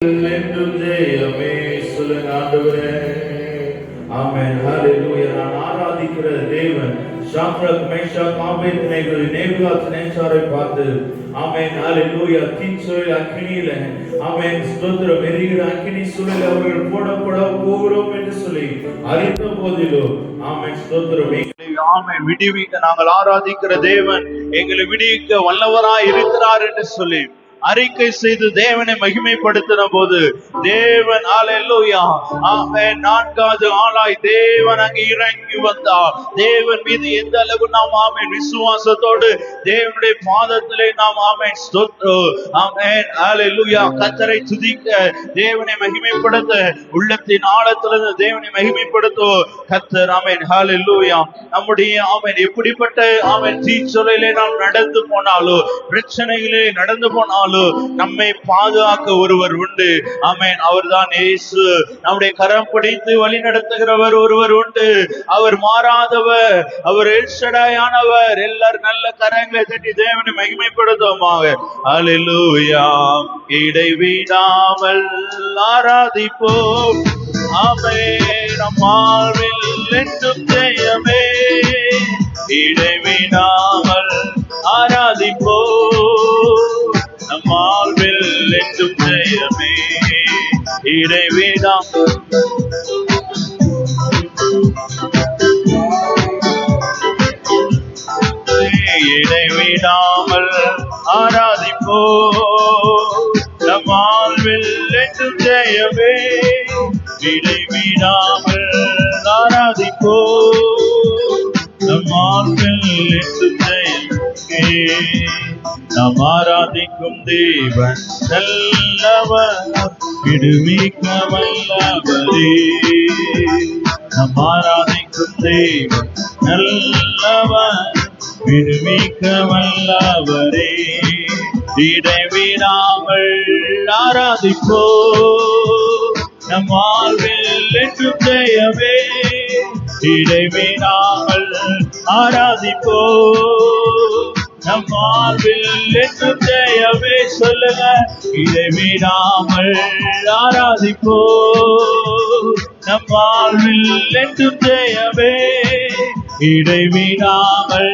என்றும் ஜெயமே சொல்லுங்க ஆண்டவரே. ஆமென். ஹalleluya. நான் ஆராதிக்கிற தேவன் ஷாத்ரக் மேஷாக் ஆபேத்நேகோ நேபுகாத்நேச்சாரை பார்த்து ஆமென் ஹalleluya தீச்சொல் அக்கினியில ஆமென் ஸ்தோத்திரம் எரிகிற அக்கினி சூழல் அவர்கள் போடப்பட போகிறோம் என்று சொல்லி அறிந்த போதிலும் ஆமென் ஸ்தோத்திரம் ஆமென் விடுவிக்க நாங்கள் ஆராதிக்கிற தேவன் எங்களை விடுவிக்க வல்லவராய் இருக்கிறார் என்று சொல்லி அறிக்கை செய்து தேவனை மகிமைப்படுத்தின போது தேவன் ஹalleluya ஆமென் நான்காவது ஆளாய் தேவன் அங்கே இறங்கி வந்தார். தேவன் மீது எந்த அளவு நாம் ஆமென் விசுவாசத்தோடு தேவனுடைய பாதத்திலே நாம் ஆமென் ஸ்தோத்திரம் ஆமென் ஹalleluya கர்த்தரை துதிக்க தேவனை மகிமைப்படுத்த உள்ளத்தின் ஆழத்திலிருந்து தேவனை மகிமைப்படுத்துவோம். கர்த்தர் ஆமென் ஹalleluya நம்முடைய ஆமென் எப்படிப்பட்ட ஆமென் தீச்சொல்லிலே நாம் நடந்து போனாலோ பிரச்சனைகளே நடந்து போனாலும் நம்மை பாதுகாக்க ஒருவர் உண்டு. ஆமென். அவர்தான் இயேசு. நம்முடைய கரம் பிடித்து வழி நடத்துகிறவர் ஒருவர் உண்டு. அவர் மாறாதவர், அவர் எல்ஷடாயானவர். எல்லாரும் நல்ல கரங்களை தட்டி தேவனை மகிமைப்படுத்துவோமாக. ஹalleluya. இடைவிடாமல் ஆராதிப்போம். ஆமென். நம் வாழ்வில் என்றும் ஜெயமே. இடைவிடாமல் ஆராதிப்போம். நம் வாழ்வில் என்றும் ஜெயமே. இடைவிடாமல் இடைவிடாமல் ஆராதிப்போம். நம் வாழ்வில் என்றும் ஜெயமே. இடைவிடாமல் ஆராதிப்போம். நம் வாழ்வில் என்றும் ஜெயமே. நாம் ஆராதிக்கும் தேவன் நல்லவர், விடுவிக்க வல்லவரே. நாம் ஆராதிக்கும் தேவன் நல்லவர், விடுவிக்க வல்லவரே. இடைவிடாமல் ஆராதிப்போம். நம் வாழ்வில் என்றும் ஜெயமே. இடைவிடாமல் ஆராதிப்போம். நம் வாழ்வில் என்றும் ஜெயமே. சொல்லுங்க. இடைவிடாமல் ஆராதிப்போம். நம் வாழ்வில் என்றும் ஜெயமே. இடைவிடாமல்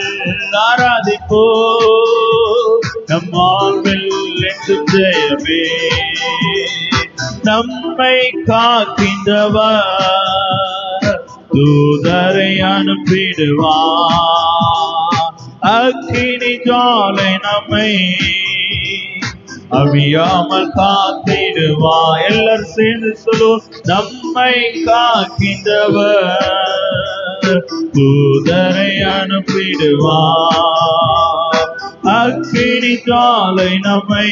ஆராதிப்போம். நம் வாழ்வில் என்றும் ஜெயமே. நம்மை காக்கின்றவர் தூதரை அனுப்பிடுவார். அக்கினி ஜாலை நம்மை அவியாமல் காத்திடுவார். எல்லாரும் சேர்ந்து சொல்லுவோம். நம்மை காக்கின்றவர் தூதரை அனுப்பிடுவார். அக்கினி ஜாலை நம்மை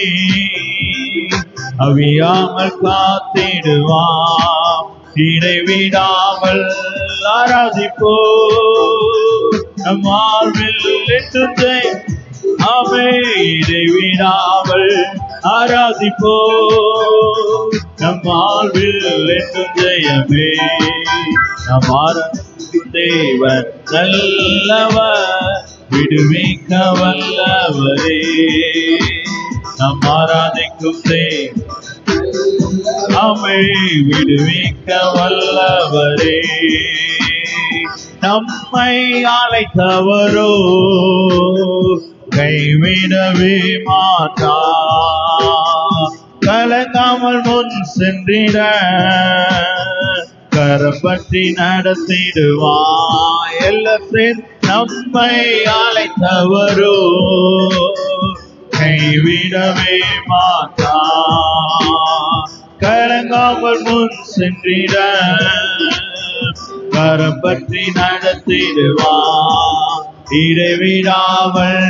அவியாமல் காத்திடுவார். இடைவிடாமல் ஆராதிப்போம். நம் வாழ்வில் என்றும் ஜெயம். ஆமென். இடைவிடாமல் ஆராதிப்போம். நம் வாழ்வில் என்றும் ஜெயமே. நம் ஆராதிக்கும் தேவன் நல்லவர், விடுவிக்க வல்லவரே. நம் ஆராதிக்கும் தேவன் ஆமென், விடுவிக்க வல்லவரே. நம்மை அழைத்தவரோ கைவிடவே மாட்டார். கலங்காமல் முன் சென்றிட கரப்பற்றி நடத்திடுவார். எல்லாத்தையும் நம்மை அழைத்தவரோ கைவிடவே மாட்டார். கலங்காமல் முன் சென்றிட கரம் பற்றி நடத்திடுவார். இடைவிடாமல்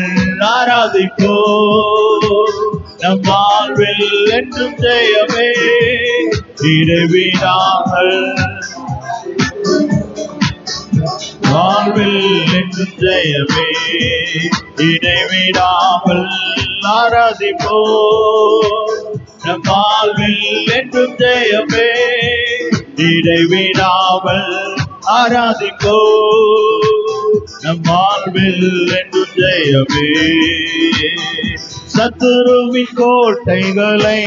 ஆராதிப்போம். நம் வாழ்வில் என்றும் ஜெயமே. இடைவிடாமல் வாழ்வில் என்றும் ஜெயமே. இடைவிடாமல் ஆராதிப்போம். நம் வாழ்வில் என்றும் ஜெயமே. இடைவிடாமல் ஆராதிப்போம். நம் வாழ்வில் என்றும் ஜெயமே. சத்துருவின் கோட்டைகளை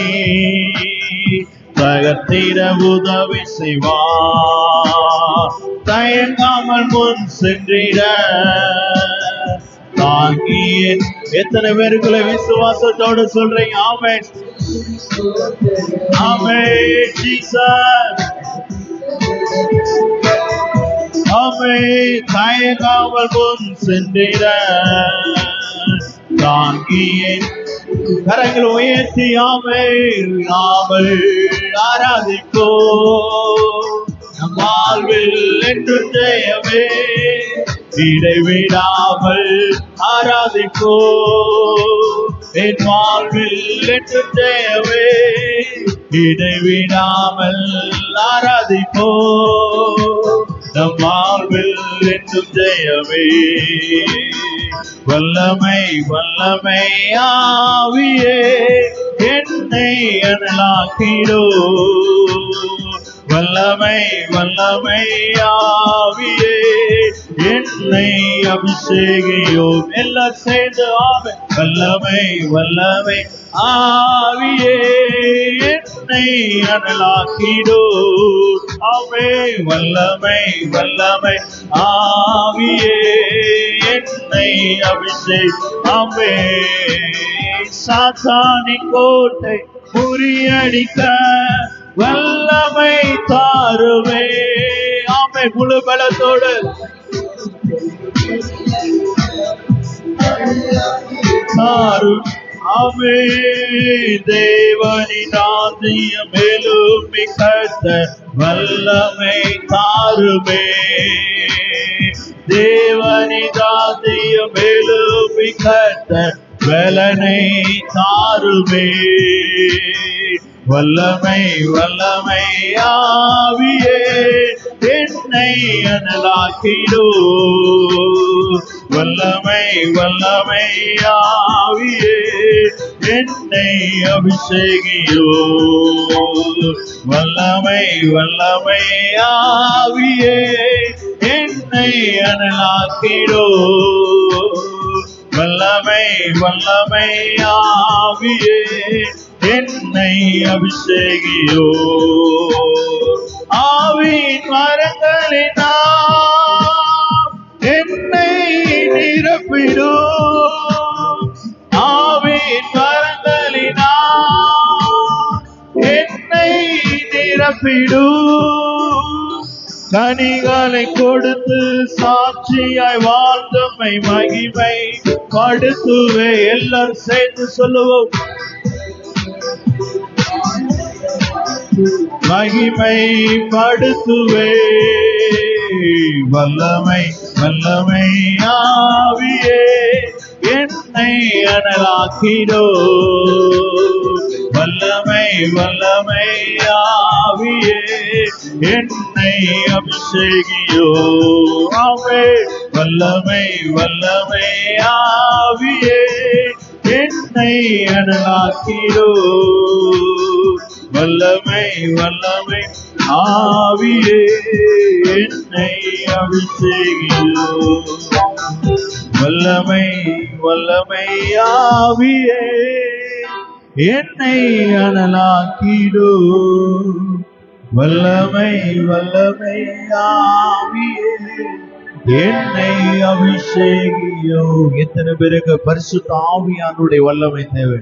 தகர்த்திட உதவி செய்வார். தயங்காமல் முன் சென்றிட தாங்கியே. எத்தனை பேருக்குள்ள விசுவாசத்தோடு சொல்றீங்க? ஆமென், ஆமென். ஜீசஸ், ஆமென். தயங்காமல் முன் சென்றிட தாங்கியே. கரங்கள் உயர்த்தி ஆமென் நாமல் ஆராதிப்போ. நம் வாழ்வில் என்று ஜெயமே இடைவிடாமல் ஆராதிப்போ. என் வாழ்வில் என்று ஜெயமே இடைவிடாமல் ஆராதிப்போ. நம் வாழ்வில் என்று ஜெயமே. வல்லமை வல்லமை ஆவியே என்னை அனலாக்கிடோ. வல்லமை வல்லமை ஆவியே என்னை அபிஷேகியோ. எல்லாம் சேர்ந்து ஆமென். வல்லமை வல்லமை ஆவியே என்னை அனலாக்கிடோ. ஆமென். வல்லமை வல்லமை ஆவியே என்னை அபிஷேக். ஆமென். சாத்தானின் கோட்டை முறியடிக்க வல்லமை தாருமே. ஆமென். முழு பலத்தோடு தாரும். ஆமென். தேவனின் ராஜ்யம் மேலுமே கர்த்த வல்லமை தாருமே. தேவனின் ராஜ்யம் மேலுமே கர்த்த பலனை தாருமே. வல்லமை வல்லமை ஆவியே என்னை அனலாக்கிடோ. வல்லமை வல்லமை ஆவியே என்னை அபிஷேகியோ. வல்லமை வல்லமை ஆவியே என்னை அனலாக்கிடோ. வல்லமை வல்லமை ஆவியே என்னை அபிஷேகியோ. ஆவியின் வரங்களினா என்னை நிரப்பிடோ. ஆவியின் வரங்களினா என்னை நிரப்பிடோ. கனிகளை கொடுத்து சாட்சியாய் வாழ்ந்தமை மகிமை படுத்துவே. எல்லாரும் சேர்ந்து சொல்லுவோம். மகிமை படுத்துவே. வல்லமை வல்லமை ஆவியே என்னை அனலாக்கிடோ. வல்லமை வல்லமை ஆவியே என்னை அபிஷேகியோ. ஆமென். வல்லமை வல்லமை ஆவியே என்னை அனலாக்கிடோ. வல்லமை வல்லமை ஆவியே என்னை அபிஷேகியோ. வல்லமை வல்லமை ஆவியே என்னை அனலாக்கிடோ. வல்லமை வல்லமை ஆவியே என்னை அபிஷேகியோ. எத்தனை பேருக்கு பரிசுத்த ஆவியானுடைய வல்லமை தேவை?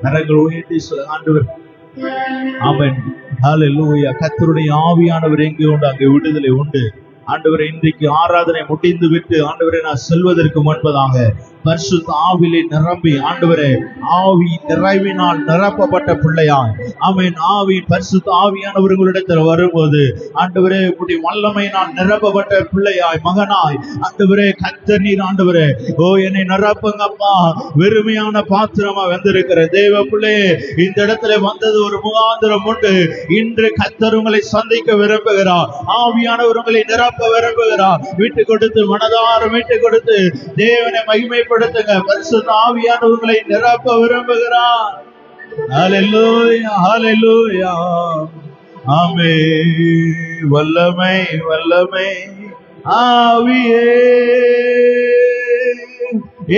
கரங்கள் உயர்த்தி சொல்ல. ஆண்டவர். ஆமென். ஹல்லேலூயா. கர்த்தருடைய ஆவியானவர் எங்கே உண்டு அங்கே விடுதலை உண்டு. ஆண்டவரே, இன்றைக்கு ஆராதனை முடிந்து விட்டு ஆண்டவரே நான் செல்வதற்கு முன்பதாக பரிசுத்த ஆவியிலே நிரம்பி ஆண்டவரே ஆவி நிறைவினால் நிரப்பப்பட்ட பிள்ளையாய் ஆமென். ஆவி பரிசுத்த ஆவியானவர்களிடத்தில் வரும்போது ஆண்டவரே உம்முடைய வல்லமையினால் நிரப்பப்பட்ட பிள்ளையாய் மகனாய் ஆண்டவரே கர்த்தர் நீர் ஆண்டவரே ஓ என்னை நிரப்புங்கப்பா. வெறுமையான பாத்திரமா வந்திருக்கிற தேவ பிள்ளையே, இந்த இடத்துல வந்தது ஒரு முகாந்திரம் உண்டு. இன்று கர்த்தர் உங்களை சந்திக்க விரும்புகிறார். ஆவியானவர் உங்களை நிரப்ப விரும்புகிறார். விட்டு கொடுத்து மனதார விட்டு கொடுத்து தேவனை மகிமைப்படுத்துங்க. பரிசுத்த ஆவியானவர்களை நிரப்ப விரும்புகிறார். ஹல்லேலூயா ஹல்லேலூயா. ஆமென். வல்லமை வல்லமை ஆவியே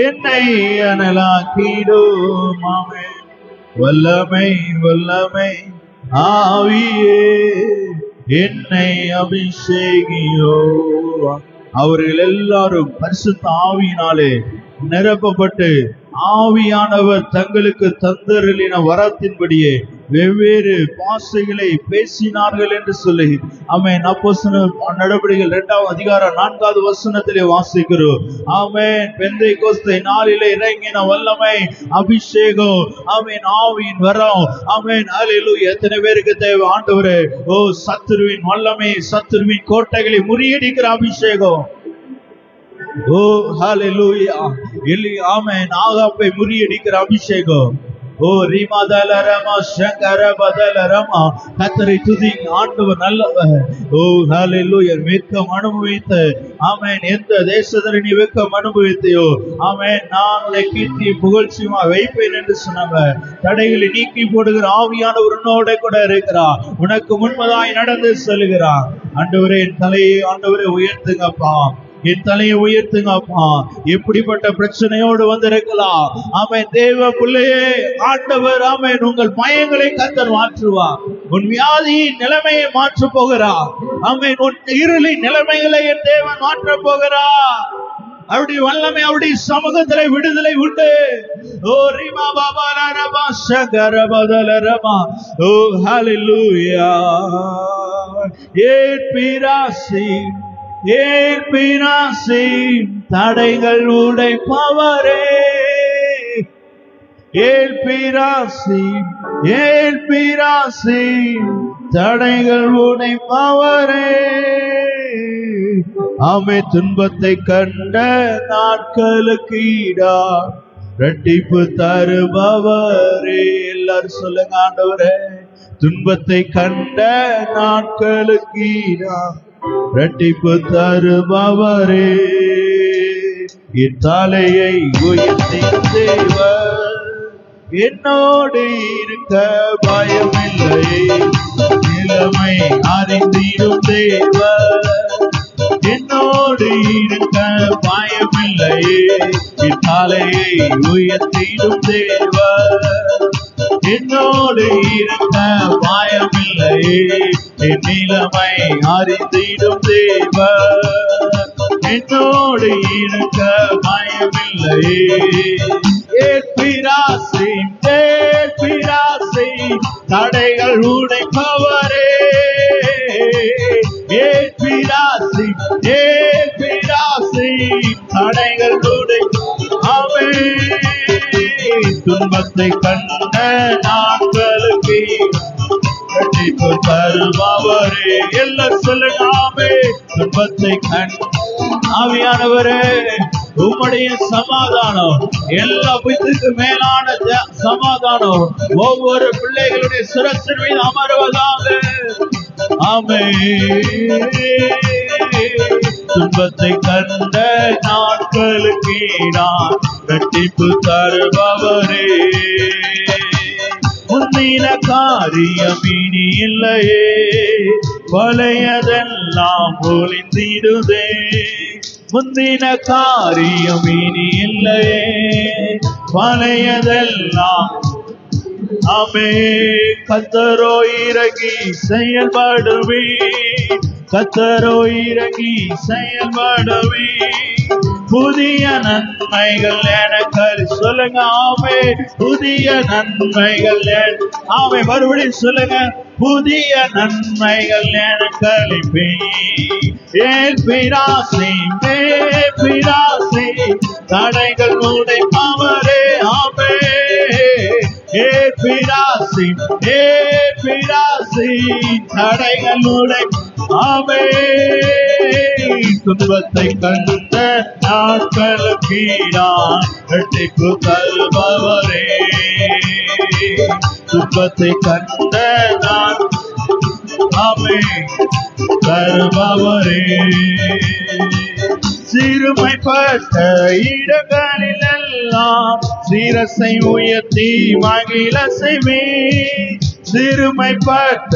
என்னை அனலாக்கிடும். ஆமென். வல்லமை வல்லமை ஆவியே என்னை அபிஷேகியோ. அவர்கள் எல்லாரும் பரிசுத்த ஆவியினாலே நிரப்பப்பட்டு ஆவியானவர் தங்களுக்கு தந்தருளின வரத்தின்படியே வெவ்வேறு பாஷைகளை பேசினார்கள் என்று சொல்லி ஆமென். அப்போஸ்தலர் நடபடிகள் 2ஆம் அதிகாரம் 4வது வசனத்திலே வாசிக்கிறோம். ஆமென். பெந்தைக்கோஸ்தை நாளிலே இறங்கின வல்லமை, அபிஷேகம், ஆமென், ஆவியின் வரம். ஆமென். ஹல்லேலூயா. எத்தனை பேருக்கு தேவை ஆண்டவரே? ஓ, சத்துருவின் வல்லமை, சத்துருவின் கோட்டைகளை முறியடிக்கிற அபிஷேகம். ஓ ஹல்லேலூயா. ஆமென். ஆகாப்பை முறியடிக்கிற அபிஷேகம். ஓ ரிமதலரமா சங்கரபதலரமா. கர்த்தரை துதிங்க. ஆண்டவர் நல்லவர். ஓ ஹல்லேலூயா. வெட்கம் அனுபவித்த ஆமென். எந்த தேசத்தில் நீ வெட்கம் அனுபவித்தையோ ஆமென், நான் கீர்த்தி புகழ்ச்சியுமா வைப்பேன் என்று சொன்னவர். தடைகளை நீக்கி போடுகிற ஆவியானவர் உன்னோட கூட இருக்கிறார். உனக்கு முன்பதாய் நடந்து செல்கிறார். ஆண்டவரே, என் தலையை ஆண்டவரே உயர்த்துங்கப்பா. என் தலையை உயர்த்துங்கப்பா. எப்படிப்பட்ட பிரச்சனையோடு வந்திருக்கலாம். ஆமென். தேவ பிள்ளையே, ஆண்டவர் ஆமென் உங்கள் பயங்களை கர்த்தர் மாற்றுவார். உன் வியாதியின் நிலைமையை மாற்ற போகிறார். ஆமென். உன் இருளின் நிலைமைகளை என் தேவன் மாற்ற போகிறார். அவருடைய வல்லமை, அவருடைய சமூகத்திலே விடுதலை உண்டு. ஓ ரிமா பாபா ரபா சகரபதலரமா. ஓ ஹல்லேலூயா. ஏன் பிராசி, ஏன் பிராசி, தடைகள் உடைப்பவரே. ஏன் பிராசி, ஏன் பிராசி, தடைகள் உடைப்பவரே. ஆமே. துன்பத்தை கண்ட நாட்களுக்கு ஈடா இரட்டிப்பு தருபவரே. எல்லாரும் சொல்லுங்க, ஆண்டவரே, துன்பத்தை கண்ட நாட்களுக்கு ஈடா இரட்டிப்பு தருபவரே. இத்தலையை உயர்த்தி தேவர் என்னோடு இருக்க பயமில்லை. நிலைமை அறிந்திடும் தேவர் என்னோடு இருக்க பயமில்லை. இத்தலையை உயர்த்திடும் தேவர் என்னோடு இருக்க பயமில்லை. என் நிலைமை அறிந்திடும் தேவர் என்னோடு இருக்க பயமில்லை. ஏன் பிராசி, ஏன் பிராசி, தடைகள் உடைப்பவரே. ஏன் பிராசி, ஏன் பிராசி, தடைகள் உடைப்பவரே. துன்பத்தை கண்ட நாட்களுக்கு இரட்டிப்பு தருபவரே. எல்லாம் சொல்லுங்காமே. துன்பத்தை கண்ட ஆவியானவரே, உம்முடைய சமாதானம், எல்லா புத்திக்கு மேலான சமாதானம் ஒவ்வொரு பிள்ளைகளுடைய சிரசின் மீது அமர்வதாக. ஆமென். துன்பத்தை கண்ட நாட்களுக்கு நான் இரட்டிப்பு தருபவரே. முந்தின காரியம் இனி இல்லையே, பழையதெல்லாம் ஒளிந்திடுதே. முந்தின காரியம் இனி இல்லையே, பழையதெல்லாம். ஆமே. கர்த்தரோ இறங்கி செயல்படுவே, கர்த்தரோ இறங்கி செயல்படுவே. புதிய நன்மைகள் எனக்கு சொல்லுங்க. ஆமே. புதிய நன்மைகள். ஆமே. மறுபடியும் சொல்லுங்க. புதிய நன்மைகள் எனக்கு அளிப்பே. ஏன் பிராசி, ஏன் பிராசி, தடைகள் உடைப்பவரே. ஆமே. ஏன் பிராசி, ஏன் பிராசி, தடைகள் உடை. ஆமே. துன்பத்தை கண்ட நாட்களுக்கு நான் இரட்டிப்பு தருபவரே. துன்பத்தை கண்ட நான் ஆமே தருபவரே. சிறுமைப்பட்ட இடங்களில் எல்லாம் சிரசை உயர்த்தி மகிழ செய்வே. சிறுமைப்பட்ட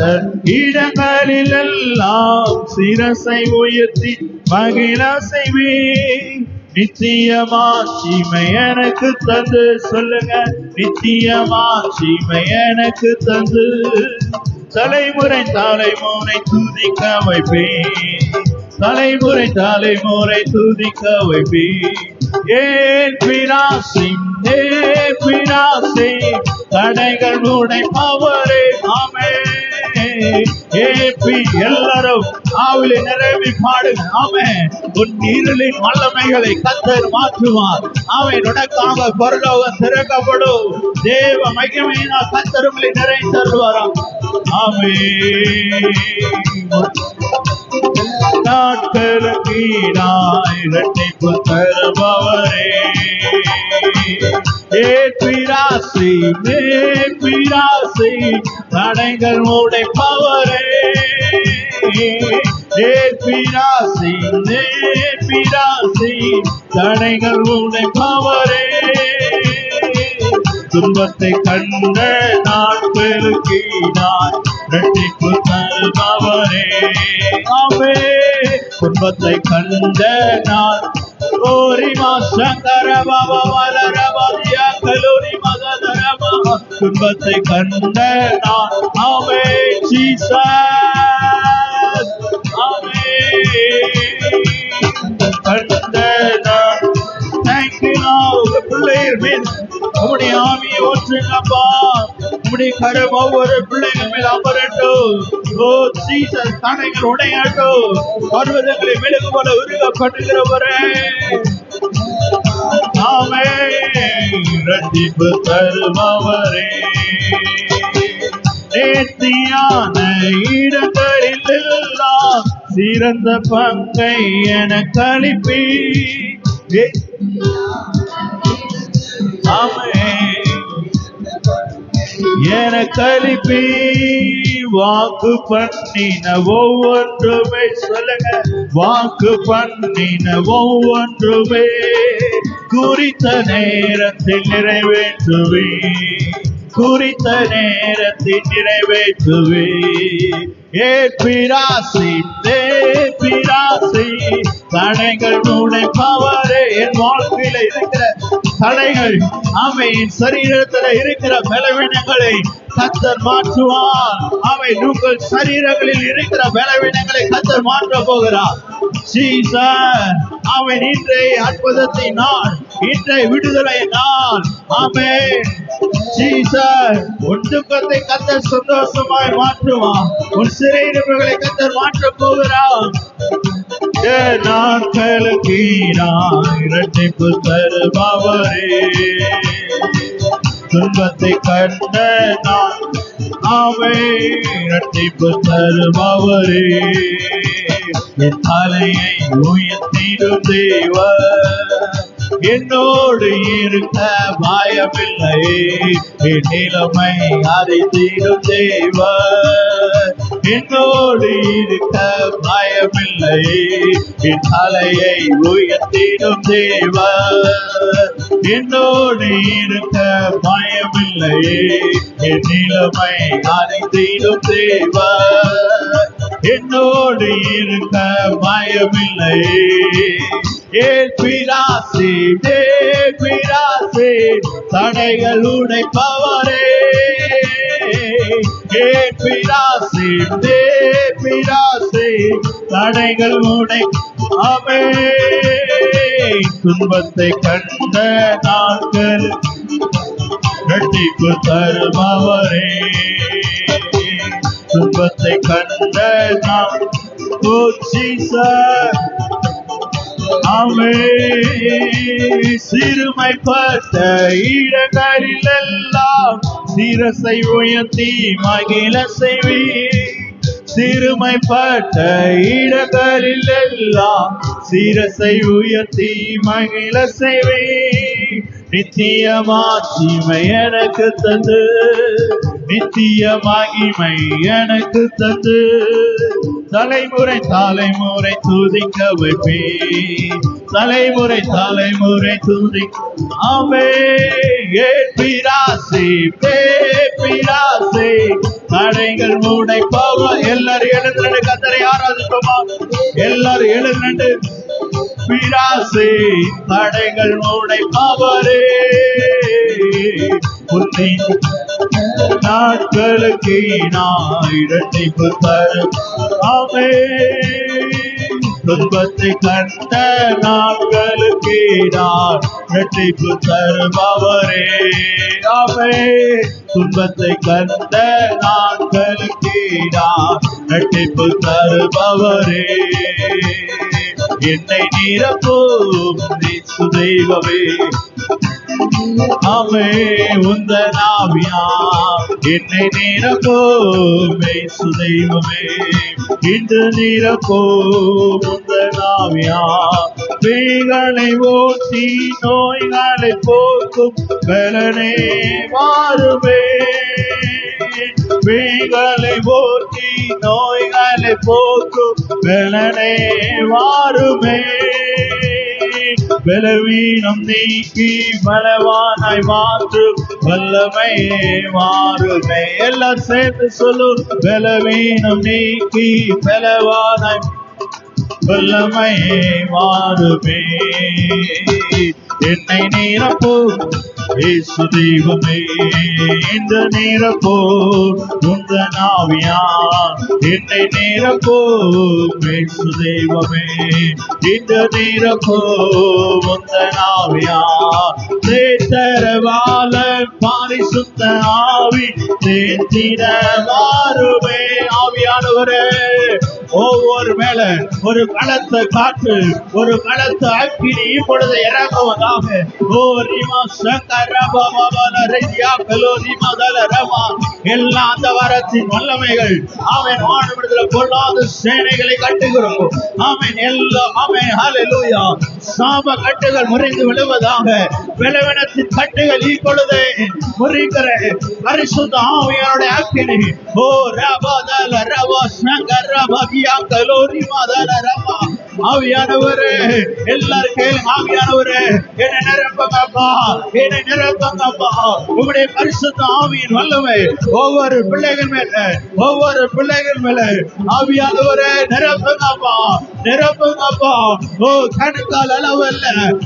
இடங்களில் எல்லாம் சிரசை உயர்த்தி மகிழ செய்வே. நித்தியமாட்சிமை எனக்கு தந்து சொல்லுங்க. நித்தியமாட்சிமை எனக்கு தந்து தலைமுறை தலைமுறை துதிக்க வைப்பேன், தலைமுறை தலைமுறை துதிக்க வைப்பேன். ஏன் பிராசி ஏன் பிராசி தடைகள் உடைப்பவரே. ஆமென். ஏபி எல்லாரும் ஆவிலே நிரம்பி பாடுங்க. ஆமென். உன் இருளின் வல்லமைகளை கர்த்தர் மாற்றுவார். ஆமென். உனக்காக பரலோகம் திறக்கப்படும். தேவ மகிமையினால் கர்த்தர் உங்களை நிறைந்தருள்வாராம். ஆமென். நாட்களுக்கு ஈடாய் இரட்டிப்பு தருபவரே. பிராசி பிராசி தடைகள் உடைப்பவரே. பிராசி பிராசி தடைகள் உடைப்பவரே. துன்பத்தை கண்ட நாட்களுக்கு ஈடாய் இரட்டிப்பு தருபவரே. ஆமென். துன்பத்தை கண்ட நாள் ஓரிமா சங்கர பாபா வலரபாதியா கலோரி மகதரமா. துன்பத்தை கண்ட நாள். ஆமென். ஜீசஸ். ஆமென். கண்ட நாள். Thank you Lord. பிள்ளைகள் மேல் உம்முடைய ஆவியை ஊற்றுங்கப்பா. உம்முடைய கரம் ஒவ்வொரு பிள்ளைகள் மேல் அமரட்டும். ஓ ஜீசஸ். தடைகள் உடையட்டும். பர்வதங்களை மெழுகு போல உருகப்படுகிறவரே. ஆமென். இரட்டிப்பு தருபவரே. நேர்த்தியான இடங்களில் எல்லாம் சிறந்த பங்கை எனக்கு அளிப்பீர். ஆமென். எனக்கு அளிப்பீர். வாக்கு பண்ணின ஒவ்வொன்றுமே சொல்லுங்க. வாக்கு பண்ணின ஒவ்வொன்றுமே குறித்த நேரத்தில் நிறைவேற்றுவே. குறித்த நேரத்தில் நிறைவேற்றுவே. பிராசி பிராசி தடைகள் உடைப்பவரே. என் வாழ்க்கையில இருக்கிற தடைகள், ஆமென், சரீரத்தில் இருக்கிற பலவீனங்களை கர்த்தர் மாற்றுவார். ஆமென். உங்கள் சரீரங்களில் இருக்கிற பலவீனங்களை கர்த்தர் மாற்ற போகிறார். ஜீசஸ். ஆமென். இன்றைய அற்புதத்தின் நாள், இன்றைய விடுதலை நாள். ஆமென். ஜீசஸ். உன் துக்கத்தை கர்த்தர் சந்தோஷமாய் மாற்றுவார். உன் சிறையிருப்புகளை கர்த்தர் மாற்ற போகிறார். நாட்களுக்கு இரட்டிப்பு தருபவரே. துன்பத்தை கண்ட நான். ஆமென். இரட்டிப்பு தருபவரே. என் தலையை உயர்த்திடும் தேவன் என்னோடு இருக்க பயமில்லை. என் நிலைமை அறிந்திடும் தேவன் என்னோடு இருக்க பயமில்லை. என் தலையை உயர்த்திடும் தேவன் என்னோடு இருக்க பயமில்லை. என் நிலைமை அறிந்திடும் தேவன் என்னோடு இருக்க பயமில்லை. பிராசி பிராசி தடைகள் உடைப்பவரே. பிராசி பிராசி தடைகள் உடை. ஆமென். துன்பத்தை கண்ட நாட்கள் இரட்டிப்பு தருபவரே. துன்பத்தை கண்ட நாள். ஓ ஜீசஸ். ஆமென். சிறுமைப்பட்ட இடங்களில் எல்லாம் சிரசை உயர்த்தி மகிழ செய்வீர். சிறுமைப்பட்ட இடங்களில் எல்லாம் சிரசை உயர்த்தி மகிழ செய்வீர். நித்திய மகிமை எனக்கு தந்து, நித்திய மகிமை எனக்கு தந்து தலைமுறை தலைமுறை துதிக்க வைப்பேன். தலைமுறை தலைமுறை துதிக்க. ஆமென். பிராசி பிராசி தடைகள் உடைப்பவர். எல்லாரும் எழுந்து கர்த்தரை ஆராதிப்போமா? எல்லாரும் எழுந்து பிராசே தடைகள் உடைப்பவரே உன்னை நாட்களுக்கு நான் இரட்டிப்பு தரும் துன்பத்தை கண்ட நாட்களுக்கு நான் இரட்டிப்பு தருபவரே துன்பத்தை கண்ட நாட்களுக்கு நான் இரட்டிப்பு தருபவரே என்னை நிரப்பும் இயேசு தெய்வமே உந்தன் ஆவியால் என்னை நிரப்பும் இயேசு தெய்வமே இன்று நிரப்பும் உந்தன் ஆவியால் பேய்களை ஓட்டி நோய்களை போக்கும் பலனே மாறுமே பேய்களை ஓட்டி நோய்களை போக்கும் பலனே மாறுமே பலவீனம் நீக்கி பலவானாய் மாற்றும் வல்லமையே மாறுமே எல்லாம் சேர்ந்து சொல்லும் பலவீனம் நீக்கி பலவானாய் வல்லமையே மாறுமே என்னை நிரப்பும் இயேசு தெய்வமே இந்த நிரப்பும் உந்தன் ஆவியால் என்னை நிரப்பும் இயேசு தெய்வமே இந்த நிரப்பும் உந்தன் ஆவியால் தேத்தரவாள பரிசுத்த ஆவி தேத்திட மாறுமே ஆவியானவரே ஒவ்வொரு மேல ஒரு கலத்த காற்று ஒரு கலத்த அக்கினி இப்பொழுது இறங்குவதாக எல்லா அந்த வரத்தின் வல்லமைகள் அவன் வானவிடத்துல பொல்லாத சேனைகளை கட்டுகிறோம் அவன் எல்லாம் அவன் ஹல்லேலூயா சாப கட்டுகள் முறிந்து விழுவதாக பலவீனத்தின் கட்டுகள் இப்பொழுது முறிக்கிற பரிசுத்த ஆவியானுடைய அக்கினி ஓ ரபதல ரப சங்கர ரபகியா கலோரி மதல ரப ஆவியானவரே எல்லாரும் கேளுங்க ஆவியானவரே என்னை நிரப்புங்கப்பா என்னை நிரப்புங்கப்பா உங்களுடைய பரிசுத்த ஆவியின் வல்லமை ஒவ்வொரு பிள்ளைகள் மேல ஆவியானவரே நிரப்புங்கப்பா நிரப்புங்கப்பா ஓ கணுக்கால் அளவல்ல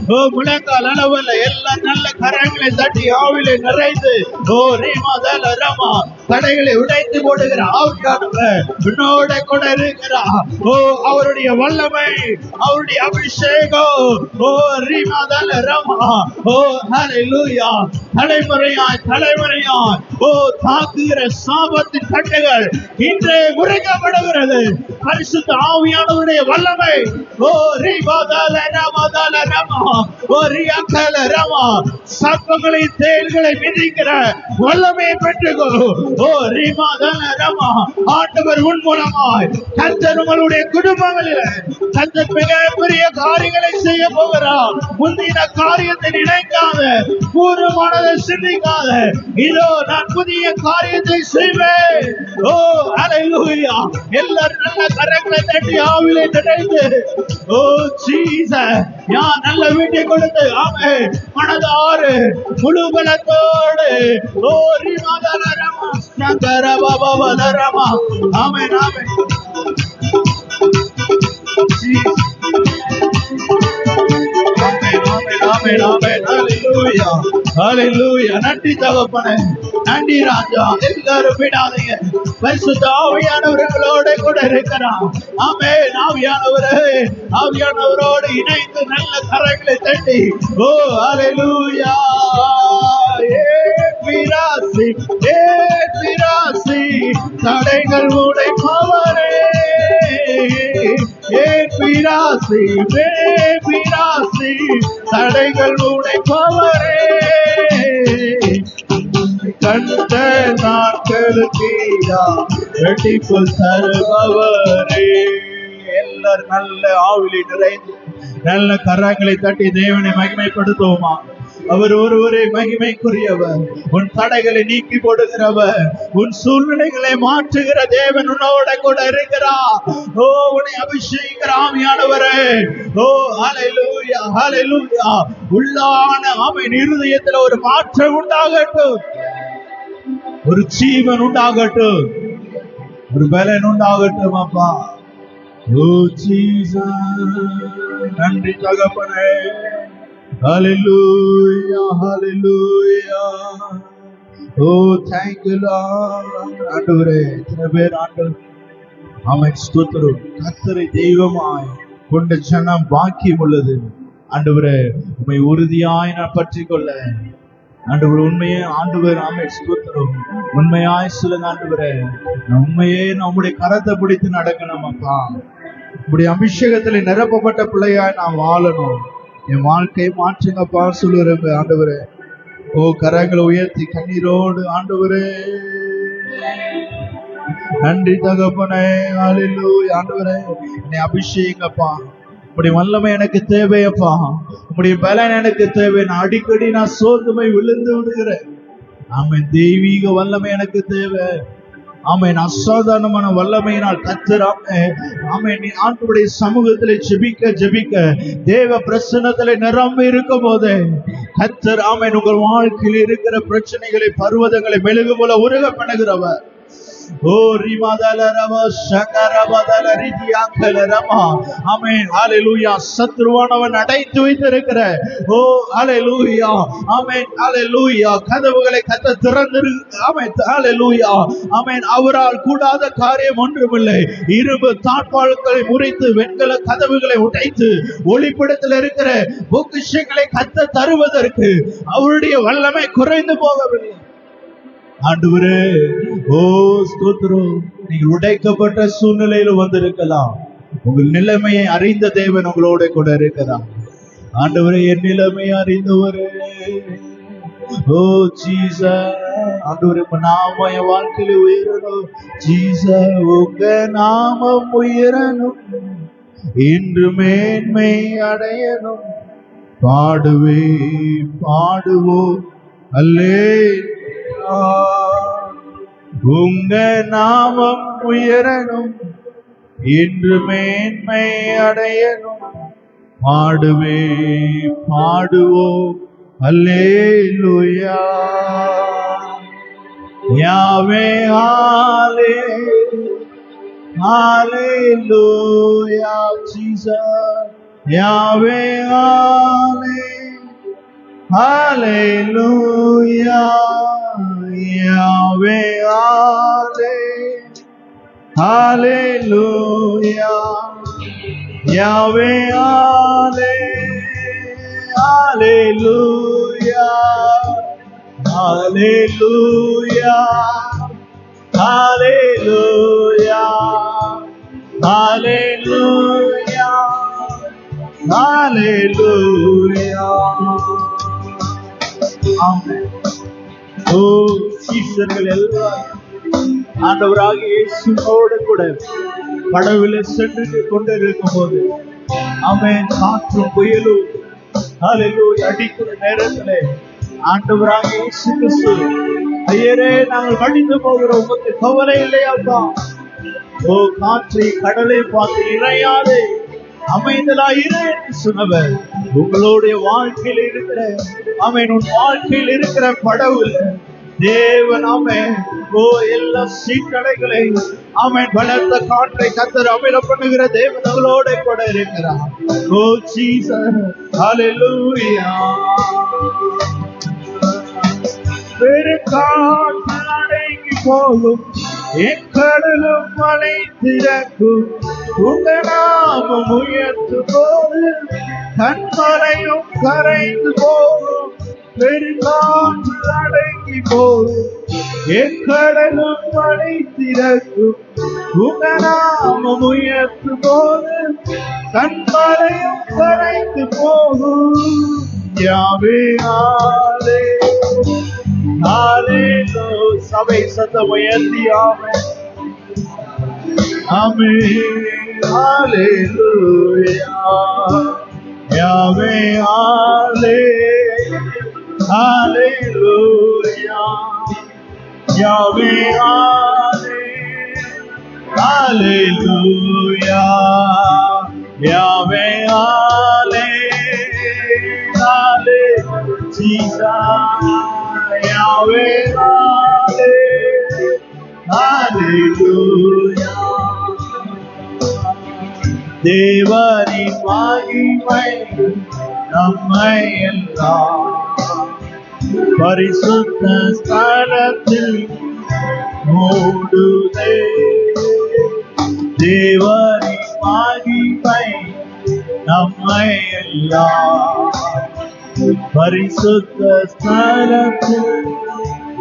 ஓ முழங்கால் அளவல்ல எல்லா நல்ல கரங்களை தட்டி ஆவிலே நிறைந்து ஓ ரீமாதல ரமா தடைகளை உடைத்து போடுகிற ஆவியானவர் உன்னோட கூட இருக்கிறார் ஓ அவருடைய வல்லமை அவருடைய அபிஷேகம் ஓ ரீமாதல ரமா ஓ ஹல்லேலூயா தலைமுறையாய் ஓ தாக்குகிற சாபத்தின் கட்டுகள் இன்றே முறிக்கப்படுகிறது பரிசுத்த ஆவியானவருடைய வல்லமை ஓ ரீமாதல ரமா ஓ ரியாக்கல ரமா சர்ப்பங்களை தேள்களை மிதிக்கிற வல்லமையை பெற்றுக்கோ ஓ ரீமாதல ரமா ஆண்டவர் உன் மூலமாய் கர்த்தர் உங்களுடைய குடும்பங்களில் கர்த்தர் மிகப்பெரிய காரியங்களை செய்ய போகிறார் முந்தின காரியத்தை நினைக்காத பூர்வமானதை சிந்திக்காத இதோ நான் புதிய காரியத்தை செய்வேன் ஓ ஹல்லேலூயா எல்லாரும் நல்ல கரங்களை தட்டி ஆவிலே நிறைந்து ஓ ஜீசஸ் நான் நல்ல வீட்டை கொடுத்து ஆமென் மனதாறு முழு பலத்தோடு ஓ ரீமாதல ரமா சங்கர பாபா ரமா ஆமென் ஆமென் நன்றி தகப்பனே நன்றி ராஜா எல்லாரும் விடாதீங்க பரிசுத்த ஆவியானவர்களோட கூட இருக்கிறான் ஆமென் ஆவியானவரோடு இணைந்து நல்ல கரங்களை தட்டி ஓ ஹல்லேலூயா பிராசி தடைகள் உடைப்பவரே பிராசி தடைகள் உடைப்பவரே கண்ட நாட்களுக்கு இரட்டிப்பு தருபவரே எல்லாரும் நல்ல ஆவிலே நிறைந்து நல்ல கரங்களை தட்டி தேவனை மகிமைப்படுத்துவோமா அவர் ஒருவரே மகிமைக்குரியவர் உன் தடைகளை நீக்கி போடுகிறவர் உன் சூழ்நிலைகளை மாற்றுகிற தேவன் உன்னோட கூட இருக்கிறார் ஓ உன்னை அபிஷேகிக்கிற ஆவியானவரே ஓ ஹல்லேலூயா ஹல்லேலூயா உள்ளான அவன் இருதயத்தில் ஒரு மாற்றம் உண்டாகட்டும் ஒரு ஜீவன் உண்டாகட்டும் ஒரு பலன் உண்டாகட்டும் அப்பா ஓ ஜீசஸ், நன்றி தகப்பனே. ஹalleluya, ஹalleluya. ஓ thank you Lord. ஆண்டவரே, இத்தனை பேர் ஆண்டவர் ஆமென் ஸ்தோத்திரம். கர்த்தரை தெய்வமாய் கொண்ட ஜனம் பாக்கியம் உள்ளது. ஆண்டவரே, உம்மை உறுதியாய் நான் பற்றிக் கொள்ள ஆண்டவர் உண்மையே ஆண்டவர் ஆமென் ஸ்தோத்திரம். உண்மையாய் சொல்லுங்க ஆண்டவரே, உண்மையே நம்முடைய கரத்தை பிடித்து நடக்கணும் அப்பா. உங்களுடைய அபிஷேகத்துல நிரப்பப்பட்ட பிள்ளையாய் நான் வாழணும். என் வாழ்க்கையை மாற்றுங்கப்பா சொல்லுறேங்க ஆண்டவரே. ஓ கரங்களை உயர்த்தி கண்ணீரோடு ஆண்டவரே, நன்றி தகப்பனே. ஹalleluya ஆண்டவரே, என்னை அபிஷேகப்பா. உம்முடைய வல்லமை எனக்கு தேவையப்பா. உம்முடைய பலன் எனக்கு தேவை. நான் அடிக்கடி சோர்ந்து போய் விழுந்து விடுகிறேன். ஆமென். தெய்வீக வல்லமை எனக்கு தேவை. ஆமென். அசாதாரணமான வல்லமையினால் கர்த்தர் ஆமென் நீ ஆண்டவருடைய சமூகத்திலே ஜெபிக்க தேவ பிரசன்னத்திலே நிரம்பி இருக்கும் போது கர்த்தர் ஆமென் உங்கள் வாழ்க்கையில் இருக்கிற பிரச்சனைகளை பர்வதங்களை மெழுகு போல உருக பண்ணுகிறவர். ஓ ரிமாதல ரவ சகரபதல ரிதியாங்கல ரமா. ஆமென். ஹalleluya. சத்ருவானவன் அடைத்து வைத்திருக்கிற ஓ ஹalleluya, ஆமென் ஹalleluya, கதவுகளை கர்த்தர் திறந்து ஆமென் ஹalleluya, ஆமென். அவரால் கூடாத காரியம் ஒன்றுமில்லை. இரும்பு தாழ்பாள்களை முறித்து வெண்கல கதவுகளை உடைத்து ஒளிப்படத்தில் இருக்கிற பொக்கிஷங்களை கர்த்தர் தருவதற்கு அவருடைய வல்லமை குறைந்து போகவில்லை. ஆண்டவரே, ஓ ஸ்தோத்திரம். நீங்கள் உடைக்கப்பட்ட சூழ்நிலையில வந்திருக்கலாம். உங்கள் நிலைமையை அறிந்த தேவன் உங்களோட கூட இருக்கிறார். ஆண்டவரே, என் நிலைமையை அறிந்தவரே, ஓ ஜீசஸ். ஆண்டவரே, நாம என் வாழ்க்கையில உயரணும். ஜீசஸ், உங்க நாமம் உயரணும், இன்று மேன்மை அடையணும். பாடுவே பாடுவோம் அல்லேலூயா. உங்க நாமம் உயரணும், இன்று மேன்மை அடையணும். பாடுவே பாடுவோம் அல்லேலூயா. யாவே ஹாலே ஹalleluya ஜீசஸ். யாவே ஹாலே ஹalleluya. யாவே ஹாலே ஹalleluya. யாவே ஹாலே ஹalleluya. ஹalleluya ஹalleluya ஹalleluya ஹalleluya. ஆமென். ஓ சீஷர்கள் எல்லாரும் ஆண்டவராகிய இயேசுவோடு கூட படவிலே சென்று கொண்டிருக்கும் போது ஆமென் காற்றும் புயலும் ஹalleluya அடிக்கிற நேரத்திலே ஆண்டவராகிய இயேசு கிறிஸ்து, ஐயரே நாங்கள் மடிந்து போகிறோம், உங்களுக்கு கவலை இல்லையாப்பா. ஓ காற்றை கடலை பார்த்து இறையாதே அமைதலாயிரு என்று சொன்னவர் உங்களுடைய வாழ்க்கையில் இருக்கிற ஆமென் உன் வாழ்க்கையில் இருக்கிற படவுல தேவன் ஆமென் ஓ எல்லா சீற்றலைகளை ஆமென் பலத்த காற்றை கர்த்தர் அமில பண்ணுகிற தேவன் அவளோட கூட இருக்கிறார். ஓ ஜீசஸ் ஹalleluya. பெருங்காற்று அடங்கி போகும், எக்கடலும் மலை திறக்கும், உங்க நாமம் உயர்த்தும் போது கண்மலையும் கரைந்து போகும். பெருங்காற்று அடங்கி போகும், எக்கடலும் மலை திறக்கும், உங்க நாமம் உயர்த்தும் போது கண்மலையும் கரைந்து போகும். யாவே ஹாலே ஹalleluya. சபை சத்தம் உயர்த்தி ஆமென் ஆமென் ஹalleluya. யாவே ஹாலே ஹalleluya. யாவே ஹாலே ஹalleluya. யாவே ஹாலே ஹalleluya ஜீசஸ். யாவே ஹாலே ஹalleluya. தேவனின் மகிமை நம்மை எல்லாம் பரிசுத்த ஸ்தலத்தில் மூடுதே. தேவனின் மகிமை நம்மை எல்லாம் பரிசுத்த ஸ்தலத்தில்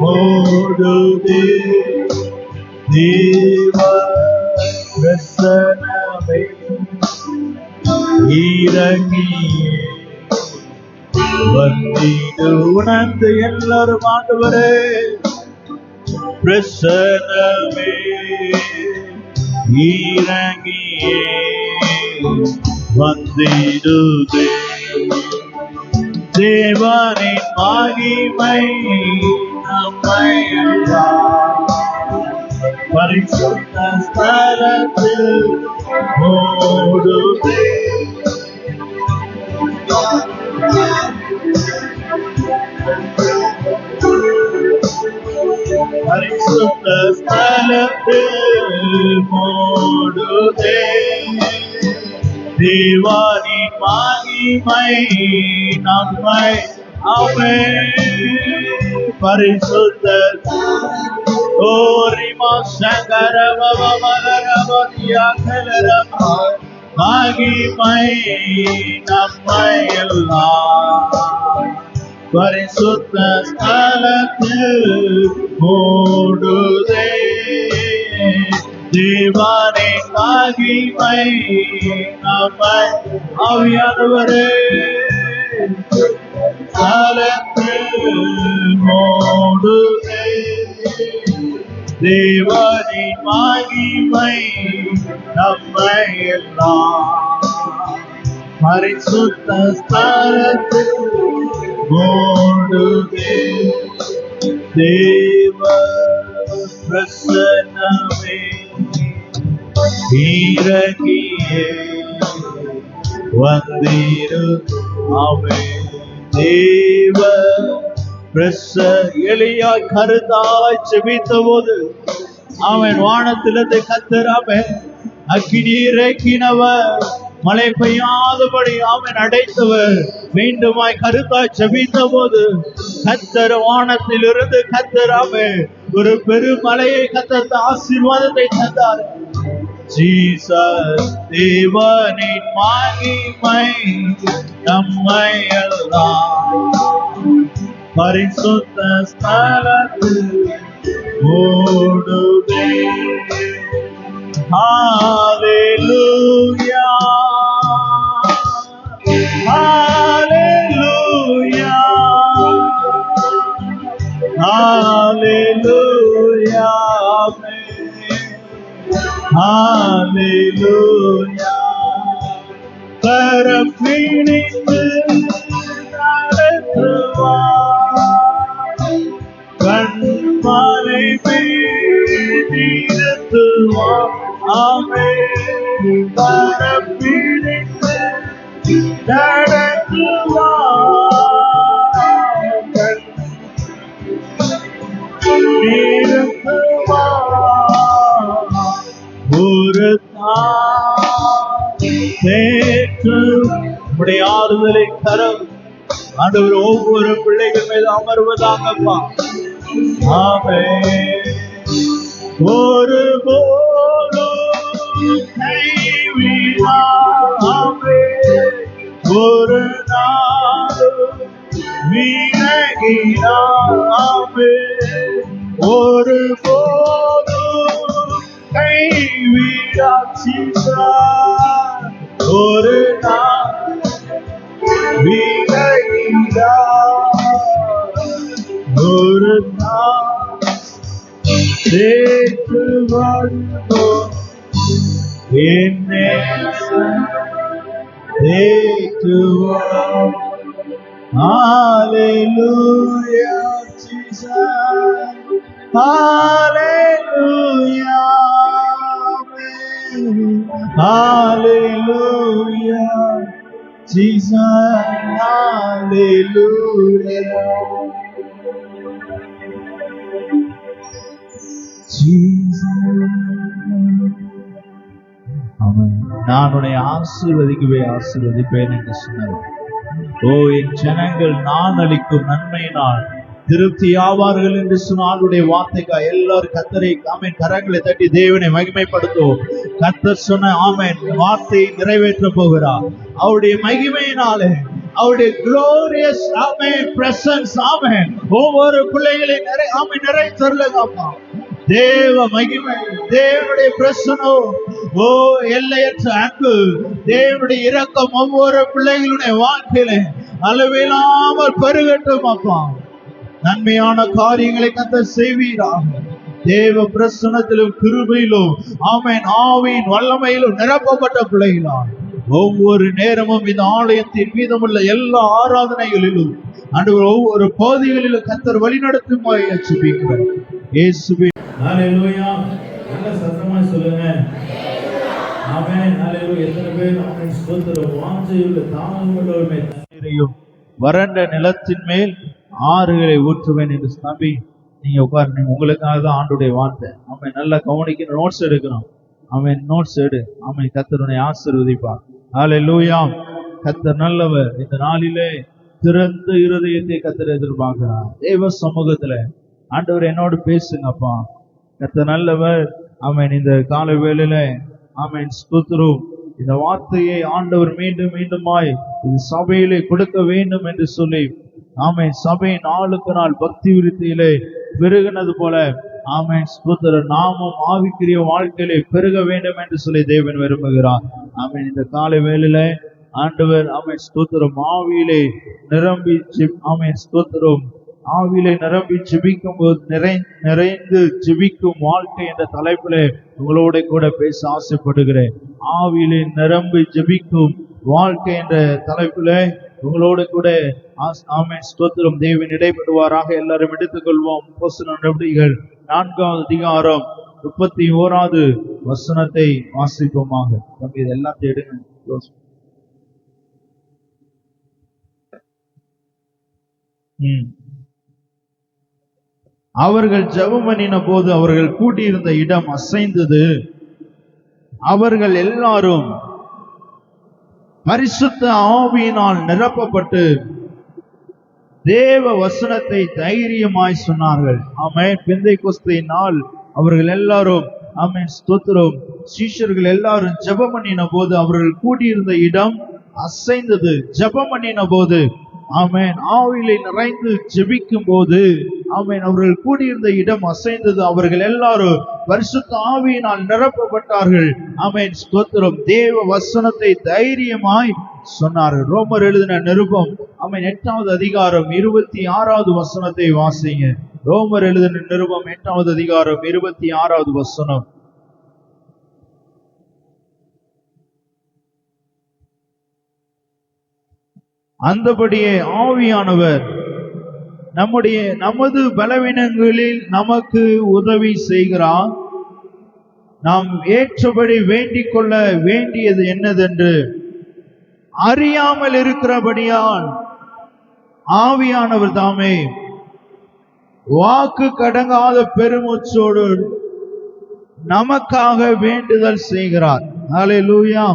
மூடுதே. தேவ பிரசன்னமே இறங்கியே வந்திடு. உணர்ந்து எல்லாரும் ஆண்டவரே பிரசன்னமே இறங்கியே வந்திடுதே. தேவனின் மகிமை நம்மை எல்லாம் பரிசுத்த ஸ்தலத்தில் மூடுதே. பரிசுத்த ஸ்தலத்தில் மூடுதே. தேவனின் மகிமை நம்மை அவை பரிசுத்த ஓரிமா சங்கரவமரவதியா கலரமா மகிமை நம்மை எல்லாம் பரிசுத்த ஸ்தலத்தில் மூடுதே. தேவனின் மகிமை நம்மை ஆவியானவரே ஸ்தலத்தில் மூடுதே. தேவனின் மகிமை நம்மை எல்லாம் பரிசுத்த ஸ்தலத்தில் மூடுதே. தேவ பிரசன்னமே இறங்கியே வந்திரு. ஆமென். தேவ எலியாய் கருத்தாய் செபித்த போது அவன் வானத்திலிருந்து கர்த்தர் அவன் அக்கினி இறக்கினவர், மழை பெய்யாதபடி அவன் அடைத்தவர். மீண்டுமாய் கருத்தாய் செபித்த போது கர்த்தர் வானத்திலிருந்து கர்த்தர் அவன் ஒரு பெருமலையை கர்த்தர் ஆசீர்வாதத்தை தந்தார். ஜீசஸ் தேவனின் மகிமை நம்மை எல்லாம் பரிசுத்த ஸ்தலத்தில் மூடுதே. ஹalleluya ஹalleluya ஹalleluya ஹalleluya. கரம் பிடித்து நடத்துவார், கண்மலை மீதிருத்துவார். ஆமென். கரம் பிடித்து நடத்துவார், கண்மீதிருத்துவார். ஒரு உடைய ஆறுதலை கரம் ஆண்டவர் ஒவ்வொரு பிள்ளைகள் மீது அமர்வதாகப்பா. ஆமென். ஒரு போலும் கைவிடாமே, ஒரு நாளும் விலகிடாமே, ஒரு போலும் கைவிடாச்சு, ஒரு நாள் விலகிடா, ஒரு நாள் சேர்த்து வாழ்வோம். என் நேசம் ஏற்றுவோம். Hallelujah, Jesus. Hallelujah. Hallelujah, Jesus. Hallelujah. Jesus. நான் உன்னை ஆசீர்வதிப்பேன் என்று சொன்னார். ஓ, என் ஜனங்கள் நான் அளிக்கும் நன்மையினால் திருப்தி ஆவார்கள் என்று சொன்ன வார்த்தைக்கா எல்லாரும் கர்த்தரை ஆமென் கரங்களை தட்டி தேவனை மகிமைப்படுத்தும். கர்த்தர் சொன்ன ஆமென் வார்த்தையை நிறைவேற்ற போகிறார். அவருடைய மகிமையினாலே, அவருடைய glorious ஆமென் பிரசன்ஸ் ஆமென் ஒவ்வொரு பிள்ளைகளை நிறைத்தருளுங்கப்பா. தேவ மகிமை, தேவனுடைய பிரசன்னம், ஓ எல்லையற்ற அன்பு, தேவனுடைய இரக்கம் ஒவ்வொரு பிள்ளைகளுடைய வாழ்க்கையில அளவில்லாமல் பெருகட்டும் அப்பா. நன்மையான காரியங்களை கர்த்தர் செய்வீராக. தேவ பிரசன்னத்திலும் கிருபையிலும் ஆமென் ஆவியின் வல்லமையிலும் நிரப்பப்பட்ட பிள்ளைகளால் ஒவ்வொரு நேரமும் இந்த ஆலயத்தின் மீதமுள்ள எல்லா ஆராதனைகளிலும் ஆண்டவர் ஒவ்வொரு பகுதிகளிலும் கர்த்தர் வழிநடத்தும் ஜெபிக்கிறேன் இயேசுவே. ஹalleluya. நல்ல சத்தமா சொல்லுங்க. ஆமென். ஹalleluya. எத்தனை பேர் ஆமென் ஸ்தோத்திரம். வாஞ்சையுள்ள தாகமுள்ளவர்மே தண்ணீரையும் வறண்ட நிலத்தின் மேல் ஆறுகளை ஊற்றுவேன் என்று நம்பி நீங்க உட்காருங்க. உங்களுக்காக தான் ஆண்டுடைய வார்த்தை. ஆமென். நல்லா கவனிக்கணும். நோட்ஸ் எடுக்கணும். ஆமென். நோட்ஸ் எடு. ஆமென். கர்த்தருடைய ஆசீர்வதிப்பார். ஹalleluya. கர்த்தர் நல்லவர். இந்த நாளிலே திறந்த இருதயத்தை கர்த்தர் எதிர்பார்க்கிறார். தேவ சமூகத்துல ஆண்டவர் என்னோடு பேசுங்கப்பா. கர்த்தர் நல்லவர். ஆமென். இந்த காலை வேளையில ஆமென் ஸ்தோத்திரம். இந்த வார்த்தையை ஆண்டவர் மீண்டும் மீண்டுமாய் இந்த சபையிலே கொடுக்க வேண்டும் என்று சொல்லி ஆமென் சபை நாளுக்கு நாள் பக்தி விருத்தியிலே பெருகினது போல ஆமென் ஸ்தோத்திர நாமும் ஆவிக்குரிய வாழ்க்கையிலே பெருக வேண்டும் என்று சொல்லி தேவன் விரும்புகிறார். ஆமென். இந்த காலை வேளையில ஆண்டவர் ஆமென் ஸ்தோத்திரம் ஆவியிலே நிரம்பி ஆமென் ஸ்தோத்திரம் ஆவியிலே நிரம்பி ஜெபிக்கும் போது நிறைந்து ஜெபிக்கும் வாழ்க்கை என்ற தலைப்பிலே உங்களோட கூட பேச ஆசைப்படுகிறேன். ஆவியிலே நிரம்பி ஜெபிக்கும் வாழ்க்கை என்ற தலைப்பிலே உங்களோட கூட ஆமென் ஸ்தோத்திரம் தேவன் இடைப்படுவாராக. எல்லாரும் எடுத்துக்கொள்வோம். அப்போஸ்தலர் நடவடிக்கைகள் 4ஆம் அதிகாரம் 31வது வசனத்தை வாசிப்போமாக. தம்பி இது எல்லாத்தையும் எடுங்க. அவர்கள் ஜெபம் பண்ணின போது அவர்கள் கூட்டியிருந்த இடம் அசைந்தது. அவர்கள் எல்லாரும் பரிசுத்த ஆவியினால் நிரப்பப்பட்டு தேவ வசனத்தை தைரியமாய் சொன்னார்கள். ஆமென். பெந்தைக்கோஸ்தை நாள் அவர்கள் எல்லாரும் ஆமென் ஸ்தோத்திரம் சீஷர்கள் எல்லாரும் ஜெபம் பண்ணின போது அவர்கள் கூடியிருந்த இடம் அசைந்தது. ஜெபம் பண்ணின போது ஆமென் ஆவியிலே நிறைந்து ஜெபிக்கும் போது ஆமென் அவர்கள் கூடியிருந்த இடம் அசைந்தது. அவர்கள் எல்லாரும் பரிசுத்த ஆவியினால் நிரப்பப்பட்டார்கள். ஆமென் ஸ்தோத்திரம் தேவ வசனத்தை தைரியமாய் சொன்னார்கள். ரோமர் எழுதின நிருபம் ஆமென் 8வது அதிகாரம் 26வது வசனத்தை வாசிங்க. ரோமர் எழுதின நிருபம் 8வது அதிகாரம் 26வது வசனம். அந்தபடியே ஆவியானவர் நமது பலவீனங்களில் நமக்கு உதவி செய்கிறார். நாம் ஏற்றபடி வேண்டிக் கொள்ள வேண்டியது என்னதென்று அறியாமல் இருக்கிறபடியால் ஆவியானவர் தாமே வாக்கு கடங்காத பெருமூச்சோடு நமக்காக வேண்டுதல் செய்கிறார். ஹல்லேலூயா.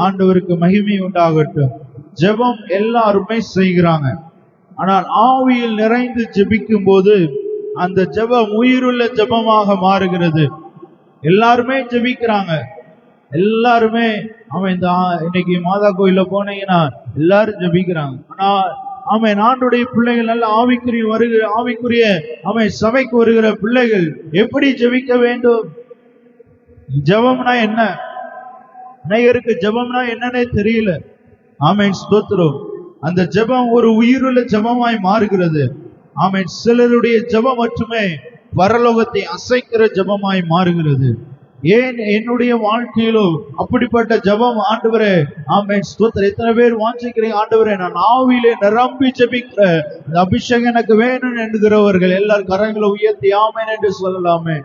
ஆண்டவருக்கு மகிமை உண்டாகட்டும். ஜெபம் எல்லாருமே செய்கிறாங்க. ஆனால் ஆவியில் நிறைந்து ஜெபிக்கும் போது அந்த ஜெபம் உயிருள்ள ஜெபமாக மாறுகிறது. எல்லாருமே ஜெபிக்கிறாங்க. எல்லாருமே அவன் இன்னைக்கு மாதா கோயில போனீங்கன்னா எல்லாரும் ஜெபிக்கிறாங்க. ஆனா அவன் ஆண்டுடைய பிள்ளைகள் நல்ல ஆவிக்குரிய அவன் சபைக்கு வருகிற பிள்ளைகள் எப்படி ஜெபிக்க வேண்டும்? ஜெபம்னா என்ன? அநேகருக்கு ஜெபம்னா என்னன்னே தெரியல. ஆமென் ஸ்தோத்திரம். அந்த ஜெபம் ஒரு உயிருள்ள ஜெபமாய் மாறுகிறது. ஆமென். சிலருடைய ஜெபம் மட்டுமே பரலோகத்தை அசைக்கிற ஜெபமாய் மாறுகிறது. ஏன் என்னுடைய வாழ்க்கையிலோ அப்படிப்பட்ட ஜெபம் ஆண்டவரே ஆமென் ஸ்தோத்திரம். எத்தனை பேர் வாஞ்சிக்கிறீங்க ஆண்டவரே நான் ஆவியிலே நிரம்பி ஜெபிக்கிற இந்த அபிஷேகம் எனக்கு வேணும் என்கிறவர்கள் எல்லாரும் கரங்களை உயர்த்தி ஆமென் என்று சொல்லலாமே.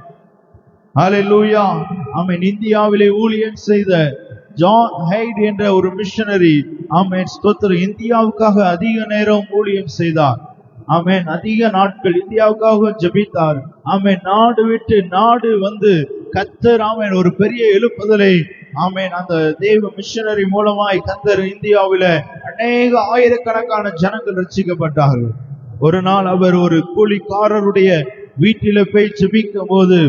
ஹல்லேலூயா. ஆமென். இந்தியாவிலே ஊழியம் செய்த ஜான் ஹைட் என்ற ஒரு மிஷனரி ஆமென் ஸ்தோத்திரம் இந்தியாவுக்காக அதிக நேரம் ஊழியம் செய்தார். ஆமென். அதிக நாட்கள் இந்தியாவுக்காக ஜெபித்தார். ஆமென். நாடு விட்டு நாடு வந்து கர்த்தர் ஆமென் ஒரு பெரிய எழுப்புதலை ஆமென் அந்த தேவ மிஷனரி மூலமாய் கர்த்தர் இந்தியாவில அநேக ஆயிரக்கணக்கான ஜனங்கள் ரட்சிக்கப்பட்டார்கள். ஒரு நாள் அவர் ஒரு கூலிக்காரருடைய வீட்டில போய் ஜெபிக்கும் போது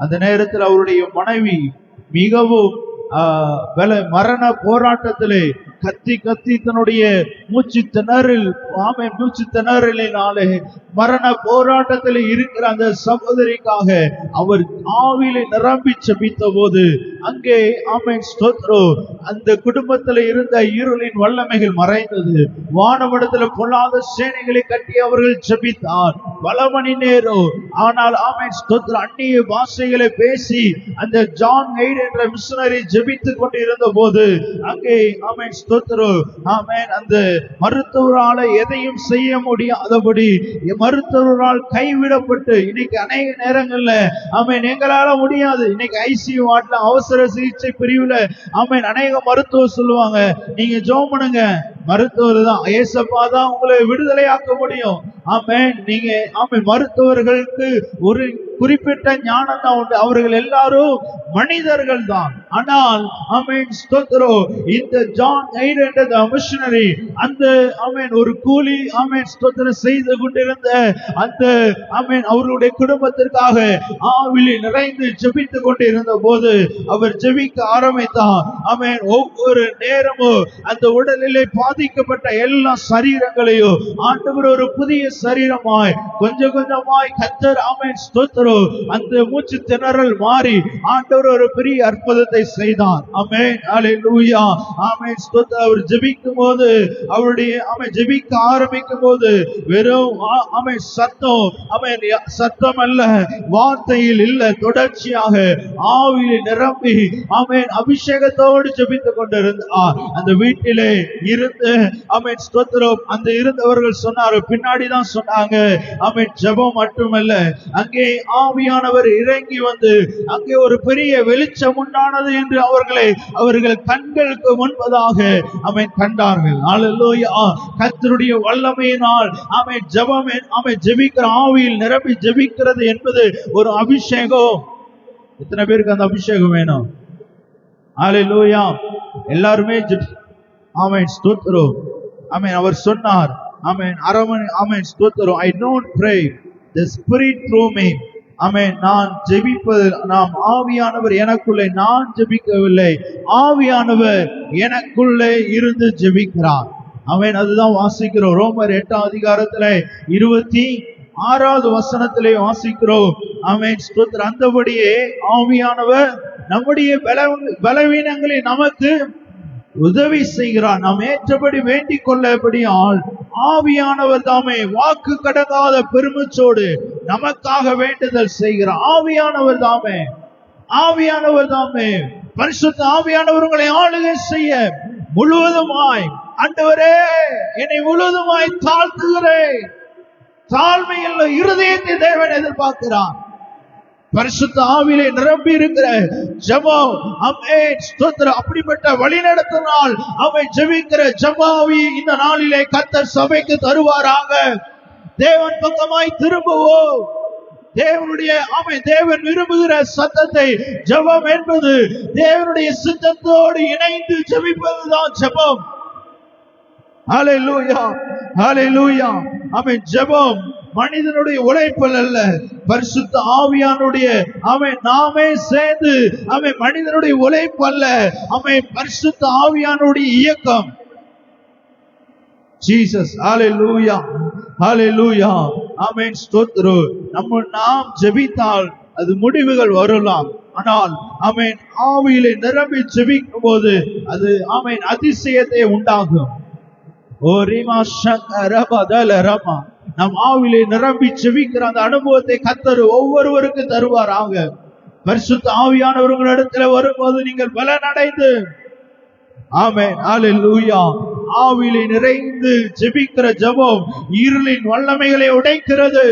அந்த நேரத்தில் அவருடைய மனைவி மிகவும் மரண போராட்டத்திலே கத்தி கத்தி தன்னுடைய மூச்சு திணறலினாலே மரண போராட்டத்தில் இருக்கிற அந்த சகோதரிக்காக அவர் ஆவியிலே நிரம்பி ஜெபித்த போது அங்கே ஆமென் ஸ்தோத்திரம் அந்த குடும்பத்தில் இருந்த இருளின் வல்லமைகள் மறைந்தது. வானவடத்தில் பொல்லாத சேனைகளை கட்டி அவர்கள் ஜெபித்தார் பல மணி நேரம். ஆனால் ஆமென் ஸ்தோத்திரம் அந்நிய பாஷைகளை பேசி அந்த ஜான் ஹெய்ட் என்ற மிஷனரி ஜெபித்துக் கொண்டிருந்த போது அங்கே ஆமென் ஸ்தோத்திரம் ஆமென் அந்த மருத்துவரால எதையும் செய்ய முடியாதபடி மருத்துவரால் கைவிடப்பட்டு இன்னைக்கு அநேக நேரங்கள்ல ஆமென் எங்களால முடியாது. இன்னைக்கு ஐசியூ வார்டுல அவசர சிகிச்சை பிரிவுல ஆமென் அநேக மருத்துவர் சொல்லுவாங்க, நீங்க ஜெபம் பண்ணுங்க, மருத்துவர் தான் ஏசப்பா தான் உங்களை விடுதலையாக்க முடியும். ஆமென் நீங்க ஆமென் மருத்துவர்களுக்கு ஒரு குறிப்பிட்ட ஞானம் தான் உண்டு, அவர்கள் எல்லாரும் மனிதர்கள் தான். ஆனால் ஆமென் ஸ்தோத்திரம் இந்த ஜான் ஹெய்ட் என்ற மிஷனரி அந்த ஆமென் ஒரு கூலி ஆமென் ஸ்தோத்திரம் செய்து கொண்டிருந்த அந்த ஆமென் அவருடைய குடும்பத்திற்காக ஆவிலே நிறைந்து ஜெபித்துக் கொண்டிருந்த போது அவர் ஜெபிக்க ஆரம்பித்தார். ஆமென் ஒவ்வொரு நேரமும் அந்த உடலிலே பாதிக்கப்பட்ட எல்லா சரீரங்களையும் ஆண்டவர் ஒரு புதிய சரீரமாய் கொஞ்சம் கொஞ்சமாய் கர்த்தர் ஆமென் ஸ்தோத்திரம் அந்த மூச்சு திணறல் மாறி ஆண்டவர் ஒரு பெரிய அற்புதத்தை செய்தார். ஆமென் ஹல்லேலூயா ஆமென் ஸ்தோத்திரம். அவர் ஜெபிக்கும் போது அவருடைய ஆமென் ஜெபிக்க ஆரம்பிக்கும் போது வெறும் ஆமென் சத்தம் அல்ல, வார்த்தையில் இல்ல, தொடர்ச்சியாக ஆவியில் நிரம்பி ஆமென் அபிஷேகத்தோடு ஜெபித்துக் கொண்டிருந்தார். அந்த வீட்டிலே இருந்து ஆமென் ஸ்தோத்திரம் அந்த இருந்தவர்கள் சொன்னார், பின்னாடிதான் சொன்னாங்க ஆமென் ஜெபம் மட்டுமல்ல அங்கே ஆவியானவர் இறங்கி வந்து அங்கே ஒரு பெரிய வெளிச்சம் உண்டானது என்று அவர்கள் கண்களுக்கு முன்பதாக ஆமென் கண்டார்கள். ஹல்லேலூயா கர்த்தருடைய வல்லமையினால் ஆமென் ஜெபம் ஆமென் ஜெபிக்கிற ஆவியில் நிரம்பி ஜெபிக்கிறது என்பது ஒரு அபிஷேகம். எத்தனை பேருக்கு அந்த அபிஷேகம் வேணும்? ஹல்லேலூயா எல்லாருமே ஆமென் ஸ்தோத்திரம். ஆமென் அவர் சொன்னார் ஆமென் ஆமென் ஸ்தோத்திரம் I don't pray the spirit through me. ஆமென் நான் ஜெபிப்பது நாம் ஆவியானவர் எனக்குள்ளே, நான் ஜெபிக்கவில்லை, ஆவியானவர் எனக்குள்ளே இருந்து ஜெபிக்கிறார். ஆமென் அதுதான் வாசிக்கிறோம் ரோமர் 8ஆம் அதிகாரத்திலே 26வது வசனத்திலே வாசிக்கிறோம். ஆமென் ஸ்தோத்திரம். அந்தபடியே ஆவியானவர் நம்முடைய பலவீனங்களை நமக்கு உதவி செய்கிறார். நாம் ஏற்றபடி வேண்டிக் கொள்ளபடியால் ஆவியானவர் தாமே வாக்கு கடங்காத பெருமூச்சோடு நமக்காக வேண்டுதல் செய்கிறார். ஆவியானவர் தாமே பரிசுத்த ஆவியானவர் உங்களை ஆளுகை செய்ய முழுவதுமாய் ஆண்டவரே என்னை முழுவதுமாய் தாழ்த்துகிறேன். தாழ்மையுள்ள இருதயத்தை தேவன் எதிர்பார்க்கிறார். பரிசுத்த ஆவியிலே நிரம்பி இருக்கிற ஜெபம் ஆமென் ஸ்தோத்திரம். அப்படிப்பட்ட வழிநடத்தினால் அவன் ஜெபிக்கிற ஜெபாவி இந்த நாளிலே கர்த்தர் சபைக்கு தருவாராக. தேவன் பக்கமாய் திரும்புவோம். தேவனுடைய தேவன் விரும்புகிற சத்தத்தை ஜெபம் என்பது தேவனுடைய சித்தத்தோடு இணைந்து ஜெபிப்பதுதான் ஜெபம். ஹல்லேலூயா ஹல்லேலூயா ஆமென். ஜெபம் மனிதனுடைய உழைப்பல் அல்ல, பரிசுத்த ஆவியானுடைய நாமே சேர்ந்து மனிதனுடைய உழைப்பு அல்ல, பரிசுத்த ஆவியானுடைய இயக்கம். ஜீசஸ் ஹல்லேலூயா ஹல்லேலூயா ஆமென் ஸ்தோத்திரம். நாம் ஜெபித்தால் அது முடிவுகள் வரலாம். ஆனால் ஆவியிலே நிரம்பி ஜெபிக்கும் போது அது அதிசயத்தை உண்டாகும். ஓ ரிமா சங்கரபதல ரமா நம் ஆவிலே நிரம்பி ஜெபிக்கிற அந்த அனுபவத்தை கர்த்தர் ஒவ்வொருவருக்கு தருவாராக. பரிசுத்த ஆவியானவர்களிடத்துல வரும்போது நீங்கள் பலனடைந்து ஆமென் ஹல்லேலூயா ஆவியிலே நிறைந்து ஜெபிக்கிற ஜெபம் இருளின் வல்லமைகளை உடைக்கிறது.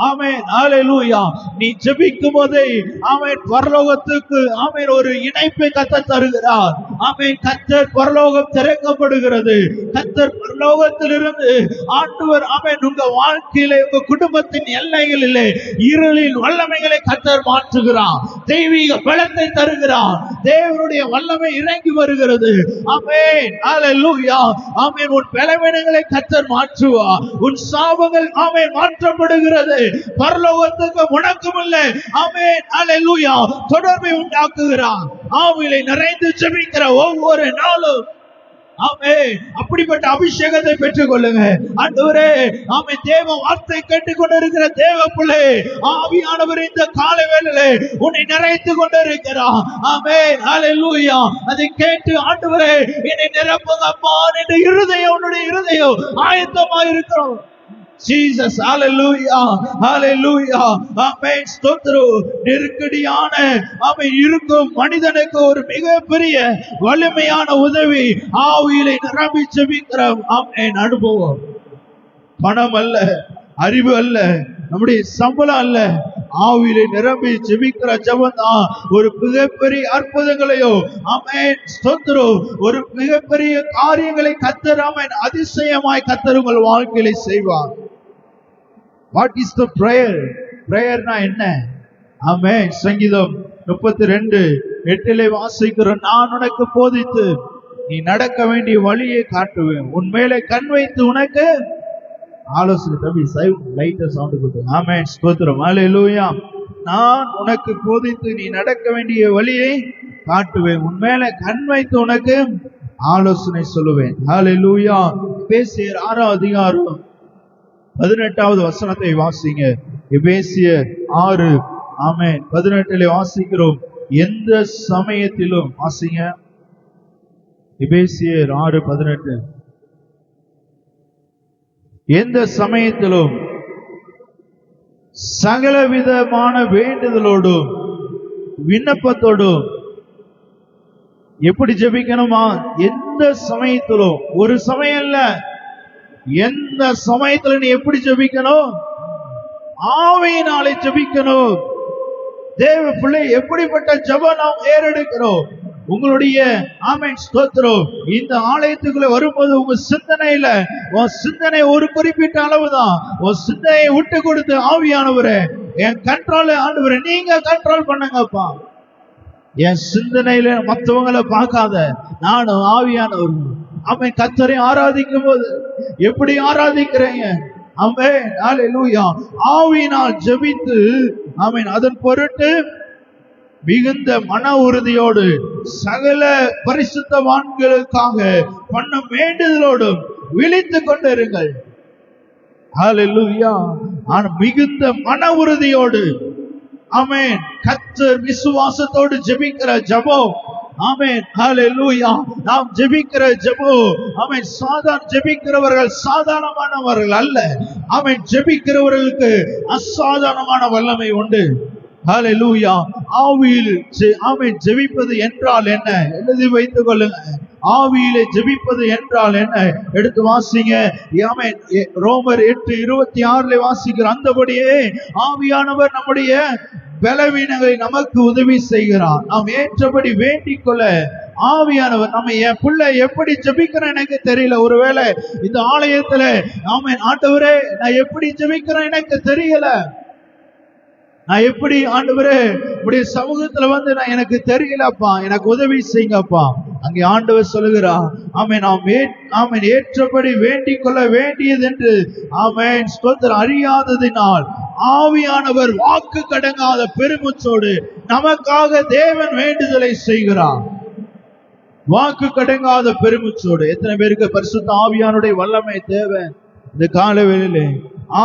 ஆமென் ஹalleluya. நீ ஜெபிக்கும் போதே ஆமென் பரலோகத்துக்கு ஆமென் ஒரு இணைப்பை கர்த்தர் தருகிறார். ஆமென் கர்த்தர் பரலோகம் திறக்கப்படுகிறது. கர்த்தர் பரலோகத்திலிருந்து ஆண்டவர் ஆமென் உங்க வாழ்க்கையிலே உங்க குடும்பத்தின் எல்லைகளிலே இருளின் வல்லமைகளை கர்த்தர் மாற்றுகிறார். தெய்வீக பலத்தை தருகிறார். தேவனுடைய வல்லமை இறங்கி வருகிறது. ஆமென் ஹalleluya. ஆமென் உன் பலவீனங்களை கர்த்தர் மாற்றுவார். உன் சாபங்கள் ஆமென் மாற்றப்படுகிறது. பரலோகத்துக்கு முடக்கமில்ல ஆமென் ஹalleluya தொடர்பை உண்டாக்குகிறார். ஆவியிலே நிறைந்து ஜெபிக்கிற ஒவ்வொரு நாளும் ஆமென் அப்படிப்பட்ட அபிஷேகத்தை பெற்றுக் கொள்ளுங்க. ஆண்டவரே ஆமென் தேவ வார்த்தை கேட்டுக் கொண்டிருக்கிற தேவ பிள்ளை ஆவியானவர் இந்த காலை வேளையிலே உன்னை நிறைத்து கொண்டிருக்கிறார். ஆமென் ஹalleluya. அதை கேட்டு ஆண்டவரே என்னை நிரப்புங்க அப்பா என்ற இருதயம் உன்னுடைய இருதயம் ஆயத்தமாக இருக்கிறோம். Jesus hallelujah hallelujah ஆமென் ஸ்தோத்திரம். நெருக்கடியான ஆமென் இருக்கும் மனிதனுக்கு ஒரு மிகப்பெரிய வலிமையான உதவி ஆவியிலே நிரம்பி ஜெபிக்கிற ஆமென் அனுபவம். பணம் அல்ல, அறிவு அல்ல, நம்முடைய சம்பளம் அல்ல, ஆவியிலே நிரம்பி ஜெபிக்கிற ஜெபம் தான் ஒரு மிகப்பெரிய அற்புதங்களையோ ஆமென் ஸ்தோத்திரம் ஒரு மிகப்பெரிய காரியங்களை கர்த்தர் ஆமென் அதிசயமாய் கர்த்தர் உங்கள் வாழ்க்கையிலே செய்வார். What is the prayer? பிரேயர்னா என்ன? ஆமென் சங்கீதம் 32:8 வாசிக்கிறோம். நான் உனக்கு போதித்து நீ நடக்க வேண்டிய வழியை காட்டுவேன், உன் மேலே கண் வைத்து உனக்கு ஆலோசனை. தம்பி லைட்டா சவுண்ட் கொடுத்து. ஆமென் ஸ்தோத்திரம் ஹalleluya. நான் உனக்கு போதித்து நீ நடக்க வேண்டிய வழியை காட்டுவேன், உன் மேலே கண் வைத்து உனக்கு ஆலோசனை சொல்லுவேன். ஹalleluya. எபேசியர் 6 அதிகாரம் 18வது வசனத்தை வாசிங்க. எபேசியர் 6 ஆமென் 18 வாசிக்கிறோம். எந்த சமயத்திலும் வாசிங்க. எபேசியர் 6:18 எந்த சமயத்திலும் சகலவிதமான வேண்டுதலோடும் விண்ணப்பத்தோடும் எப்படி ஜெபிக்கணுமா? எந்த சமயத்திலும், ஒரு சமயம் இல்ல, எந்த சமயத்துல நீ எப்படி ஜெபிக்கணும்? ஆவியினாலே ஜெபிக்கணும். தேவ பிள்ளை எப்படிப்பட்ட ஜெபம் நாம் ஏறெடுக்கிறோம்? உங்களுடைய ஆமென் ஸ்தோத்திரம் இந்த ஆலயத்துக்குள்ள வரும்போது உங்க சிந்தனையில உன் சிந்தனை ஒரு குறிப்பிட்ட அளவுதான். உன் சிந்தனையை விட்டு கொடுத்து ஆவியானவரே என் கண்ட்ரோல் ஆண்டவரே நீங்க கண்ட்ரோல் பண்ணுங்கப்பா. என் சிந்தனையில மற்றவங்களை பார்க்காத, நானும் ஆவியானவர் ஆமென் கர்த்தரை ஆராதிக்கும் போது எப்படி ஆராதிக்கிறீங்க? ஆமென் ஹalleluya. ஆவியினால் ஜெபித்து ஆமென் அதன் பொருட்டு மிகுந்த மன உறுதியோடு சகல பரிசுத்தவான்களுக்காக பண்ண வேண்டுதலோடும் விழித்துக் கொண்டிருங்கள். ஹalleluya. மிகுந்த மன உறுதியோடு ஆமென் கர்த்தர் விசுவாசத்தோடு ஜெபிக்கிற ஜெபம் ஆமென் ஹalleluya. நாம் ஜெபிக்கிற ஜெபம் ஆமென் சாதாரண ஜெபிக்கிறவர்கள் சாதாரணமானவர்கள் அல்ல. ஆமென் ஜெபிக்கிறவர்களுக்கு அசாதாரணமான வல்லமை உண்டு. ஹalleluya. ஆவியில் ஆமென் ஜெபிப்பது என்றால் என்ன? எழுதி வைத்துக் கொள்ளுங்க. ஆவியிலே ஜெபிப்பது என்றால் என்ன? எடுத்து வாசிங்க. ஆமென் ரோமர் 8:26 வாசிக்கிற அந்தபடியே ஆவியானவர் நம்முடைய பலவீனங்களை நமக்கு உதவி செய்கிறார். நாம் ஏற்றபடி வேண்டிக் கொள்ள ஆவியானவர் நம்ம என் பிள்ளை எப்படி ஜெபிக்கிறேன் எனக்கு தெரியல. ஒருவேளை இந்த ஆலயத்துல ஆமென் ஆண்டவரே நான் எப்படி ஜெபிக்கிறேன் எனக்கு தெரியல, நான் எப்படி ஆண்டவரே உடைய சமூகத்துல வந்து நான் எனக்கு தெரியலப்பா, எனக்கு உதவி செய்யுங்கப்பா. அங்கே ஆண்டவர் சொல்லுகிறார் ஆமென் ஆமென் ஏற்றபடி வேண்டிக் கொள்ள வேண்டியது என்று ஆமென் ஸ்தோத்திரம் அறியாததினால் ஆவியானவர் வாக்கு கடங்காத பெருமூச்சோடு நமக்காக தேவன் வேண்டுதலை செய்கிறார். வாக்கு கடங்காத பெருமூச்சோடு. எத்தனை பேருக்கு பரிசுத்த ஆவியானுடைய வல்லமை தேவை? இந்த காலவேளையிலே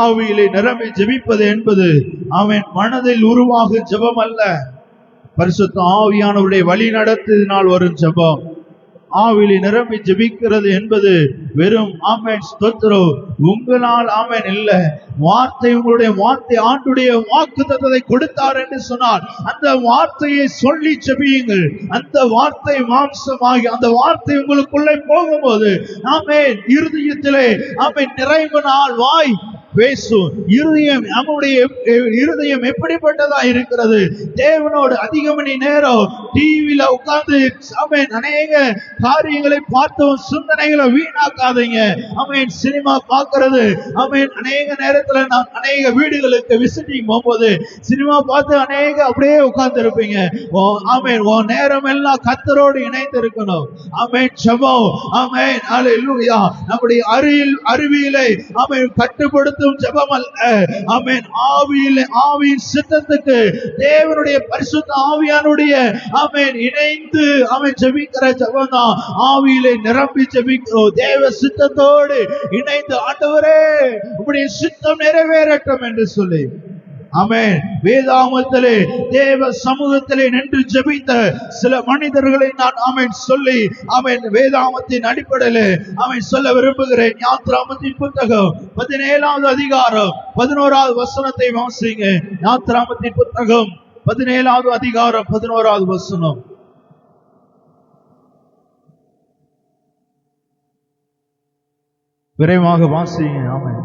ஆவியிலே நிரம்பி ஜெபிப்பது என்பது அவன் மனதில் உருவாகும் ஜெபம் அல்ல, பரிசுத்த ஆவியானவருடைய வழி நடத்தினால் வரும் ஜெபம். ஆவியிலே நிரம்பி ஜெபிக்கிறது என்பது வெறும் ஆமென் ஸ்தோத்திரம் உங்களால் ஆமென் இல்ல. வார்த்தை உங்களுடைய வார்த்தை ஆண்டுடைய வாக்குத்தத்தத்தை கொடுத்தார் என்று சொன்னார். அந்த வார்த்தையை சொல்லி ஜெபியுங்கள். அந்த வார்த்தை மாம்சமாகி அந்த வார்த்தை உங்களுக்குள்ளே போகும்போது ஆமென் இருதயத்திலே ஆமென் நிறைவு நாள் வாய் பேசும். இருதயம், நம்முடைய இருதயம் எப்படிப்பட்டதா இருக்கிறது? தேவனோடு அதிக மணி நேரம் டிவியில உட்கார்ந்து ஆமென் அநேக காரியங்களை பார்த்தும் சிந்தனைகளை வீணாக்காதீங்க. ஆமென். சினிமா பார்க்கிறது, ஆமென், அநேக நேரத்துல நான் அநேக வீடுகளுக்கு விசிட்டிங் போகும்போது சினிமா பார்த்து அநேக அப்படியே உட்கார்ந்து இருப்பீங்க. ஆமென். உன் நேரம் எல்லாம் கர்த்தரோடு இணைந்து இருக்கணும். ஆமென். ஜெபம். ஆமென். ஹalleluya. நம்முடைய அறிவியலை ஆமென் கட்டுப்படுத்தும் ஜெபம் அல்ல. ஆமென். ஆவியின் சித்தத்துக்கு தேவனுடைய பரிசுத்த ஆவியானுடைய ஆமென் இணைந்து ஆமென் ஜெபிக்கிற ஜெபம் தான் ஆவியிலே நிரம்பி ஜெபிக்கிறோம். தேவ சித்தத்தோடு இணைந்து ஆண்டவரே உம்முடைய சித்தம் நிறைவேறட்டும் என்று சொல்லி ஆமென். வேதாகமத்திலே தேவ சமூகத்திலே நின்று ஜெபித்த சில மனிதர்களை நான் ஆமென் சொல்லி ஆமென் வேதாகமத்தின் அடிப்படையிலே ஆமென் சொல்ல விரும்புகிறேன். யாத்ராகமத்தின் புத்தகம் 17வது அதிகாரம் 11வது வசனத்தை வாசிங்க. யாத்ராகமத்தின் புத்தகம் 17வது அதிகாரம் 11வது வசனம். விரைவாக வாசிங்க. ஆமென்.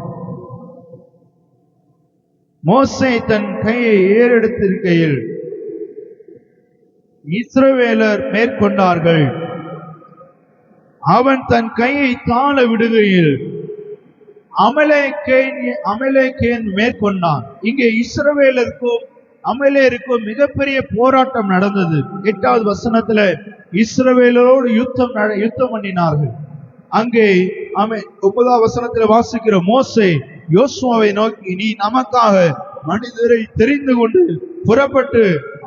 மோசே தன் கையை ஏறெடுத்திருக்கையில் இஸ்ரவேலர் மேற்கொண்டார்கள். அவன் தன் கையை தாழ விடுகையில் அமலேக்கேன் மேற்கொண்டான். இங்கே இஸ்ரவேலருக்கும் அமலேருக்கும் மிகப்பெரிய போராட்டம் நடந்தது. 8வது வசனத்துல இஸ்ரவேலரோடு யுத்தம் பண்ணினார்கள். அங்கே 9வது வசனத்துல வாசிக்கிற மோசே யோசுவாவை நோக்கி, நீ நமக்காக மனிதரை தெரிந்து கொண்டு புறப்பட்டு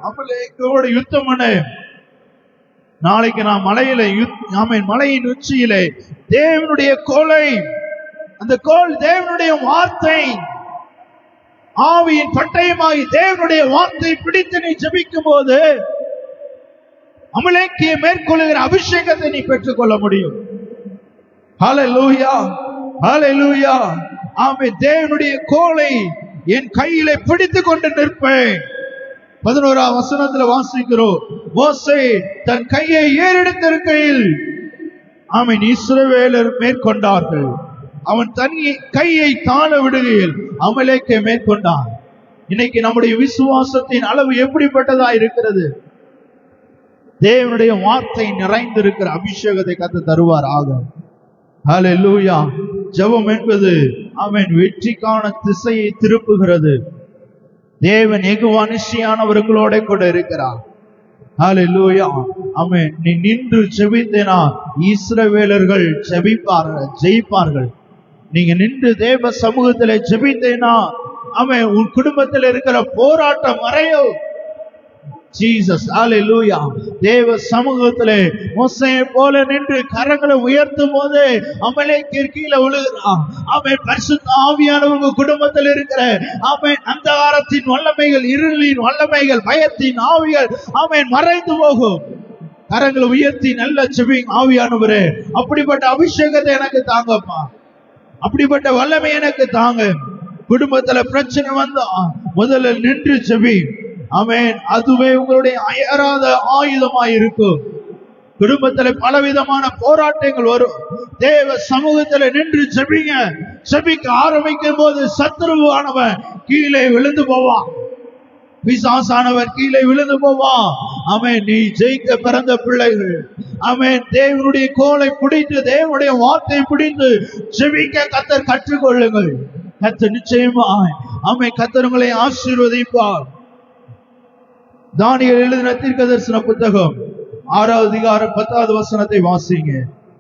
அமலேக்கோடு யுத்தம் பண்ண. நாளைக்கு நான் மலையின் உச்சியிலே தேவனுடைய கோலை, அந்த கோல் தேவனுடைய வார்த்தை, ஆவியின் பட்டயமாகி தேவனுடைய வார்த்தை பிடித்து நீ ஜெபிக்கும் போது அமலேக்கியை மேற்கொள்ளுகிற அபிஷேகத்தை நீ பெற்றுக் கொள்ள முடியும். ஹல்லேலூயா, ஹல்லேலூயா. ஆமென். தேவனுடைய கோலை என் கையிலே பிடித்துக் கொண்டு நிற்பேன். 11வது வசனத்துல வாசிக்கிறோம். மோசே தன் கையை ஏறெடுத்திருக்கையில் ஆமென் இஸ்ரவேலர் மேற்கொண்டார்கள். அவன் தன் கையை தாழ விடுகையில் அமலேக்கை மேற்கொண்டான். இன்னைக்கு நம்முடைய விசுவாசத்தின் அளவு எப்படிப்பட்டதா இருக்கிறது? தேவனுடைய வார்த்தை நிறைந்திருக்கிற அபிஷேகத்தை கர்த்தர் தருவார் ஆக. ஹல்லேலூயா. ஜெபம் என்பது ஆமென் வெற்றிக்கான திசையை திருப்புகிறது. தேவன் யெகோவா நிச்சயமானவர்களோட கூட இருக்கிறார். ஹல்லேலூயா. ஆமென். நீ நின்று ஜெபித்தேனா இஸ்ரவேலர்கள் ஜெயிப்பார்கள். நீங்க நின்று தேவ சமூகத்திலே ஜெபித்தேனா ஆமென் உன் குடும்பத்தில் இருக்கிற போராட்டம் மறையும். ஜீசஸ். ஹல்லேலூயா. தேவ சமூகத்திலே மோசேயை போல நின்று கரங்களை உயர்த்தும் போது அமலேக்கு கீழே விழுகிறான். ஆமென். பரிசுத்த ஆவியானவங்க குடும்பத்தில் இருக்கிற ஆமென் அந்தகாரத்தின் வல்லமைகள், இருளின் வல்லமைகள், பயத்தின் ஆவிகள் ஆமென் மறைந்து போகும். கரங்களை உயர்த்தி நல்ல ஜெபிங்க. ஆவியானவரே அப்படிப்பட்ட அபிஷேகத்தை எனக்கு தாங்கப்பா, அப்படிப்பட்ட வல்லமை எனக்கு தாங்க. குடும்பத்துல பிரச்சனை வந்தா முதல்ல நின்று ஜெபி. ஆமென். அதுவே உங்களுடைய அயராத ஆயுதமாய் இருக்கும். குடும்பத்துல பலவிதமான போராட்டங்கள் வரும். தேவ சமூகத்துல நின்று ஜெபிங்க. ஜெபிக்க ஆரம்பிக்கும் போது சத்துருவானவன் கீழே விழுந்து போவான், பிசாசானவர் கீழே விழுந்து போவான். ஆமென். நீ ஜெயிக்க பிறந்த பிள்ளைகள் ஆமென் தேவனுடைய கோலை பிடித்து, தேவனுடைய வார்த்தை பிடித்து ஜெபிக்க கர்த்தர் கற்றுக்கொள்ளுங்கள். கர்த்தர் நிச்சயமாய் ஆமென் கர்த்தர் உங்களை ஆசீர்வதிப்பார். தானியேல் எழுதின தீர்க்கதரிசன புத்தகம் 6வது அதிகாரம் 10வது வசனத்தை வாசிங்க.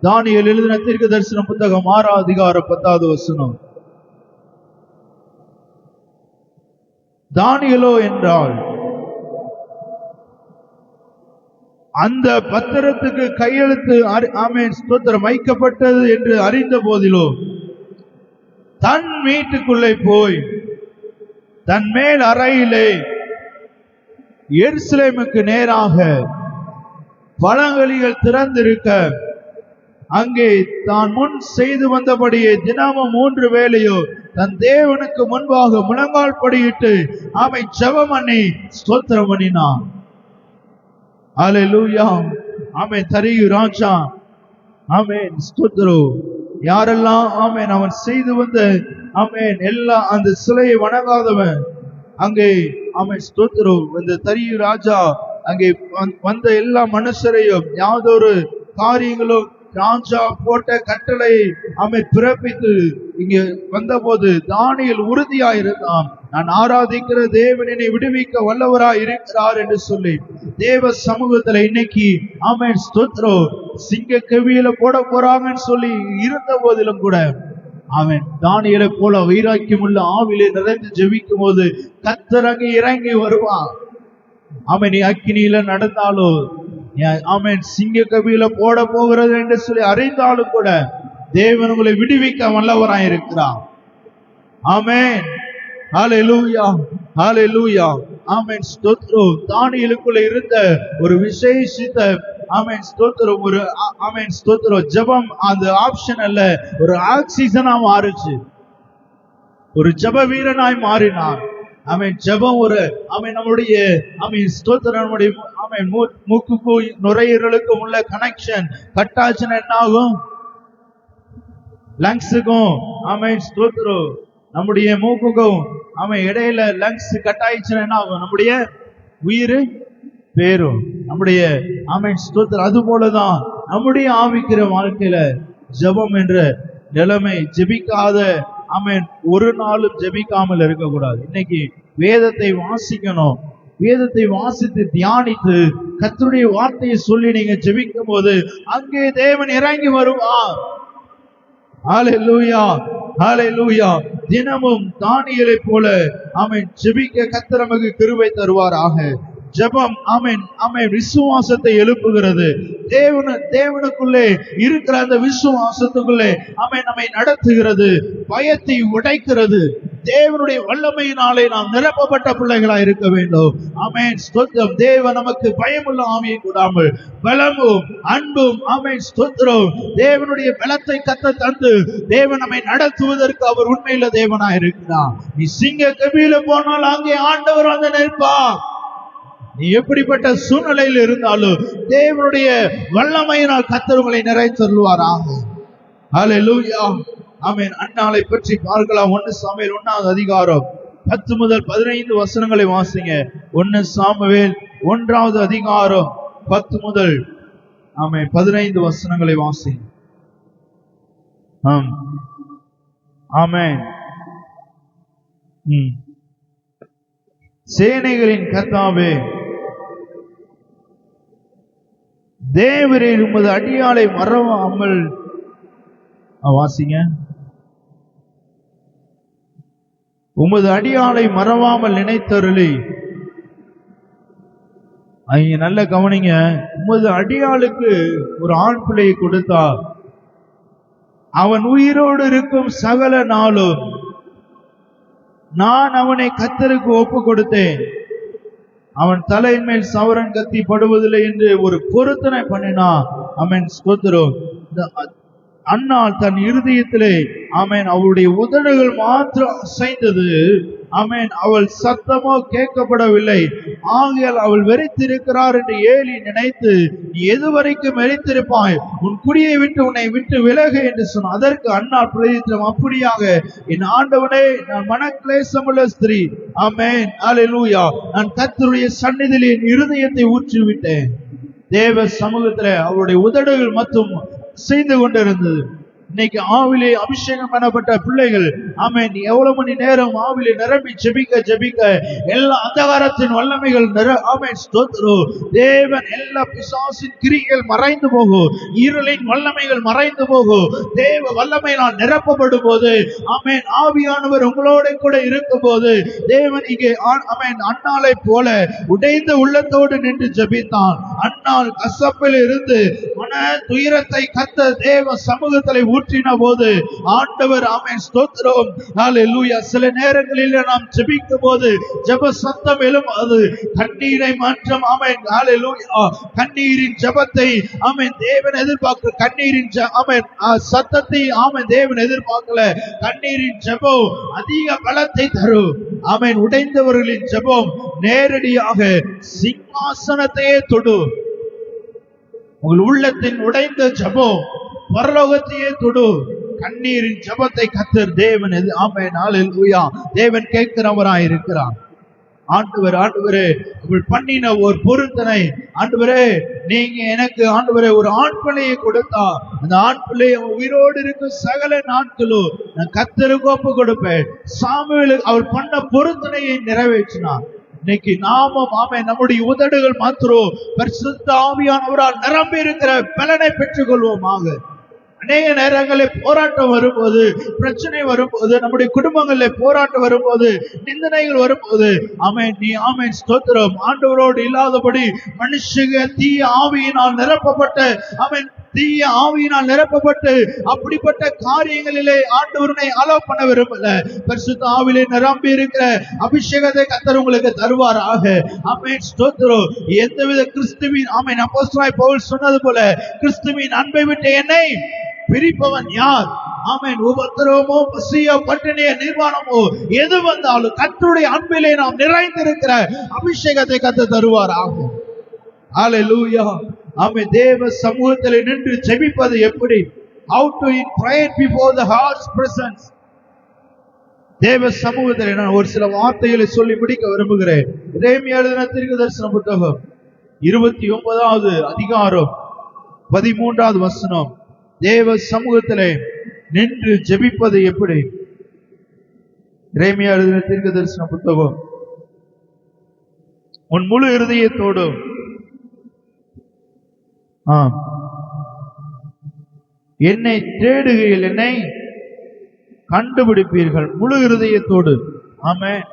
தானியேல் எழுதின தீர்க்கதரிசன புத்தகம் 6வது அதிகாரம் 10வது வசனம். தானியேலோ என்றால் அந்த பத்திரத்துக்கு கையெழுத்து ஆமென் ஸ்தோத்திரம் வைக்கப்பட்டது என்று அறிந்த போதிலோ தன் வீட்டுக்குள்ளே போய் தன் மேல் அறையிலே எருசலேமுக்கு நேராக பழங்களிகள் திறந்திருக்க அங்கே தான் முன் செய்து வந்தபடியே தினமும் 3 வேளையோ தன் தேவனுக்கு முன்பாக முழங்கால் படியிட்டு ஆமென் ஜெபம் பண்ணி ஸ்தோத்திரம் பண்ணினான். ஹல்லேலூயா. ஆமென். தரியு ராஜா ஆமென் ஸ்தோத்திரம். யாரெல்லாம் ஆமென் அவன் செய்து வந்த ஆமென் எல்லாம் அந்த சிலையை வணங்காதவன் அங்கே ஆமென் ஸ்தோத்திரம் இந்த தரியு ராஜா அங்கே வந்த எல்லா மனுஷரையும் யாதொரு காரியங்களும் ராஜா போட்ட கட்டளை அவன் பிறப்பித்து இங்கே வந்தபோது தானியேல் உறுதியாயிருந்தான். நான் ஆராதிக்கிற தேவன் என்னை விடுவிக்க வல்லவராய் இருக்கிறார் என்று சொல்லி தேவ சமூகத்துல இன்னைக்கு ஆமென் ஸ்தோத்திரம் சிங்க கவியில போட போறாங்கன்னு சொல்லி இருந்த போதிலும் கூட அவன் தானியேலை போல வைராக்கியம் உள்ள ஆவிலே நிறைந்து ஜெபிக்கும் போது கர்த்தர் அங்கே இறங்கி வருவான். அவன் நீ அக்கினியில நடந்தாலும் ஆமென் சிங்க கவியில போட போகிறது என்று சொல்லி அறிந்தாலும் கூட தேவன் உங்களை விடுவிக்க வல்லவராய் இருக்கிறார். ஆமென் ஹல்லேலூயா ஹல்லேலூயா ஆமென் ஸ்தோத்திரம். தானியேலுக்குள்ள இருந்த ஒரு விசேஷித்த ஆமென் ஸ்தோத்திரம் ஒரு ஆமென் ஸ்தோத்திரம் ஜெபம் அந்த ஆப்ஷன் அல்ல, ஒரு ஆக்சிஜனா மாறுச்சு. ஒரு ஜெப வீரனாய் மாறினான். ஆமென் ஜெபம் ஒரு ஆமென் நம்முடைய ஆமென் ஸ்தோத்திரம் நம்முடைய ஆமென் மூக்குக்கும் நுரையீரலுக்கும் உள்ள கனெக்ஷன் கட்டாச்சுன்னா என்ன ஆகும்? லங்ஸுக்கும் ஆமென் ஸ்தோத்திரம் நம்முடைய மூக்குக்கும் ஆமென் இடையில லங்ஸ் கட்டாயிச்சுன்னா என்ன ஆகும்? நம்முடைய உயிர் பேரும் நம்முடைய ஆமென் ஸ்தோத்திரம். அது போலதான் நம்முடைய ஆவிக்கிற வாழ்க்கையில ஜெபம் என்ற நிலைமை ஜெபிக்காத ஆமென் ஒரு நாளும் ஜெபிக்காமல் இருக்கக்கூடாது. இன்னைக்கு வேதத்தை வாசிக்கணும். வேதத்தை வாசித்து தியானித்து கர்த்தருடைய வார்த்தையை சொல்லி நீங்க ஜெபிக்கும் போது அங்கே தேவன் இறங்கி வருவார். ஹல்லேலூயா ஹல்லேலூயா. தினமும் தானியேலை போல ஆமென் ஜெபிக்க கர்த்தர் நமக்கு கிருபை தருவாராக. ஜெபம் ஆமென் ஆமென் விசுவாசத்தை எழுப்புகிறது. தேவனுக்குள்ளே இருக்கிற அந்த விசுவாசத்துக்குள்ளே ஆமென் நம்மை நடத்துகிறது, பயத்தை உடைக்கிறது. தேவனுடைய வல்லமையினாலே நாம் நிரப்பப்பட்ட பிள்ளைகளா இருக்க வேண்டும். ஆமென் ஸ்தோத்திரம். தேவன் நமக்கு பயமுள்ள ஆவியை கூடாமல் பலமும் அன்பும் ஆமென் ஸ்தோத்திரம் தேவனுடைய பலத்தை கத்த தந்து தேவன் நம்மை நடத்துவதற்கு அவர் உண்மையில தேவனா இருக்கிறார். நீ சிங்க கவியில போனால் அங்கே ஆண்டவர் வந்து நிற்பார். நீ எப்படிப்பட்ட சூழ்நிலையில் இருந்தாலும் தேவனுடைய வல்லமையினால் கர்த்தர் உங்களை நிறைத்தருள்வாராக. ஹல்லேலூயா ஆமென். அன்னாளை பற்றி பார்க்கலாம். 1 சாமுவேல் 1வது அதிகாரம் 10 முதல் 15 வசனங்களை வாசிங்க. 1 சாமுவேல் 1வது அதிகாரம் 10 முதல் ஆமென் 15 வசனங்களை வாசிங்க. ஆமென். சேனைகளின் கர்த்தாவே, தேவரே உமது அடியாளை மறவாமல் வாசிங்க. உமது அடியாளை மறவாமல் நினைத்தருளி. ஐய நல்ல கவனிங்க. உமது அடியாளுக்கு ஒரு ஆண் பிள்ளையை கொடுத்தார். அவன் உயிரோடு இருக்கும் சகல நாளும் நான் அவனை கர்த்தருக்கு ஒப்பு கொடுத்தேன். அவன் தலையின் மேல் சவரன் கத்தி படுவதில்லை என்று ஒரு பொருத்தனை பண்ணினான். ஆமென் ஸ்தோத்திரம். அன்னாள் தன் இருதயத்திலே ஆமென் அவளுடைய உதடுகள் மாத்திரம் அசைந்தது. ஆமென் அவள் சத்தமோ கேட்கப்படவில்லை. ஆகையால் அவள் வெறித்திருக்கிறார் என்று ஏலி நினைத்து, நீ எதுவரைக்கும் வெறித்திருப்பாய்? உன் குடியை விட்டு உன்னை விட்டு விலகு என்று சொன்ன. அதற்கு அன்னாள் பிரதித்திரம், அப்படியாக என் ஆண்டவனே, நான் மனக்லேசமுள்ள ஸ்திரீ. ஆமென் ஹல்லேலூயா. நான் கர்த்தருடைய சந்நிதியில் என் இருதயத்தை ஊற்றிவிட்டேன். தேவ சமூகத்துல அவருடைய உதடுகள் மட்டும் செய்து கொண்டிருந்தது. இன்னைக்கு ஆவிலே அபிஷேகம் பண்ணப்பட்ட பிள்ளைகள் ஆமென் எவ்வளவு மணி நேரம் ஆவிலே நிரம்பி ஜெபிக்க ஜெபிக்க எல்லா அந்தகாரத்தின் வல்லமைகள் ஆமென் ஸ்தோத்திரம் தேவன் எல்லா பிசாசின் கிரிகள் மறைந்து போகும், இருளின் வல்லமைகள் மறைந்து போகும். தேவ வல்லமையினால் நிரப்பப்படும் போது ஆமென் ஆவியானவர் உங்களோட கூட இருக்கும் போது தேவன் இங்கே ஆமென் அன்னாளை போல உடைந்த உள்ளத்தோடு நின்று ஜெபித்தான். அன்னாள் கசப்பில் இருந்து மன துயரத்தை கத்த தேவ சமூகத்தில் ஊற்றின போது ஆண்டவர் ஆமென் ஸ்தோத்திரம் ஹல்லேலூயா. சில நேரங்களில் நாம் ஜெபிக்கும் போது ஜெப சத்தம் எழும்புது, கண்ணீரை மாற்றம் ஆமென் ஹல்லேலூயா. கண்ணீரின் ஜெபத்தை ஆமென் தேவன் எதிர்பார்க்க, கண்ணீரின் ஆமென் சத்தத்தை ஆமென் தேவன் எதிர்பார்க்கல. கண்ணீரின் ஜெபம் அதிக பலத்தை தரும். ஆமென் உடைந்தவர்களின் ஜெபம் நேரடியாக சிங்காசனத்தையே தொடும். உங்கள் உள்ளத்தின் உடைந்த ஜெபம் பரலோகத்தையே தொடு. கண்ணீரின் ஜெபத்தை கர்த்தர் தேவன் ஆமென் ஹalleluya தேவன் கேட்கிறவராய் இருக்கிறார். ஆண்டவரே உங்கள் பண்ணின ஒரு பொருத்தனை ஆண்டவரே நீங்க எனக்கு ஆண்டவரே ஒரு ஆண் பிள்ளையை கொடுத்தா அந்த ஆண் பிள்ளையை உயிரோடு இருக்கும் சகல நாட்களும் நான் கர்த்தருக்கு ஒப்பு கொடுப்பேன். சாமுவேல் அவர் பண்ண பொருத்தனையை நிறைவேற்றினார். இன்னைக்கு நாமும் நம்முடைய உதடுகள் மாத்திரம் பரிசுத்த ஆவியானவரால் நிரம்பி இருக்கிற பலனை பெற்றுக் கொள்வோமாக. அநேக நேரங்களில் போராட்டம் வரும்போது, பிரச்சனை வரும்போது, நம்முடைய குடும்பங்களில் போராட்டம் வரும்போது, நிந்தனைகள் வரும்போது ஆமென் ஸ்தோத்திரம். ஆண்டவரோடு இல்லாதபடி மனுஷங்க தீய ஆவியினால் நிரப்பப்பட்டு அப்படிப்பட்ட காரியங்களிலே ஆண்டவரனை அலோ பண்ண விரும்பல. பரிசுத்த ஆவியிலே நிரம்பி இருக்கிற அபிஷேகத்தை கர்த்தர் உங்களுக்கு தருவாராக. ஆமென் ஸ்தோத்திரம். எந்தவித கிறிஸ்துவின் அப்போஸ்தலனாகிய பவுல் சொன்னது போல கிறிஸ்துவின் அன்பை விட்டு என்னை பிரிப்பவன் யார்? உபத்திரவமோ பசியோ பட்டினியோ நிர்வாணமோ எது வந்தாலும் கர்த்தருடைய அன்பிலே நாம் நிறைந்திருக்கிற அபிஷேகத்தை கர்த்தர் தருவாராக. ஹalleluya. தேவ சமூகத்தில் நின்று ஜெபிப்பது எப்படி? How to pray before the God's presence. தேவ சமூகத்தில் நான் ஒரு சில வார்த்தைகளை சொல்லி முடிக்க விரும்புகிறேன். எரேமியா எழுதின தீர்க்கதரிசன புத்தகம் 29வது அதிகாரம் 13வது வசனம். தேவ சமூகத்திலே நின்று ஜெபிப்பது எப்படி? எரேமியா எழுதின தீர்க்கதரிசன புத்தகம். உன் முழு இருதயத்தோடு என்னை தேடுகையில் என்னை கண்டுபிடிப்பீர்கள். முழு இருதயத்தோடு. ஆமென்.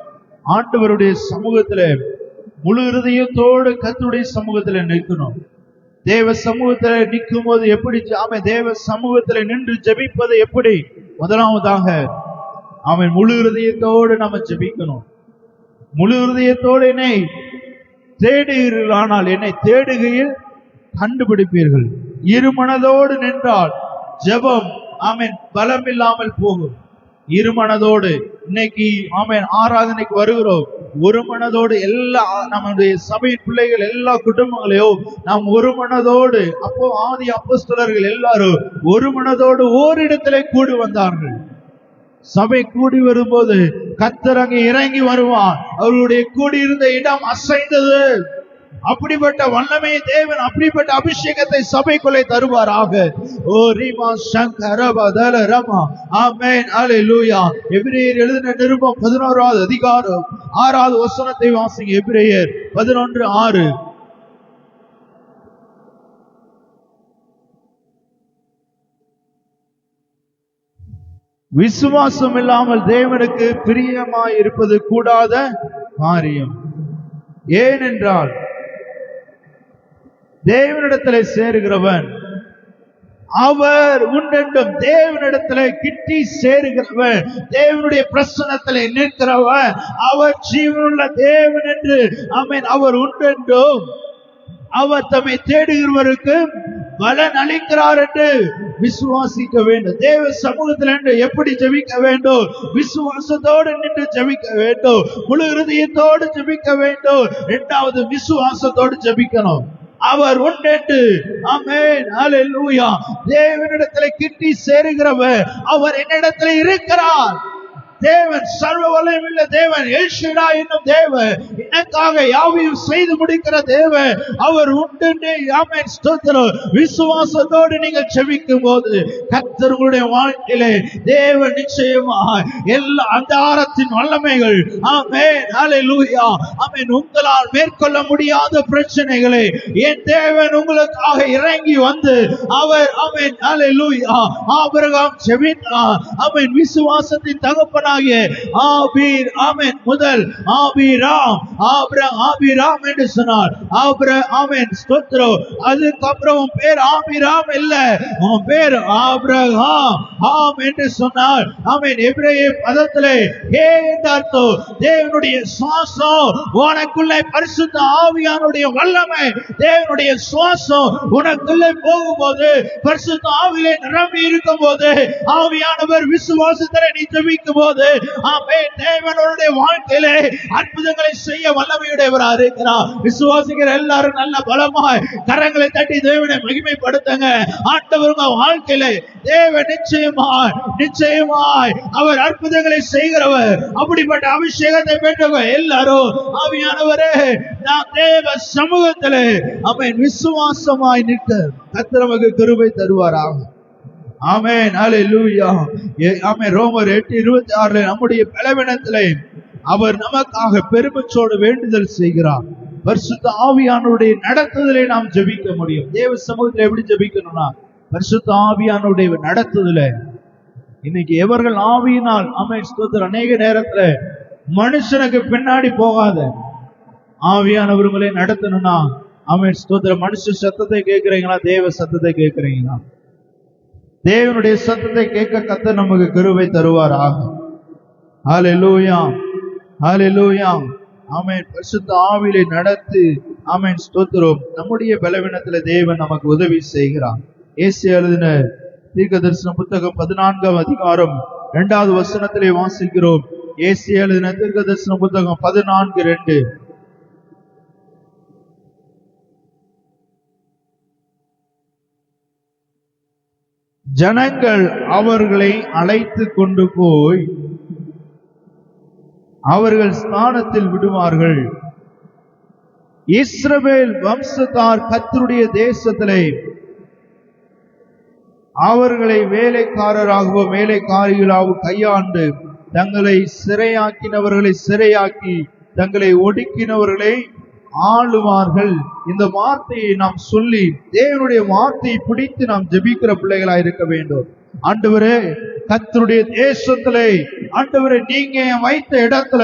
ஆண்டவருடைய சமூகத்திலே முழு இருதயத்தோடு கர்த்தருடைய சமூகத்திலே நிற்கணும். தேவ சமூகத்திலே நிற்கும் போது எப்படி தேவ சமூகத்திலே நின்று ஜெபிப்பது எப்படி? முதலாவதாக முழு இருதயத்தோடு நாம ஜெபிக்கணும். முழு இருதயத்தோடு என்னை தேடுகிறீர்கள், ஆனால் என்னை தேடுகையில் கண்டுபிடிப்பீர்கள். இருமனதோடு நின்றால் ஜெபம் பலம் இல்லாமல் போகும். இருமனதோடு இன்னைக்கு ஆராதனைக்கு வருகிறோம். ஒரு மனதோடு எல்லா நம்முடைய சபையின் பிள்ளைகள் எல்லா குடும்பங்களையும் நாம் ஒரு மனதோடு ஆதி அப்போஸ்தலர்கள் எல்லாரும் ஒரு மனதோடு ஓரிடத்திலே கூடி வந்தார்கள். சபை கூடி வரும்போது கர்த்தர் அங்கே இறங்கி வருவார். அவர்களுடைய கூடியிருந்த இடம் அசைந்தது. அப்படிப்பட்ட வல்லமை தேவன் அப்படிப்பட்ட அபிஷேகத்தை சபைக்குள்ளே தருவாராக. ஓ ரீமா சங்கரபதல ரமா. ஆமென் ஹalleluya. எபிரேயர் எழுதின நிருபம் 11வது அதிகாரம் 6வது வசனத்தை வாசிங்க. எபிரேயர் 11:6. விசுவாசம் இல்லாமல் தேவனுக்கு பிரியமாய் இருப்பது கூடாத காரியம். ஏனென்றால் தேவனிடத்திலே சேருகிறவன் அவர் உண்டென்றும் தேவனிடத்திலே கிட்டி சேருகிறவன், தேவனுடைய பிரசன்னத்திலே நிற்கிறவன் அவர் ஜீவனுள்ள தேவன் என்று அவர் உண்டென்றும் அவர் தம்மை தேடுகிறவருக்கு பலன் அளிக்கிறார் என்று விசுவாசிக்க வேண்டும். தேவ சமூகத்தில் என்று எப்படி ஜெபிக்க வேண்டும்? விசுவாசத்தோடு நின்று ஜெபிக்க வேண்டும். முழு இருதயத்தோடு ஜெபிக்க வேண்டும். இரண்டாவது விசுவாசத்தோடு ஜெபிக்கணும். அவர் உண்டென்று. ஆமென் ஹalleluya. தேவனிடத்தில் கிட்டி சேருகிறவர் அவர் என்னிடத்தில் இருக்கிறார். தேவன் சர்வ வல்லமையுள்ள தேவன், எல்ஷடா என்னும் தேவன், எனக்காக யாவையும் செய்து முடிக்கிற தேவன் அவர் உண்டு. ஆமென் ஸ்தோத்திரம். விசுவாசத்தோடு நீங்கள் ஜெபிக்கும் போது கர்த்தர் உங்களுடைய வாழ்க்கையிலே தேவன் நிச்சயமாக எல்லா அந்தாரத்தின் வல்லமைகள் ஆமென் ஹalleluya ஆமென் உங்களால் மேற்கொள்ள முடியாத பிரச்சனைகளை என் தேவன் உங்களுக்காக இறங்கி வந்து அவர் ஆமென் ஹalleluya ஆபிரகாம் ஜெபித்தார். ஆமென் விசுவாசத்தின் தகப்பனாகிய ஆபீர் ஆமென் முதல் ஆபிராம் என்று சொன்னார். ஆமென் ஸ்தோத்திரம். அதுக்கப்புறம் பேர் ஆபிராம் இல்ல, உன் பேர் ஆபிரகாம் என்று சொன்னார். ஆமென் எபிரேய பதத்திலே அர்த்தம் தேவனுடைய சுவாசம் உனக்குள்ளே, பரிசுத்த ஆவியானுடைய வல்லமை தேவனுடைய சுவாசம் உனக்குள்ளே போகும்போது, பரிசுத்த ஆவியிலே நிரம்பி இருக்கும் போது, ஆவியானவர் விசுவாசத்திலே நீ ஜெபிக்கும் போது போது தேவனுடைய வாழ்க்கையிலே அற்புதங்களை செய்ய வல்லமையுடையவராக இருக்கிறார். விசுவாசிக்கிற எல்லாரும் நல்ல பலமாய் கரங்களை தட்டி தேவனை மகிமைப்படுத்துங்க. ஆண்டவர் உங்க வாழ்க்கையிலே தேவன் நிச்சயமாய் அவர் அற்புதங்களை செய்கிறவர். அப்படிப்பட்ட அபிஷேகத்தை பெற்றவங்க எல்லாரும் ஆவியானவரே நாம் தேவ சமூகத்திலே விசுவாசமாய் நிற்க கர்த்தர் நமக்கு கிருபை தருவாராக. ஆமென். ஹல்லேலூயா. ஆமென். ரோமர் 8:26 நம்முடைய பலவீனத்திலே அவர் நமக்காக பெருமிச்சோடு வேண்டுதல் செய்கிறார். பரிசுத்த ஆவியானவருடைய நடத்துதலை நாம் ஜெபிக்க முடியும். தேவ சமூகத்தில் எப்படி ஜெபிக்கணும்னா பரிசுத்த ஆவியானவருடைய நடத்துதலை. இன்னைக்கு எவர்கள் ஆவியினால் ஸ்தோத்திரம் அநேக நேரத்துல மனுஷனுக்கு பின்னாடி போகாத ஆவியானவர்களை நடத்தணும்னா ஸ்தோத்திரம் மனுஷ சத்தத்தை கேட்கிறீங்களா, தேவ சத்தத்தை கேட்கிறீங்களா? தேவனுடைய சத்தத்தை கேட்க கர்த்தர் நமக்கு கிருபை தருவாராக. ஹல்லேலூயா, ஹல்லேலூயா. ஆமென். பரிசுத்த ஆவியிலே நடத்தி ஸ்தோத்திரம் நம்முடைய பலவீனத்துல தேவன் நமக்கு உதவி செய்கிறார். ஏசாயா எழுதின தீர்க்கதரிசன புத்தகம் 14ஆம் அதிகாரம் 2வது வசனத்திலே வாசிக்கிறோம். ஏசாயா எழுதின தீர்க்கதரிசன புத்தகம் 14:2. ஜனங்கள் அவர்களை அழைத்து கொண்டு போய் அவர்கள் ஸ்தானத்தில் விடுவார்கள். இஸ்ரவேல் வம்சத்தார் கர்த்தருடைய தேசத்திலே அவர்களை வேலைக்காரராகவும் வேலைக்காரிகளாகவும் கையாண்டு தங்களை சிறையாக்கினவர்களை சிறையாக்கி தங்களை ஒடுக்கினவர்களை ஆளுவார்கள். இந்த வார்த்தையை நாம் சொல்லி தேவனுடைய வார்த்தையை பிடித்து நாம் ஜெபிக்கிற பிள்ளைகளாக இருக்க வேண்டும். ஆண்டவரே கர்த்தருடைய தேசத்திலே ஆண்டவரே நீங்க வைத்த இடத்துல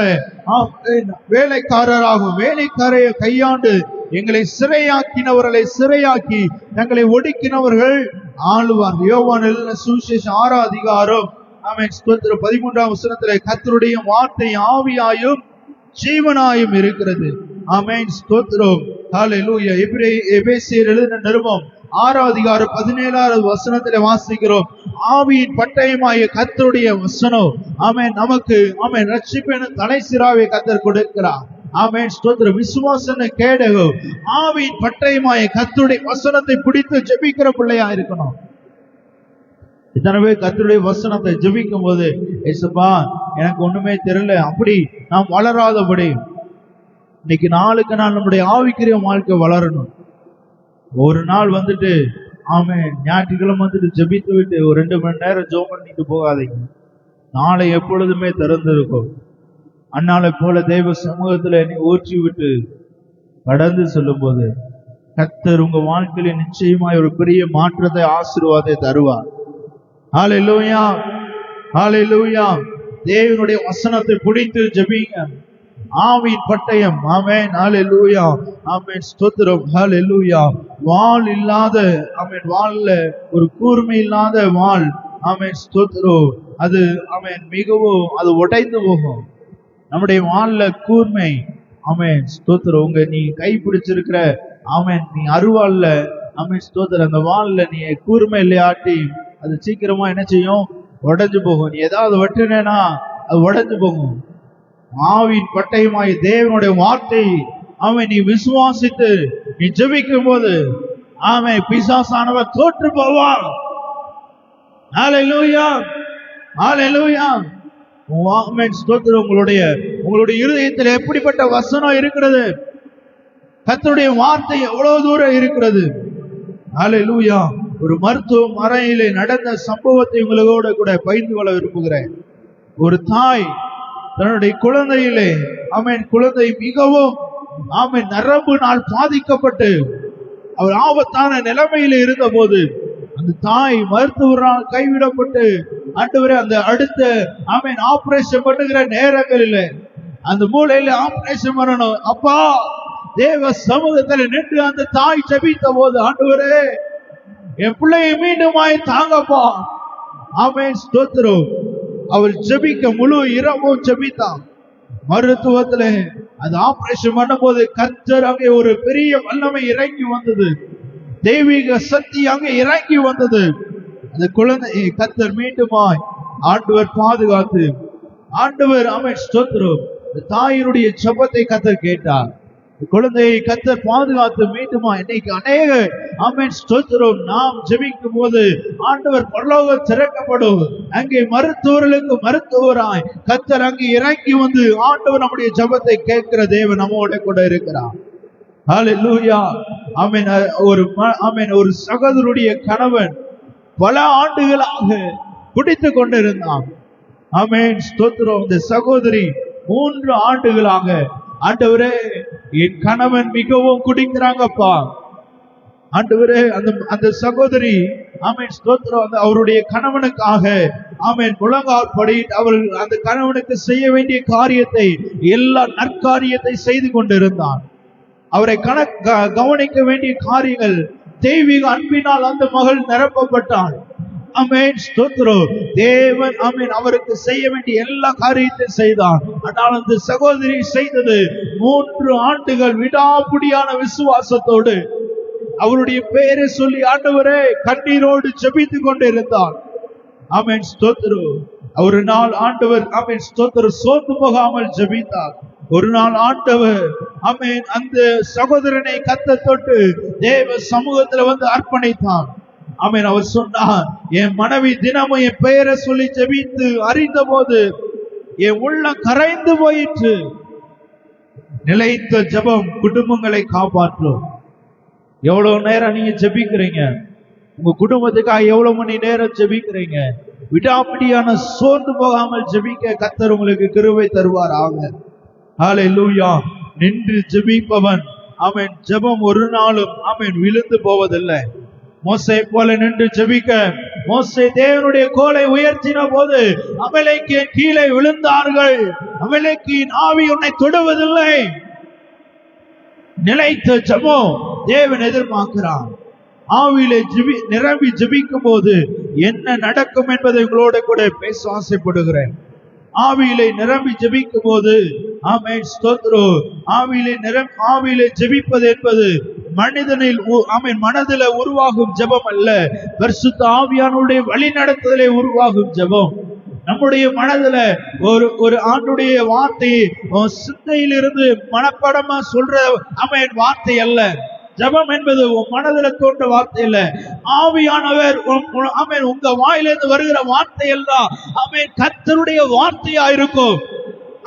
வேலைக்காரராகவும் வேலைக்காரையை கையாண்டு எங்களை சிறையாக்கினவர்களை சிறையாக்கி தங்களை ஒடுக்கினவர்கள் ஆளுவார்கள். யோவான் எழுதின சுவிசேஷம் 6ஆம் அதிகாரம் 13ஆம் வசனத்திலே கர்த்தருடைய வார்த்தை ஆவியாயும் ஜீவனாயும் இருக்கிறது. ஆமென். ஸ்தோத்திரம். ஹல்லேலூயா. எபேசியர் எழுதின நிருபம் 6ஆம் அதிகாரம் 17ஆவது வசனத்திலே வாசிக்கிறோம். ஆவியின் பட்டயமாகிய கர்த்தருடைய வசனம் நமக்கு ரட்சிப்பின் தலைசிராவை கர்த்தர் கொடுக்கிறார். ஆமென். ஸ்தோத்திரம். விசுவாசன கேடகம் ஆவியின் பட்டயமாகிய கர்த்தருடைய வசனத்தை பிடித்து ஜெபிக்கிற பிள்ளையா இருக்கணும். இத்தனை கர்த்தருடைய வசனத்தை ஜெபிக்கும் போது ஏசப்பா எனக்கு ஒண்ணுமே தெரியல அப்படி நாம் வளராதபடி இன்னைக்கு நாளுக்கு நாள் நம்முடைய ஆவிக்குரிய வாழ்க்கை வளரணும். ஒரு நாள் வந்துட்டு ஞாயிற்றுக்கிழமை வந்துட்டு ஜெபித்து விட்டு ஒரு 2 மணி நேரம் ஜெபம் பண்ணிட்டு போகாதீங்க. நாளை எப்பொழுதுமே திறந்திருக்கும். அந்நாளை போல தேவ சமூகத்துல நீ ஊற்றி விட்டு கடந்து சொல்லும் போது கர்த்தர் உங்க வாழ்க்கையில நிச்சயமாய் ஒரு பெரிய மாற்றத்தை ஆசீர்வாதத்தை தருவார். ஹல்லேலூயா, ஹல்லேலூயா. தேவனுடைய வசனத்தை பிடித்து ஜெபிங்க. ஆவியின் பட்டயம். ஆமென். ஹல்லேலூயா. ஆமென். ஸ்தோத்திரம். ஹல்லேலூயா. வாள் இல்லாத வாள்ல ஒரு கூர்மை இல்லாத வாள். ஆமென். ஸ்தோத்திரம். அது மிகவும் அது உடைந்து போகும். நம்முடைய வாள்ல கூர்மை. ஆமென். ஸ்தோத்திரம். உங்க நீ கை பிடிச்சிருக்கிற நீ அருவாள்ல ஸ்தோத்திரம் அந்த வாள்ல நீ கூர்மை இல்லையாட்டி அது சீக்கிரமா என்ன செய்யும்? உடைஞ்சு போகும். நீ ஏதாவது வெட்டினேனா அது உடைஞ்சு போகும். ஆவியின் பட்டயமாய் தேவனுடைய வார்த்தை நீ விசுவாசித்து நீ ஜெபிக்கும் போது பிசாசானவர் தோற்று போவார். ஹல்லேலூயா, ஹல்லேலூயா. ஸ்தோத்திரம். உங்களுடைய இருதயத்தில் எப்படிப்பட்ட வசனம் இருக்கிறது? கர்த்தருடைய வார்த்தை எவ்வளவு தூரம் இருக்கிறது? ஹல்லேலூயா. ஒரு மருத்துவ அறையிலே நடந்த சம்பவத்தை உங்களோட கூட பகிர்ந்து கொள்ள விரும்புகிறேன். ஒரு தாய் தன்னுடைய குழந்தையிலே குழந்தை மிகவும் நரம்பினால் பாதிக்கப்பட்டு அவர் ஆபத்தான நிலைமையில இருந்த போது அந்த தாய் மருத்துவரால் கைவிடப்பட்டு ஆண்டவரே அந்த அடுத்த ஆபரேஷன் பண்ணுகிற நேரங்களில் அந்த மூளையில ஆபரேஷன் பண்ணணும். அப்பா தேவ சமூகத்தில் நின்று அந்த தாய் ஜெபித்த போது ஆண்டவரே என் பிள்ளையை மீண்டுமாய் தாங்கப்பா. ஆமென். ஸ்தோத்திரம். அவள் ஜெபிக்க முழு இரவும் ஜெபித்தான். மருத்துவத்துல அந்த ஆபரேஷன் பண்ணும் போது கர்த்தர் அங்கே ஒரு பெரிய வல்லமை இறங்கி வந்தது. தெய்வீக சக்தி அங்கே இறங்கி வந்தது. அந்த குழந்தையை கர்த்தர் மீண்டுமாய் ஆண்டவர் பாதுகாத்து ஆண்டவர் ஆமென் ஸ்தோத்திரம். தாயினுடைய ஜெபத்தை கர்த்தர் கேட்டார். குழந்தையை கர்த்தர் பாதுகாத்து மீண்டுமா இன்னைக்கு அநேக ஆமென் ஸ்தோத்திரம் நாம் ஜெபிக்கும் போது ஆண்டவர் பரலோகம் திறக்கப்படும். அங்கே மருத்துவர்களுக்கு மருத்துவராய் கர்த்தர் அங்கே இறங்கி வந்து ஆண்டவர் நம்முடைய ஜெபத்தை கேட்கிற தேவன் நம்மோட கூட இருக்கிறார். ஹல்லேலூயா. ஆமென். ஒரு சகோதரருடைய கணவன் பல ஆண்டுகளாக குடித்துக் கொண்டிருந்தான். ஆமென் ஸ்தோத்திரம். இந்த சகோதரி 3 ஆண்டுகளாக ஆண்டவரே என் கணவன் மிகவும் குடிக்கிறாங்கப்பா. ஆண்டவரே அந்த சகோதரி ஆமென் ஸ்தோத்திரம் அவருடைய கணவனுக்காக ஆமென் முழங்கால் படியிட்டு அவர்கள் அந்த கணவனுக்கு செய்ய வேண்டிய காரியத்தை எல்லா நற்காரியத்தை செய்து கொண்டிருந்தான். அவரை கவனிக்க வேண்டிய காரியங்கள் தெய்வீக அன்பினால் அந்த மகள் நிரப்பப்பட்டாள். ஆமென் ஸ்தோத்திரம். தேவன் ஆமென் அவருக்கு செய்ய வேண்டிய எல்லா காரியத்தையும் செய்தான். ஆனால் அந்த சகோதரி செய்தது 3 ஆண்டுகள் விடாப்பிடியான விசுவாசத்தோடு அவருடைய பெயரை சொல்லி ஆண்டவரே கண்ணீரோடு ஜெபித்துக் கொண்டிருந்தார். ஆமென் ஸ்தோத்திரம். ஒரு நாள் ஆண்டவர் ஆமென் ஸ்தோத்திரம் சோர்ந்து போகாமல் ஜெபித்தார். ஒரு நாள் ஆண்டவர் ஆமென் அந்த சகோதரனை கர்த்தர் தொட்டு தேவ சமூகத்துல வந்து அர்ப்பணித்தார். ஆமென். அவர் சொன்னார், என் மனைவி தினமும் என் பெயரை சொல்லி ஜெபித்து அறிந்த போது என் உள்ளம் கரைந்து போயிற்று. நிலைத்த ஜெபம் குடும்பங்களை காப்பாற்றும். எவ்வளவு நேரம் நீங்க ஜெபிக்கிறீங்க? உங்க குடும்பத்துக்காக எவ்வளவு மணி நேரம் ஜெபிக்கிறீங்க? விடாப்பிடியான சோர்ந்து போகாமல் ஜெபிக்க கர்த்தர் உங்களுக்கு கிருபை தருவாராக. ஹல்லேலூயா. நின்று ஜெபிப்பவன் அவன் ஜெபம் ஒரு நாளும் அவன் விழுந்து போவதில்லை. மோசே போல நின்று ஜெபிக்க மோசே தேவனுடைய கோலை உயர்த்தின போது அமலேக்கு கீழே விழுந்தார்கள். அமலேக்கின் ஆவி உன்னை தொடுவதில்லை. நிலைத்த ஜெபம் தேவன் எதிர்பார்க்கிறான். ஆவியிலே நிரம்பி ஜெபிக்கும் போது என்ன நடக்கும் என்பதை உங்களோட கூட பேச ஆசைப்படுகிறேன். ஆவியிலே நிரம்பி ஜெபிக்கும் போது ஆமென் ஸ்தோத்திரம். ஆவியிலே ஜெபிப்பது என்பது மனிதனில் ஆமென் மனதில உருவாகும் ஜெபம் அல்ல, பரிசுத்த ஆவியானுடைய வழி நடத்துதலே உருவாகும் ஜெபம். நம்முடைய மனதில ஒரு ஆண்டுடைய வார்த்தையை சிந்தையிலிருந்து மனப்படமா சொல்ற ஆமென் வார்த்தை அல்ல. ஜெபம் என்பது உன் மனதில தோன்ற வார்த்தை இல்ல. ஆவியானவர் ஆமென் உங்க வாயிலிருந்து வருகிற வார்த்தை எல்லாம் ஆமென் கர்த்தருடைய வார்த்தையா இருக்கும்.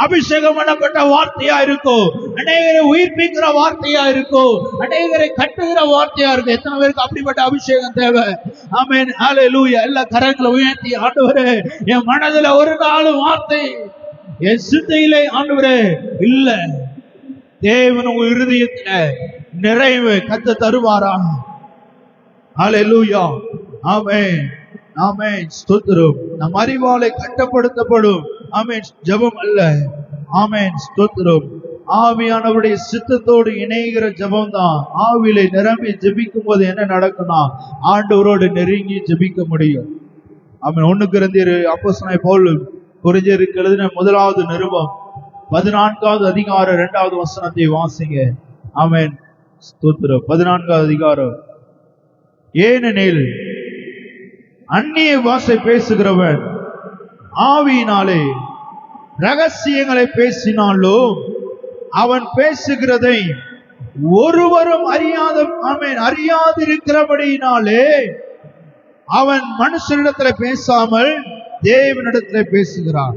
அபிஷேகம் பண்ணப்பட்ட வார்த்தையா இருக்கும். அநேகரை உயிர்ப்பிக்கிற வார்த்தையா இருக்கும். அநேகரை கட்டுகிற வார்த்தையா இருக்கும். எத்தனை பேருக்கு அப்படிப்பட்ட அபிஷேகம் தேவை? ஆமென். ஹல்லேலூயா. எல்லா கரங்களை உயர்த்தி ஆண்டவரே என் மனதில ஒரு நாள் வார்த்தை என் சிந்தையிலே ஆண்டவரே இல்ல. தேவன் உங்க இருதயத்தில நிறைவு கர்த்தர் தருவாராம். ஹல்லேலூயா. ஆமென். ஆமென் ஸ்தோத்திரம். நம் அறிவாலே கட்டப்படுத்தப்படும் ஆமென் ஜெபம் அல்ல. ஆமென் ஸ்தோத்திரம். ஆவியானவருடைய சித்தத்தோடு இணைகிற ஜெபம் தான். ஆவியிலே நிரம்பி ஜெபிக்கும் போது என்ன நடக்கும்னா ஆண்டவரோடு நெருங்கி ஜெபிக்க முடியும். ஆமென். 1 கொரிந்தியர் அப்போஸ்தலனாகிய பவுல் கொரிந்தியருக்கு எழுதின 1வது நிருபம் 14வது அதிகாரம் 2வது வசனத்தை வாசிங்க. ஆமென் ஸ்தோத்திரம். 14வது அதிகாரம். ஏனெனில் அந்நிய பாஷை பேசுகிறவன் ஆவியினாலே ரகசியங்களை பேசினாலும் அவன் பேசுகிறதை ஒருவரும் அறியாதிருக்கிறபடியினாலே அவன் மனுஷனிடத்துல பேசாமல் தேவனிடத்துல பேசுகிறான்.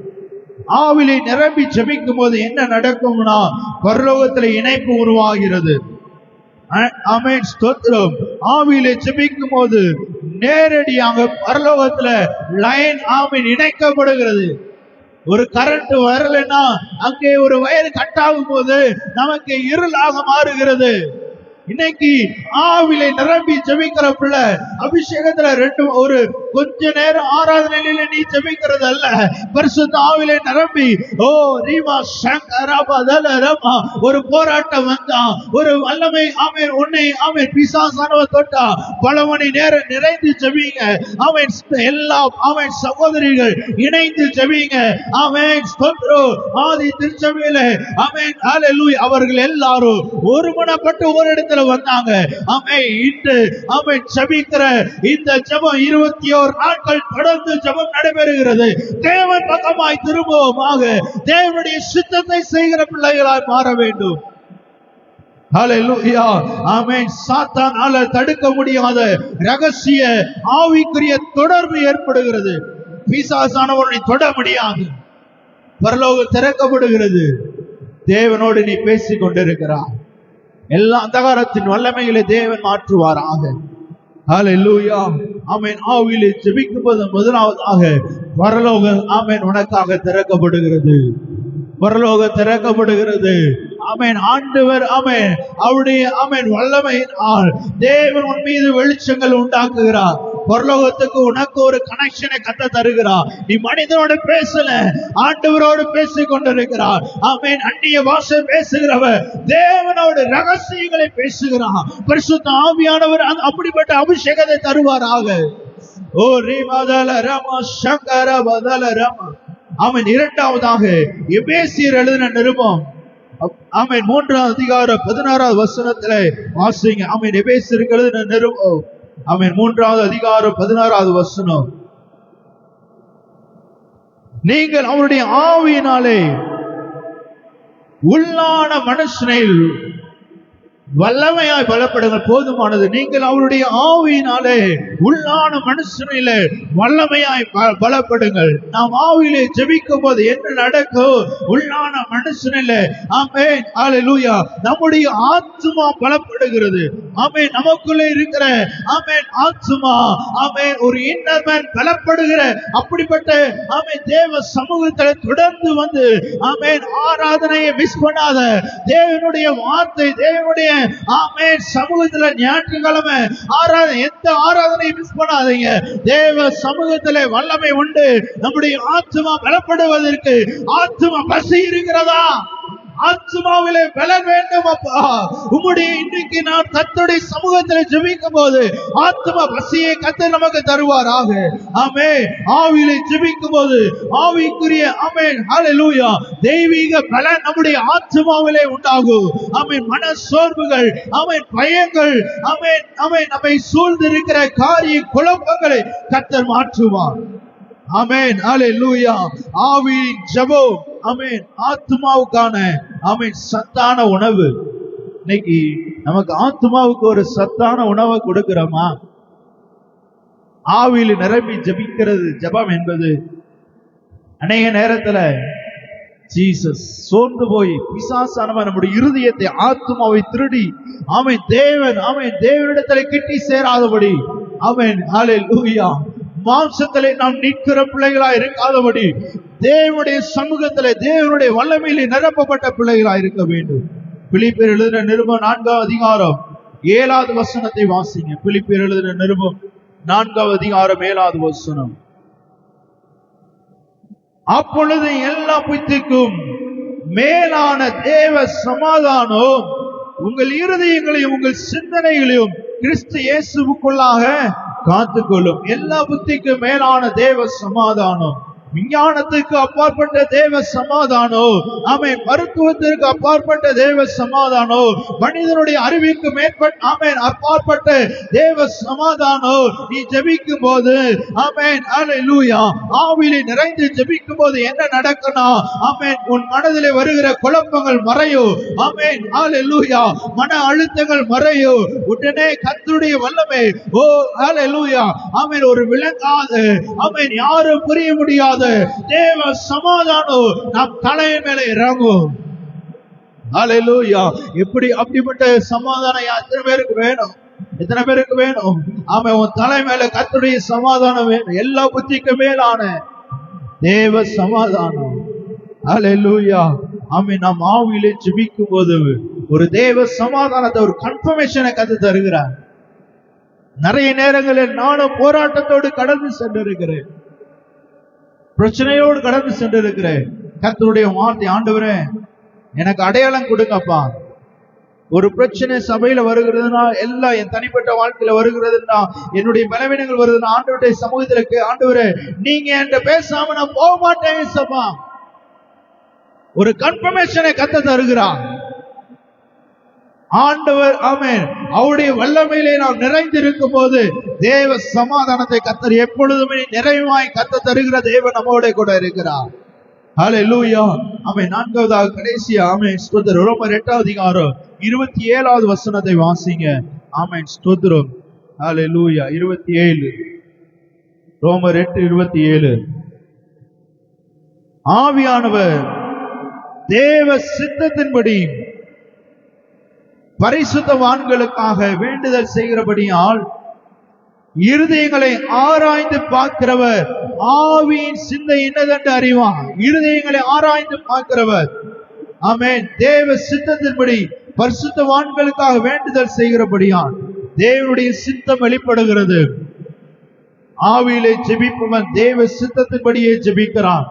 ஆவிலே நிரம்பி ஜெபிக்கும் போது என்ன நடக்கும்னா பரலோகத்துல இணைப்பு உருவாகிறது. ஆமென் ஸ்தோத்திரம். ஆவியிலே ஜெபிக்கும் போது நேரடியாக பரலோகத்துல லைன் ஆமென் இணைக்கப்படுகிறது. ஒரு கரண்ட் வரலன்னா அங்கே ஒரு வயர் கட் ஆகும் போது நமக்கு இருளாக மாறுகிறது. இன்னைக்கு ஆவிலே நிரம்பி ஜெபிக்கிற பிள்ளை அபிஷேகத்துல ஒரு கொஞ்ச நேரம் ஆராதனையில நீ ஜெபிக்கிறது அல்ல, பரிசுத்த ஆவிலே நிரம்பி ஓ ரீமா சங்கரபதலரமா ஒரு போராட்டம் வந்தா ஒரு வல்லமை ஆமென் உன்னை ஆமென் பிசாசானவ தொட்டா பல மணி நேரம் நிறைந்து ஜெபிங்க. ஆமென் எல்லா ஆமென் சகோதரிகள் இணைந்து ஜெபிங்க. ஆமென் ஸ்தோத்திரம். ஆதி திருச்சபையிலே ஆமென் ஹல்லேலூயா அவர்கள் எல்லாரும் ஒருமனப்பட்டு ஒரு இடத்துல சமூகத்துல வந்தாங்க. ஆமென். இன்று ஆமென் ஜெபிக்கிற இந்த ஜெபம் 21 நாட்கள் தொடர்ந்து ஜெபம் நடைபெறுகிறது. தேவன் பக்கமாய் திரும்புவோமாக. தேவனுடைய சித்தத்தை செய்கிற பிள்ளைகளாய் மாற வேண்டும். ஹல்லேலூயா. ஆமென். சாத்தானால தடுக்க முடியாத ரகசிய ஆவிக்குரிய தொடர்பு ஏற்படுகிறது. பிசாசானவனை தொட முடியாது. பரலோகம் திறக்கப்படுகிறது. தேவனோடு நீ பேசிக் கொண்டிருக்கிறாய். எல்லா அந்தகாரத்தின் வல்லமைகளை தேவன் மாற்றுவாராக. ஹல்லேலூயா. ஆமென். ஆவியிலே ஜெபிக்கும்போது முதலாவதாக பரலோகம் ஆமென் உனக்காக திறக்கப்படுகிறது. பரலோகம் திறக்கப்படுகிறது. ஆமென். ஆண்டவர் ஆமென் அவருடைய ஆமென் வல்லமையினால் தேவன் உன் மீது வெளிச்சங்கள் உண்டாக்குகிறார். பரலோகத்துக்கு உனக்கு ஒரு கனெக்ஷனை கத்த தருகிறார். நீ மனிதனோடு பேசல, ஆண்டவரோடு பேசிக் கொண்டிருக்கிறார். ஆமென். அந்நிய பாஷை பேசுகிறவர் தேவனோடு ரகசியங்களை பேசுகிறார். பரிசுத்த ஆவியானவர் அப்படிப்பட்ட அபிஷேகத்தை தருவாராக. ஓ ரீமதல ரம சங்கர பதல ரம. ஆமென். இரண்டாவதாக எபேசியர் எழுதின நிருபம் ஆமென் 3ஆம் அதிகாரம் 16வது வசனத்திலே வாசிங்க. ஆமென். எபேசியருக்கு எழுதின நிருபம் ஆமென் 3வது அதிகாரம் 16வது வசனம். நீங்கள் அவருடைய ஆவியினாலே உள்ளான மனுஷனில் வல்லமையாய் பலப்படுங்கள். போதுமானது. நீங்கள் அவருடைய ஆவியினாலே உள்ளான மனுஷனிலே வல்லமையாய் பலப்படுங்கள். நாம் ஆவியிலே ஜெபிக்கும் போது என்ன நடக்கும்? உள்ளான மனுஷனிலே ஆமென் ஹல்லேலூயா நம்முடைய ஆத்துமா பலப்படுகிறது. ஆமென். நமக்குள்ளே இருக்கிற ஆமென் ஆத்துமா ஆமென் ஒரு இன்னர் மேன் பலப்படுகிற அப்படிப்பட்ட ஆமென் தேவ சமூகத்தில் தொடர்ந்து வந்து ஆமென் ஆராதனையை மிஸ் பண்ணாத. தேவனுடைய வார்த்தை தேவனுடைய ஆமென் சமூகத்துல ஞாயிற்றுக்கிழமை ஆராதனை எந்த ஆராதனை மிஸ் பண்ணாதீங்க. தேவ சமூகத்திலே வல்லமை உண்டு. நம்முடைய ஆத்துமா பலப்படுவதற்கு ஆத்துமா பசி இருக்கிறதா? ஆத்துமாவிலே பலன் வேண்டும் அப்பா. உம்முடைய இன்றைக்கு நான் கர்த்தருடைய சமூகத்தில் ஜெபிக்கும் போது ஆத்துமா பசியை கர்த்தர் நமக்கு தருவாராக. ஆமென். ஆவியிலே ஜெபிக்கும் போது ஆவிக்குரிய ஆமென் ஹல்லேலூயா தெய்வீக பலன் நம்முடைய ஆத்துமாவிலே உண்டாகும். ஆமென். மன சோர்வுகள் ஆமென் பயங்கள் ஆமென் ஆமென் நம்மை சூழ்ந்திருக்கிற காரிய குழப்பங்களை கர்த்தர் மாற்றுவார். ஆமென் ஹல்லேலூயா. ஆவியின் ஜெபம் ஆமென் ஆத்துமாவுக்கான ஆமென் சத்தான உணவு. இன்னைக்கு நமக்கு ஆத்துமாவுக்கு ஒரு சத்தான உணவை கொடுக்கிறோமா? ஆவியில் நிரம்பி ஜெபிக்கிறது ஜெபம் என்பது அநேக நேரத்துல ஜீசஸ் சோர்ந்து போய் பிசாசானவன் நம்முடைய இருதயத்தை ஆத்துமாவை திருடி ஆமென் தேவனிடத்தில் கிட்டி சேராதபடி ஆமென் ஹல்லேலூயா மாம்சத்திலே நாம் நிற்கிற பிள்ளைகளா இருக்காதபடி தேவனுடைய சமூகத்திலே தேவனுடைய வல்லமையிலே நிரப்பப்பட்ட பிள்ளைகளா இருக்க வேண்டும். பிலிப்பியர் எழுதின நிருபம் 4ஆம் அதிகாரம் 7வது வசனத்தை வாசிங்க. பிலிப்பியர் எழுதின நிருபம் 4ஆம் அதிகாரம் 7வது வசனம். அப்பொழுது எல்லா புத்திக்கும் மேலான தேவ சமாதானம் உங்கள் இருதயங்களையும் உங்கள் சிந்தனைகளையும் கிறிஸ்து இயேசுவுக்குள்ளாக காத்துக்கொள்ளும். எல்லா புத்திக்கும் மேலான தேவ சமாதானம், விஞ்ஞானத்துக்கு அப்பாற்பட்ட தேவ சமாதானம், ஆமென் மருத்துவத்திற்கு அப்பாற்பட்ட தேவ சமாதானம், மனிதனுடைய அறிவுக்கு மேற்பட்ட ஆமென் அப்பாற்பட்ட தேவ சமாதானம். நீ ஜெபிக்கும் போது ஆமென் ஹல்லேலூயா ஆவியிலே நிறைந்து ஜெபிக்கும் போது என்ன நடக்கணும்? ஆமென் உன் மனதிலே வருகிற குழப்பங்கள் மறையும். ஆமென் ஹல்லேலூயா மன அழுத்தங்கள் மறையும். உடனே கர்த்தருடைய வல்லமை ஓ ஹல்லேலூயா ஆமென் ஒரு விளங்காத ஆமென் யாரும் புரிய முடியாத தேவ சமாதானம் நம் தலையின் மேலே இறங்கும். ஹல்லேலூயா. எப்படி அப்படிப்பட்ட சமாதானம் எத்தனை பேருக்கு வேணும்? எத்தனை பேருக்கு வேணும்? ஆமென் உன் தலை மேல கர்த்தருடைய சமாதானம் வேணும். எல்லா புத்திக்கு மேலான தேவ சமாதானம். ஹல்லேலூயா. ஆமென் நாம் ஆவியிலே ஜெபிக்கும் போது ஒரு தேவ சமாதானத்தை ஒரு கன்ஃபர்மேஷனை கத்து தருகிறார். நிறைய நேரங்களில் நானும் போராட்டத்தோடு கடந்து சென்றிருக்கிறேன், பிரச்சனையோடு கடந்து சென்றிருக்கிறேன். கர்த்தருடைய வார்த்தை ஆண்டவரே எனக்கு அடையாளம் கொடுங்கப்பா. ஒரு பிரச்சனை சபையில வருகிறதுனா எல்லாம் என் தனிப்பட்ட வாழ்க்கையில வருகிறதுனா என்னுடைய பலவீனங்கள் வருதுன்னா ஆண்டவருடைய சமூகத்திற்கு ஆண்டவரே நீங்க என்கிட்ட பேசாம நான் போக மாட்டேன் சபா. ஒரு கன்ஃபர்மேஷனை கத்த தருகிறார். ஆண்டவர் ஆமென் அவருடைய வல்லமையிலே நாம் நிறைந்திருக்கும் போது தேவ சமாதானத்தை கர்த்தர் எப்பொழுதுமே நிறைவாய் கர்த்தர் தருகிற தேவன் நம்மோட கூட இருக்கிறார். ஹல்லேலூயா. ஆமென். நான்காவதாக கடைசியா ஆமென் ஸ்தோத்திரம். ரோமர் 8வது அதிகாரம் 27வது வசனத்தை வாசிங்க. ஆமென் ஸ்தோத்திரம். ஹல்லேலூயா. 27 ரோமர் 8:27. ஆவியானவர் தேவ சித்தத்தின்படி பரிசுத்தவான்களுக்காக வேண்டுதல் செய்கிறபடியால் இருதயங்களை ஆராய்ந்து பார்க்கிறவர் ஆவியின் சிந்தை என்னதென்று அறிவார். இருதயங்களை ஆராய்ந்து பார்க்கிறவர் ஆமென் தேவ சித்தத்தின்படி பரிசுத்தவான்களுக்காக வேண்டுதல் செய்கிறபடியால் தேவனுடைய சித்தம் வெளிப்படுகிறது. ஆவியிலே ஜெபிப்பவன் தேவ சித்தத்தின்படியே ஜெபிக்கிறான்.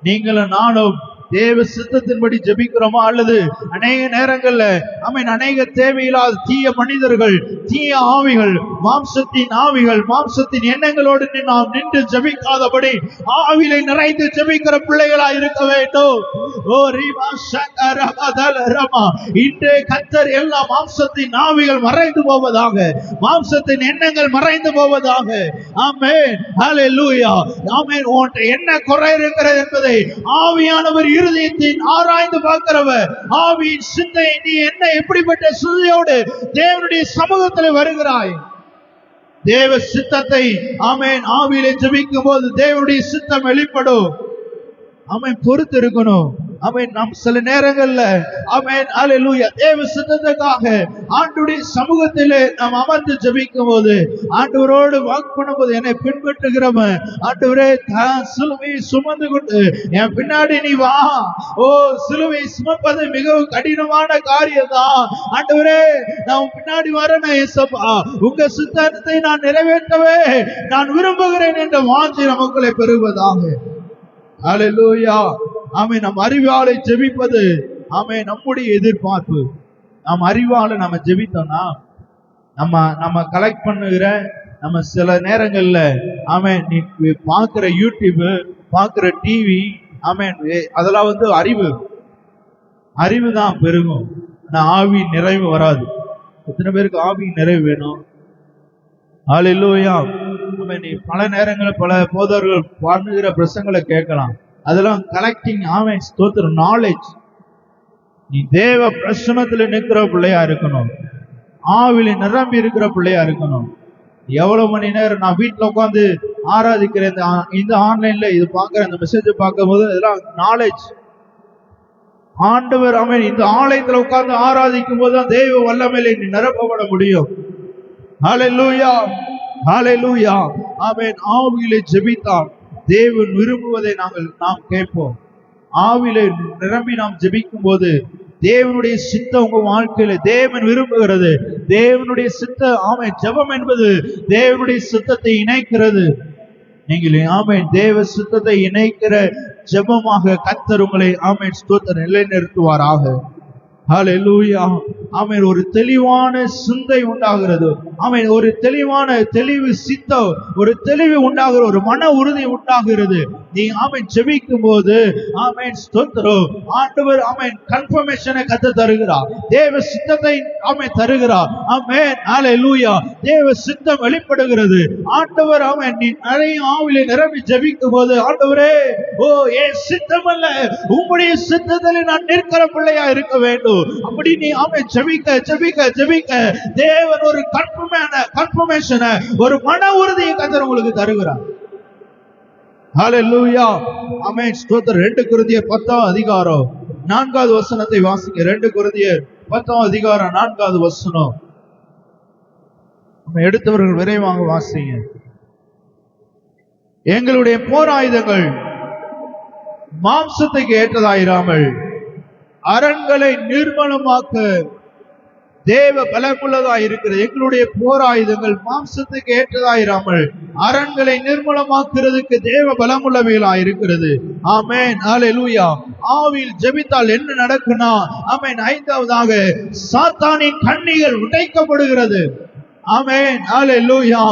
நீங்களும் நானும் தேவ சித்தத்தின்படி ஜெபிக்கிறோமா? அல்லது அநேக நேரங்கள்ல அநேக தேவையில்லாத தீய மனிதர்கள், தீய ஆவிகள், மாம்சத்தின் ஆவிகள், மாம்சத்தின் எண்ணங்களோடு நாம் நின்று ஜெபிக்காதபடி ஆவிலை நிறைந்து ஜெபிக்கிற பிள்ளைகளா இருக்க வேண்டும். ஓ ரீமா சங்கர பதல ரமா. இன்றே கர்த்தர் எல்லா மாம்சத்தின் ஆவிகள் மறைந்து போவதாக, மாம்சத்தின் எண்ணங்கள் மறைந்து போவதாக. ஆமென். ஹல்லேலூயா. ஆமென். உன்கிட்ட என்ன குறை இருக்கிறது என்பதை ஆவியானவர் இருதயத்தின் ஆராய்ந்து பார்க்கிறவர் ஆவியின் சிந்தை. நீ என்ன எப்படிப்பட்ட சிந்தையோடு தேவனுடைய சமூகத்தில் வருகிறாய்? தேவ சித்தத்தை ஆமென் ஆவியிலே ஜெபிக்கும் போது தேவனுடைய சித்தம் வெளிப்படும். ஆமென். பொறுத்து இருக்கணும். ஆமென். நாம் சில நேரங்கள்ல ஆமென் ஹல்லேலூயா தேவ சித்தத்துக்காக ஆண்டவருடைய சமூகத்திலே நாம் அமர்ந்து ஜெபிக்கும் போது ஆண்டவரோடு வாக்கு பண்ணும்போது என்னை பின்பற்றுகிறவன் ஆண்டவரே சிலுவையை சுமந்து கொண்டு என் பின்னாடி நீ வா. ஓ சிலுவை சுமப்பது மிகவும் கடினமான காரியம் தான். ஆண்டவரே நான் பின்னாடி வரணும் ஏசப்பா. உங்க சித்தத்தை நான் நிறைவேற்றவே நான் விரும்புகிறேன் என்ற வாஞ்சை நமக்குள்ளே பெறுவதாக. ஹல்லேலூயா. ஆமென். நம் அறிவாளை ஜெபிப்பது ஆமென் நம்முடைய எதிர்பார்ப்பு. நாம் அறிவாளை நம்ம ஜெபித்தோம்னா நம்ம கலெக்ட் பண்ணுகிற நம்ம சில நேரங்கள்ல ஆமென் நீ பார்க்கிற யூடியூப், பார்க்கிற டிவி ஆமென் அதெல்லாம் அறிவு தான் பெருகும். ஆனா ஆவி நிறைவு வராது. எத்தனை பேருக்கு ஆவி நிறைவு வேணும்? ஹல்லேலூயா. ஆமென். நீ பல நேரங்களில் பல போதகர்கள் பண்ணுகிற பிரசங்களை கேட்கலாம். அதெல்லாம் கலெக்டிங் ஆமென் ஸ்தோத்திரம் நாலேஜ். நீ தேவ பிரசன்னத்துல நிற்கிற பிள்ளையா இருக்கணும். ஆவில நிரம்பி இருக்கிற பிள்ளையா இருக்கணும். எவ்வளவு மணி நேரம் நான் வீட்டுல உட்காந்து ஆராதிக்கிறேன், இந்த ஆன்லைன்ல இது பாக்குறேன், இந்த மெசேஜ் பார்க்கும் போது இதெல்லாம் நாலேஜ். ஆண்டவர் ஆமென் இந்த ஆலயத்துல உட்கார்ந்து ஆராதிக்கும் போதுதான் தேவ வல்லமையில நீ நிரப்பப்பட முடியும். ஹல்லேலூயா. ஹல்லேலூயா. ஆமென். ஆவியிலே ஜெபித்தால் தேவன் விரும்புவதை நாம் கேட்போம். ஆவியிலே நிரம்பி நாம் ஜெபிக்கும் போது தேவனுடைய சித்தம் உங்க வாழ்க்கையில தேவன் விரும்புகிறது. தேவனுடைய சித்த ஆமென் ஜெபம் என்பது தேவனுடைய சித்தத்தை இணைக்கிறது. நீங்கள் ஆமென் தேவ சித்தத்தை இணைக்கிற ஜெபமாக கர்த்தர் உங்களை ஆமென் ஸ்தோத்திரம் நிலைநிறுத்துவாராக. ஹல்லேலூயா. ஆமென். ஒரு தெளிவான சிந்தை உண்டாகிறது. ஆமென். ஒரு தெளிவு சித்தம், ஒரு தெளிவு உண்டாகிறது, ஒரு மன உறுதி உண்டாகிறது. நீ ஆமென் ஜெபிக்கும் போது ஆமென் ஸ்தோத்திரம் ஆண்டவர் ஆமென் கன்ஃபர்மேஷனை கர்த்தர் தருகிறார். தேவ சித்தத்தை ஆமென் தருகிறார். ஆமென். ஹல்லேலூயா. தேவ சித்தம் வெளிப்படுகிறது. ஆண்டவர் ஆமென் நீ நிறைய ஆவியிலே நிரம்பி ஜெபிக்கும் போது ஆண்டவரே ஓ என் சித்தம் அல்ல உம்முடைய சித்தத்தில் நான் நிற்கிற பிள்ளையா இருக்க வேண்டும். அப்படி நீ ஆமென் ஜெபிக்க ஜெபிக்க ஜெபிக்க தேவன் ஒரு கன்ஃபர்மேஷன், ஒரு மன உறுதியை கர்த்தர் உங்களுக்கு தருகிறார். ஹல்லேலூயா. ஆமென் ஸ்தோத்திரம். 2 கொரிந்தியர் 10ஆம் அதிகாரம் 4வது வசனத்தை வாசிங்க. 2 கொரிந்தியர் 10ஆம் அதிகாரம் 4வது வசனம். நம்ம எடுத்தவர்கள் விரைவாக வாசிங்க. எங்களுடைய போர் ஆயுதங்கள் மாம்சத்துக்கு ஏற்றதாயிராமல் அரண்களை நிர்மலமாக்க தேவ பலமுள்ளதா இருக்கிறது. எங்களுடைய போர் ஆயுதங்கள் மாம்சத்துக்கு ஏற்றதாயிராமல் அரண்களை நிர்மலமாக்குறதுக்கு தேவ பலமுள்ளவைகளா இருக்கிறது. ஆமென். ஹல்லேலூயா. ஆவியில் ஜெபித்தால் என்ன நடக்கும்னா ஆமென் 5வதாக சாத்தானின் கண்ணிகள் உடைக்கப்படுகிறது. ஆமென். ஹல்லேலூயா.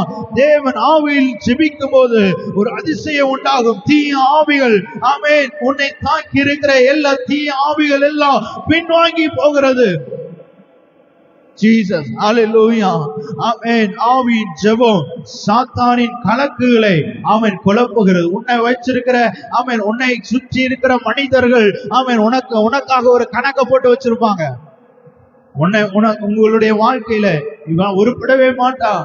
தேவன் ஆவியில் ஜெபிக்கும் போது ஒரு அதிசயம் உண்டாகும். தீய ஆவிகள் ஆமென் உன்னை தாக்கி இருக்கிற எல்லா தீய ஆவிகள் எல்லாம் பின்வாங்கி போகிறது. ஜீசஸ் ஹalleluya ஆமென். ஆவியின் ஜெபம் சாத்தானின் கணக்குகளை ஆமென் குழப்புகிறது. உன்னை வச்சிருக்கிற ஆமென், உன்னை சுற்றி இருக்கிற மனிதர்கள் ஆமென் உனக்காக ஒரு கணக்கை போட்டு வச்சிருப்பாங்க. உங்களுடைய வாழ்க்கையில இவன் உருப்படவே மாட்டான்,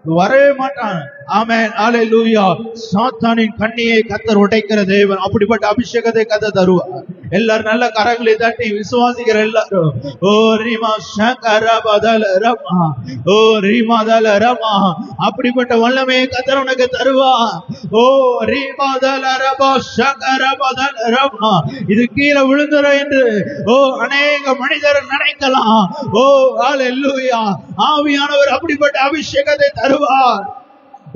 வரவே மாட்டான். ஆமென் ஹalleluya. சாத்தானின் கண்ணியை கர்த்தர் உடைக்கிற தேவன். அப்படிப்பட்ட அபிஷேகத்தை கர்த்தர் தருவார். எல்லாரும் நல்ல கரங்களை தட்டி விசுவாசிக்கிற எல்லாரும் ஓ ரீமா ஷகரபதல ரமா, ஓ ரீமாதல ரமா, அப்படிப்பட்ட வல்லமையை கர்த்தர் உனக்கு தருவார். ஓ ரீமாதல ரபா ஷகரபதல ரமா. இது கீழே விழுந்துரும் என்று ஓ அநேக மனிதர் நினைக்கலாம். ஓ ஹalleluya. ஆவியானவர் அப்படிப்பட்ட அபிஷேகத்தை தருவார்.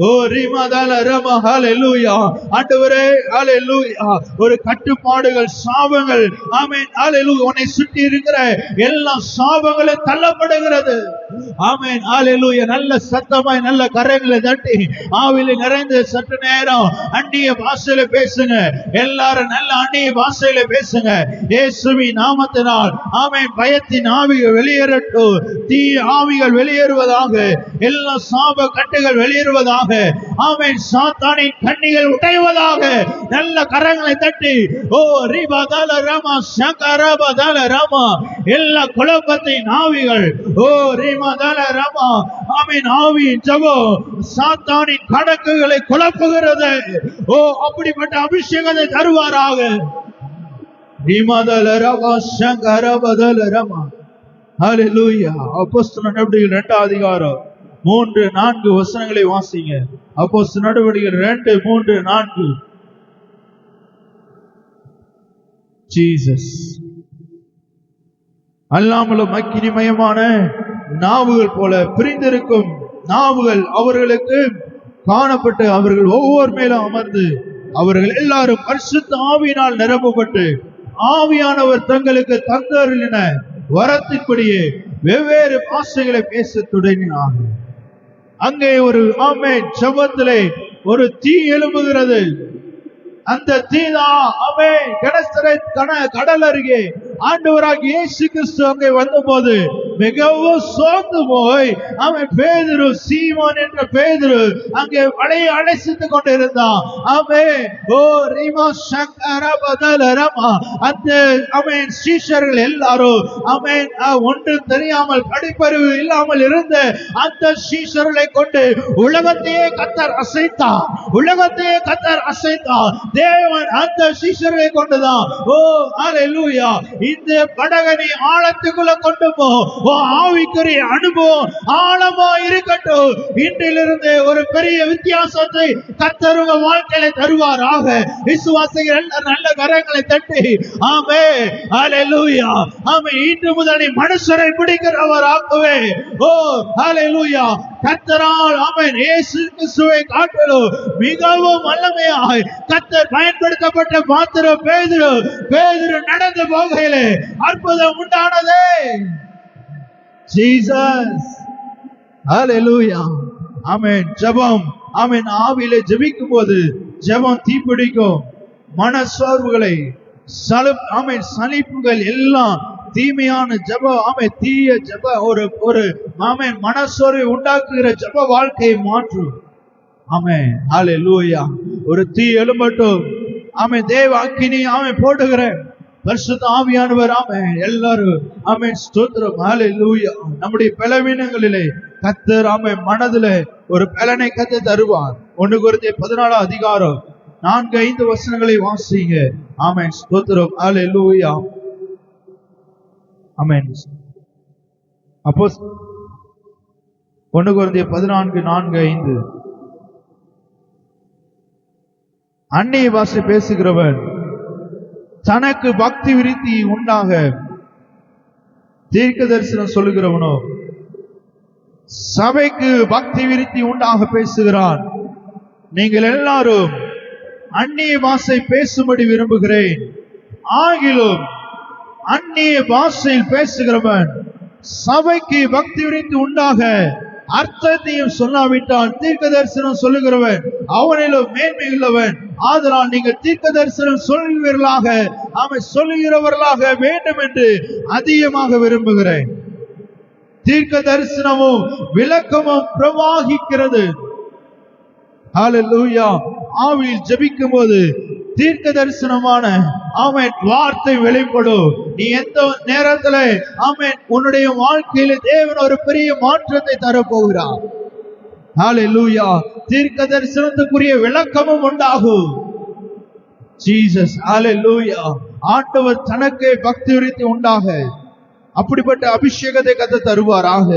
ஓ ரீமாதல ரமா ஹalleluya. ஆண்டவரே ஹalleluya. ஒரு கட்டுப்பாடுகள் சாபங்கள் ஆமென் ஹalleluya உன்னை சுற்றி இருக்கிற எல்லா சாபங்களும் தள்ளப்படுகிறது. ஆமென் ஹalleluya. நல்ல சத்தமாய் நல்ல கரங்களை தட்டி ஆவியில நிறைந்து சற்று நேரம் அந்நிய பாஷையில பேசுங்க. எல்லாரும் நல்ல அந்நிய பாஷையில பேசுங்க இயேசுவின் நாமத்தினால். ஆமென். பயத்தின் ஆவிகள் வெளியேறட்டும், தீய ஆவிகள் வெளியேறுவதாக, எல்லா சாப கட்டுகள் வெளியேறுவதாக. ஆமென். சாத்தானின் கண்ணிகள் உடைவதாக. நல்ல கரங்களை தட்டி ஓ ரிபதல ரமா ஷகரபதல ரமா. எல்லா குழப்பத்தின் ஆவிகள் ஓ ரிமதல ரமா. ஆமென். ஆவியின் ஜெபம் சாத்தானின் கணக்குகளை குழப்புகிறது. ஓ அப்படிப்பட்ட அபிஷேகத்தை தருவாராக. ரிமதல ரமா ஷகரபதல ரமா. ஹalleluya. அப்போஸ்தலர் நடவடிக்கைகள் 2ஆம் அதிகாரம் 3-4 வசனங்களை வாசிங்க. அப்போஸ்தலர் நடவடிக்கைகள் 2:3-4. ஜீசஸ். அல்லாமலும் அக்கினிமயமான நாவுகள் போல பிரிந்திருக்கும் நாவுகள் அவர்களுக்கு காணப்பட்டு அவர்கள் ஒவ்வொரு மேலும் அமர்ந்து அவர்கள் எல்லாரும் பரிசுத்த ஆவியினால் நிரப்பப்பட்டு ஆவியானவர் தங்களுக்கு தந்தருளின வரத்தின்படியே வெவ்வேறு பாஷைகளை பேச தொடங்கினார்கள். அங்கே ஒரு ஆமென் ஜெபத்திலே ஒரு தீ எழும்புகிறது. அந்த தீதான் ஆமென் கெனசரேத் கடல் அருகே ஆண்டவராகிய இயேசு கிறிஸ்து அங்கே வந்தபோது மிகவும் சோர்ந்து போய் அவன் பேதுரு, சீமோன் என்ற பேதுரு அங்கே வலையை அழைத்துக் கொண்டிருந்தான். ஆமென். ஓ ரீமா ஷகரபதல ரமா. அந்த ஆமென் சீஷர்கள் எல்லாரும் ஆமென் ஒன்றும் தெரியாமல் படிப்பறிவு இல்லாமல் இருந்த அந்த சீஷர்களை கொண்டு உலகத்தையே கர்த்தர் அசைத்தார். உலகத்தையே கர்த்தர் அசைத்தார். தேவன் அந்த சீஷர்களை கொண்டுதான் ஓ ஹalleluya இந்த படகனை ஆழத்துக்குள்ள கொண்டு போ. ஓ ஆவிக்குரிய அனுபவம் ஆழமா இருக்கட்டும். இன்றிலிருந்து ஒரு பெரிய வித்தியாசத்தை கர்த்தர் உங்க வாழ்க்கையில தருவாராக. விசுவாசிகள் நல்ல கரங்களை தட்டி ஆமென் ஹalleluya. ஆமென். இன்று முதல் மனுஷரை பிடிக்கிறவராகவே ஓ ஹalleluya கர்த்தரால் ஆமென் இயேசு கிறிஸ்துவை காட்டிலும் மிகவும் வல்லமையாய் கர்த்தர் பயன்படுத்தப்பட்ட பாத்திரம் பேதுரு. பேதுரு நடந்து போகையிலே அற்புதம் உண்டானதே. ஜீசஸ் ஹalleluya. ஆமென். ஜெபம் ஆமென் ஆவியிலே ஜெபிக்கும் போது ஜெபம் தீப்பிடிக்கும். மனசோர்வுகளை ஆமென் சலிப்புகள் எல்லாம் தீமையான ஜெப ஆமென் தீய ஜெப ஒரு ஆமென் மனசோர்வை உண்டாக்குகிற ஜெப வாழ்க்கையை மாற்றும். ஆமென் ஹalleluya. ஒரு தீ எழும்பட்டும். ஆமென். தேவ அக்கினி ஆமென் போடுகிற பரிசுத்த ஆவியானவர் ஆமென் எல்லாரும் ஆமென் ஸ்தோத்திரம் ஹalleluya. நம்முடைய பலவீனங்களிலே கர்த்தர் ஆமென் மனதிலே ஒரு பலனை கர்த்தர் தருவார். 1 கொரிந்தியர் 14ஆம் அதிகாரம் 4-5 வசனங்களை வாசிங்க. ஆமென் ஸ்தோத்திரம் ஹalleluya. ஆமென். அப்போ 1 கொரிந்தியர் 14:4-5. அந்நிய பாஷை பேசுகிறவன் தனக்கு பக்தி விருத்தி உண்டாக தீர்க்க தரிசனம் சொல்லுகிறவனோ சபைக்கு பக்தி விருத்தி உண்டாக பேசுகிறான். நீங்கள் எல்லாரும் அந்நிய பாஷை பேசும்படி விரும்புகிறேன். ஆகிலும் அந்நிய பாஷையில் பேசுகிறவன் சபைக்கு பக்தி விருத்தி உண்டாக அர்த்தத்தையும் சொல்லாவிட்டால் தீர்க்க தரிசனம் சொல்லுகிறவன் அவனிலும் மேன்மை உள்ளவன். ஆதலால் நீங்கள் தீர்க்க தரிசனம் சொல்லுவீர்களாக அவன் சொல்லுகிறவர்களாக வேண்டும் என்று அதிகமாக விரும்புகிறேன். தீர்க்க தரிசனமும் விளக்கமும் பிரவாகிக்கிறது. ஹல்லேலூயா. ஆவியில் ஜெபிக்கும் போது தீர்க்க தரிசனமான ஆமென் வார்த்தை வெளிப்படும். நீ எந்த நேரத்துல ஆமென் உன்னுடைய வாழ்க்கையில தேவன் ஒரு பெரிய மாற்றத்தை தரப்போகிறார். ஹல்லேலூயா. தீர்க்க தரிசனத்துக்குரிய விளக்கமும் உண்டாகும். ஜீசஸ். ஹல்லேலூயா. ஆண்டவர் தனக்கு பக்தி விருத்தி உண்டாக அப்படிப்பட்ட அபிஷேகத்தை கர்த்தர் தருவாராக.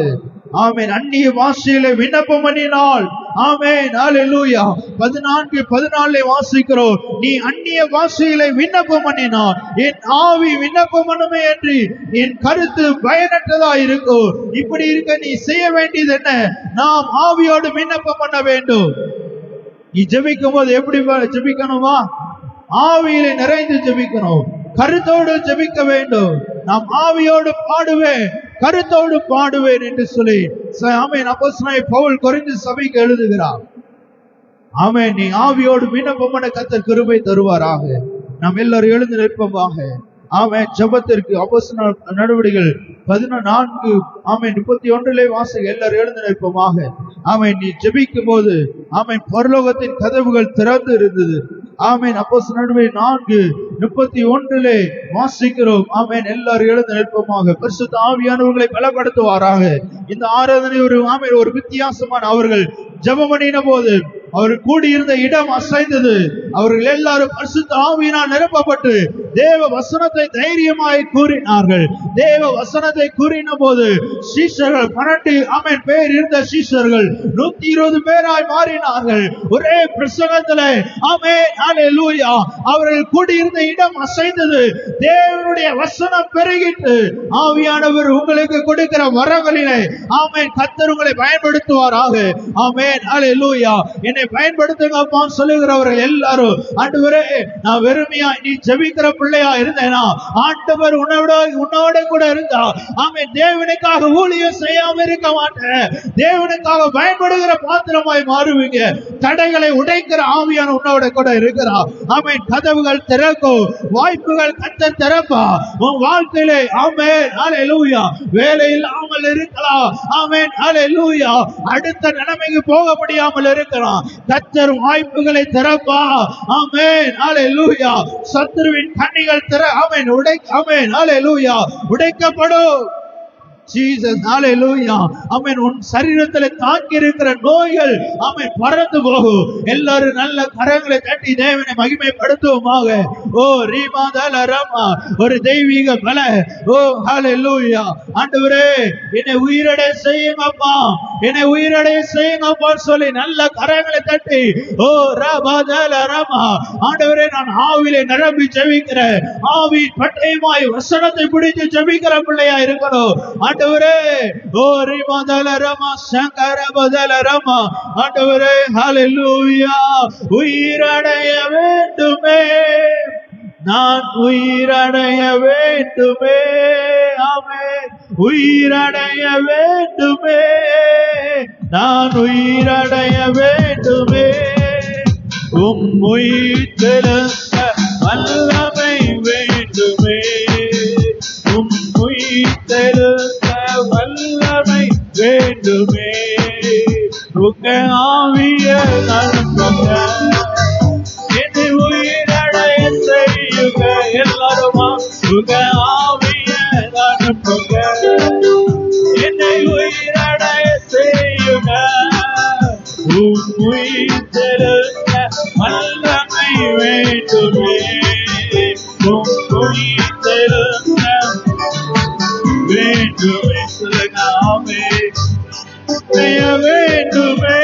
ஆமென். அந்நிய பாஷையிலே விண்ணப்பம் பண்ணினால் ஆமென். ஹல்லேலூயா. 14:14 வாசிக்கிறோம். நீ அந்நிய பாஷையிலே விண்ணப்பம் பண்ணினால் என் ஆவி விண்ணப்பம் பண்ணுமே என்று என் கருத்து பயனற்றதா இருக்கும். இப்படி இருக்க நீ செய்ய வேண்டியது என்ன? நாம் ஆவியோடு விண்ணப்பம் பண்ண வேண்டும். நீ ஜெபிக்கும் போது எப்படி ஜெபிக்கணுமா? ஆவியிலே நிறைந்து ஜெபிக்கணும். கருத்தோடு ஜெபிக்க வேண்டும். நாம் ஆவியோடு பாடுவேன், கருத்தோடு பாடுவேன் என்று சொல்லி ஆமென் அப்போஸ்தலனாகிய பவுல் கொரிந்து சபைக்கு எழுதுகிறார். ஆமென். நீ ஆவியோடு விண்ணப்பம் பண்ண கர்த்தர் கிருபை தருவாராக. நாம் எல்லாரும் எழுந்து நிற்போமாக. ஆமென். ஜெபத்திற்கு அப்போஸ்தலர் நடவடிக்கைகள் 14 ஆமென் 31 வாசிக்க எல்லாரும் எழுந்து நிற்போமாக. ஆமென். நீ ஜெபிக்கும் போது ஆமென் பரலோகத்தின் கதவுகள் திறந்து இருந்தது. ஆமென். அப்போஸ்தலர் நடவடிக்கைகள் 4:31 வாசிக்கிறோம். ஆமென். எல்லாரும் எழுந்து நிற்போமாக. பரிசுத்த ஆவியானவர்களை பலப்படுத்துவாராக. இந்த ஆராதனை ஒரு வித்தியாசமான அவர்கள் ஜெபம் பண்ணின போது அவர்கள் கூடியிருந்த இடம் அசைந்தது. அவர்கள் எல்லாரும் பரிசுத்த ஆவியினால் நிரப்பப்பட்டு தேவ வசனத்தை தைரியமாய் கூறினார்கள். தேவ வசனத்தை கூறின போது சீஷர்கள் 12 ஆமென் பேர் இருந்த சீஷர்கள் 120 பேராய் மாறினார்கள். ஒரே பிரசங்கத்திலே ஆமென் ஹல்லேலூயா. அவர்கள் கூடியிருந்த இடம் அசைந்தது. தேவனுடைய வசனம் பெருகிட்டு ஆவியானவர் உங்களுக்கு கொடுக்கிற வரங்களிலே ஆமென் கர்த்தர் உங்களை பயன்படுத்துவாராக. ஆமென் ஹல்லேலூயா. என்னை பயன்படுத்துங்கப்பா சொல்லுகிறவர்கள் எல்லாரும் ஆண்டவரே நான் வெறுமையா நீ ஜெபிக்கிற பிள்ளையா இருந்தேனா ஆண்டவர் உன்னோட கூட இருந்தா ஆமென் தேவனுக்காக ஊழியம் செய்யாம இருக்க மாட்டேன். தேவனுக்காக பயன்படுகிற பாத்திரமாய் மாறுவீங்க. தடைகளை உடைக்கிற ஆவியான உன்னோட கூட இருக்கிறா. ஆமென். கதவுகள் திறக்கும். வாய்ப்புகள் கர்த்தர் திறப்பா உன் வாழ்க்கையிலே. ஆமென் ஹல்லேலூயா. வேலை இல்லாமல் இருக்கலாம். ஆமென் ஹல்லேலூயா. அடுத்த நிலைமைக்கு போக முடியாமல் இருக்கலாம். கர்த்தர் வாய்ப்புகளை திறப்பா. ஆமென் ஹல்லேலூயா. சத்துருவின் கண்ணிகள் ஆமென் ஆமென் ஹல்லேலூயா உடைக்கப்படும். ஜீசஸ் ஹல்லேலூயா. ஆமென். உன் சரீரத்தில் தாங்கி இருக்கிற நோய்கள் ஆமென் பறந்து போகும். எல்லாரும் நல்ல கரங்களை தட்டி தேவனை மகிமைப்படுத்துவோமாக. ஓ ரீமாதல ரமா ஒரு தெய்வீக பல. ஓ ஹல்லேலூயா. ஆண்டவரே என்னை உயிரடை செய்யுங்கப்பா, என்னை உயிரடை செய்யுங்கப்பா சொல்லி நல்ல கரங்களை தட்டி ஓ ரபாதல ரமா ஆண்டவரே நான் ஆவியிலே நிரம்பி ஜெபிக்கிறேன். ஆவி பட்டயமாய் வசனத்தை பிடித்து ஜெபிக்கிற பிள்ளையா இருக்கணும். ஆண்டவரே ஓ ரிமதல ரமா சங்கர பதல ரமா ஆண்டவரே ஹல்லேலூயா. உயிரடைய வேண்டுமே நான் உயிரடைய வேண்டுமே. ஆமென். உயிரடைய வேண்டுமே நான் உயிரடைய வேண்டுமே. உயிர்த்தெழுந்த வல்லமை வேண்டுமே. உயிர்த்தெழுந்த வல்லமை வேண்டுமே. உங்க ஆவிய நண்பங்க என்னை உயிரடைய செய்யுங்க. எல்லாருமா உங்க ஆவிய நண்பங்க என்னை உயிரடைய செய்யுங்க. உயிர்த்தெழுந்த வல்லமை வேண்டுமே. உயிர்த்தெழுந்த வேண்டுமே. வேண்டுமே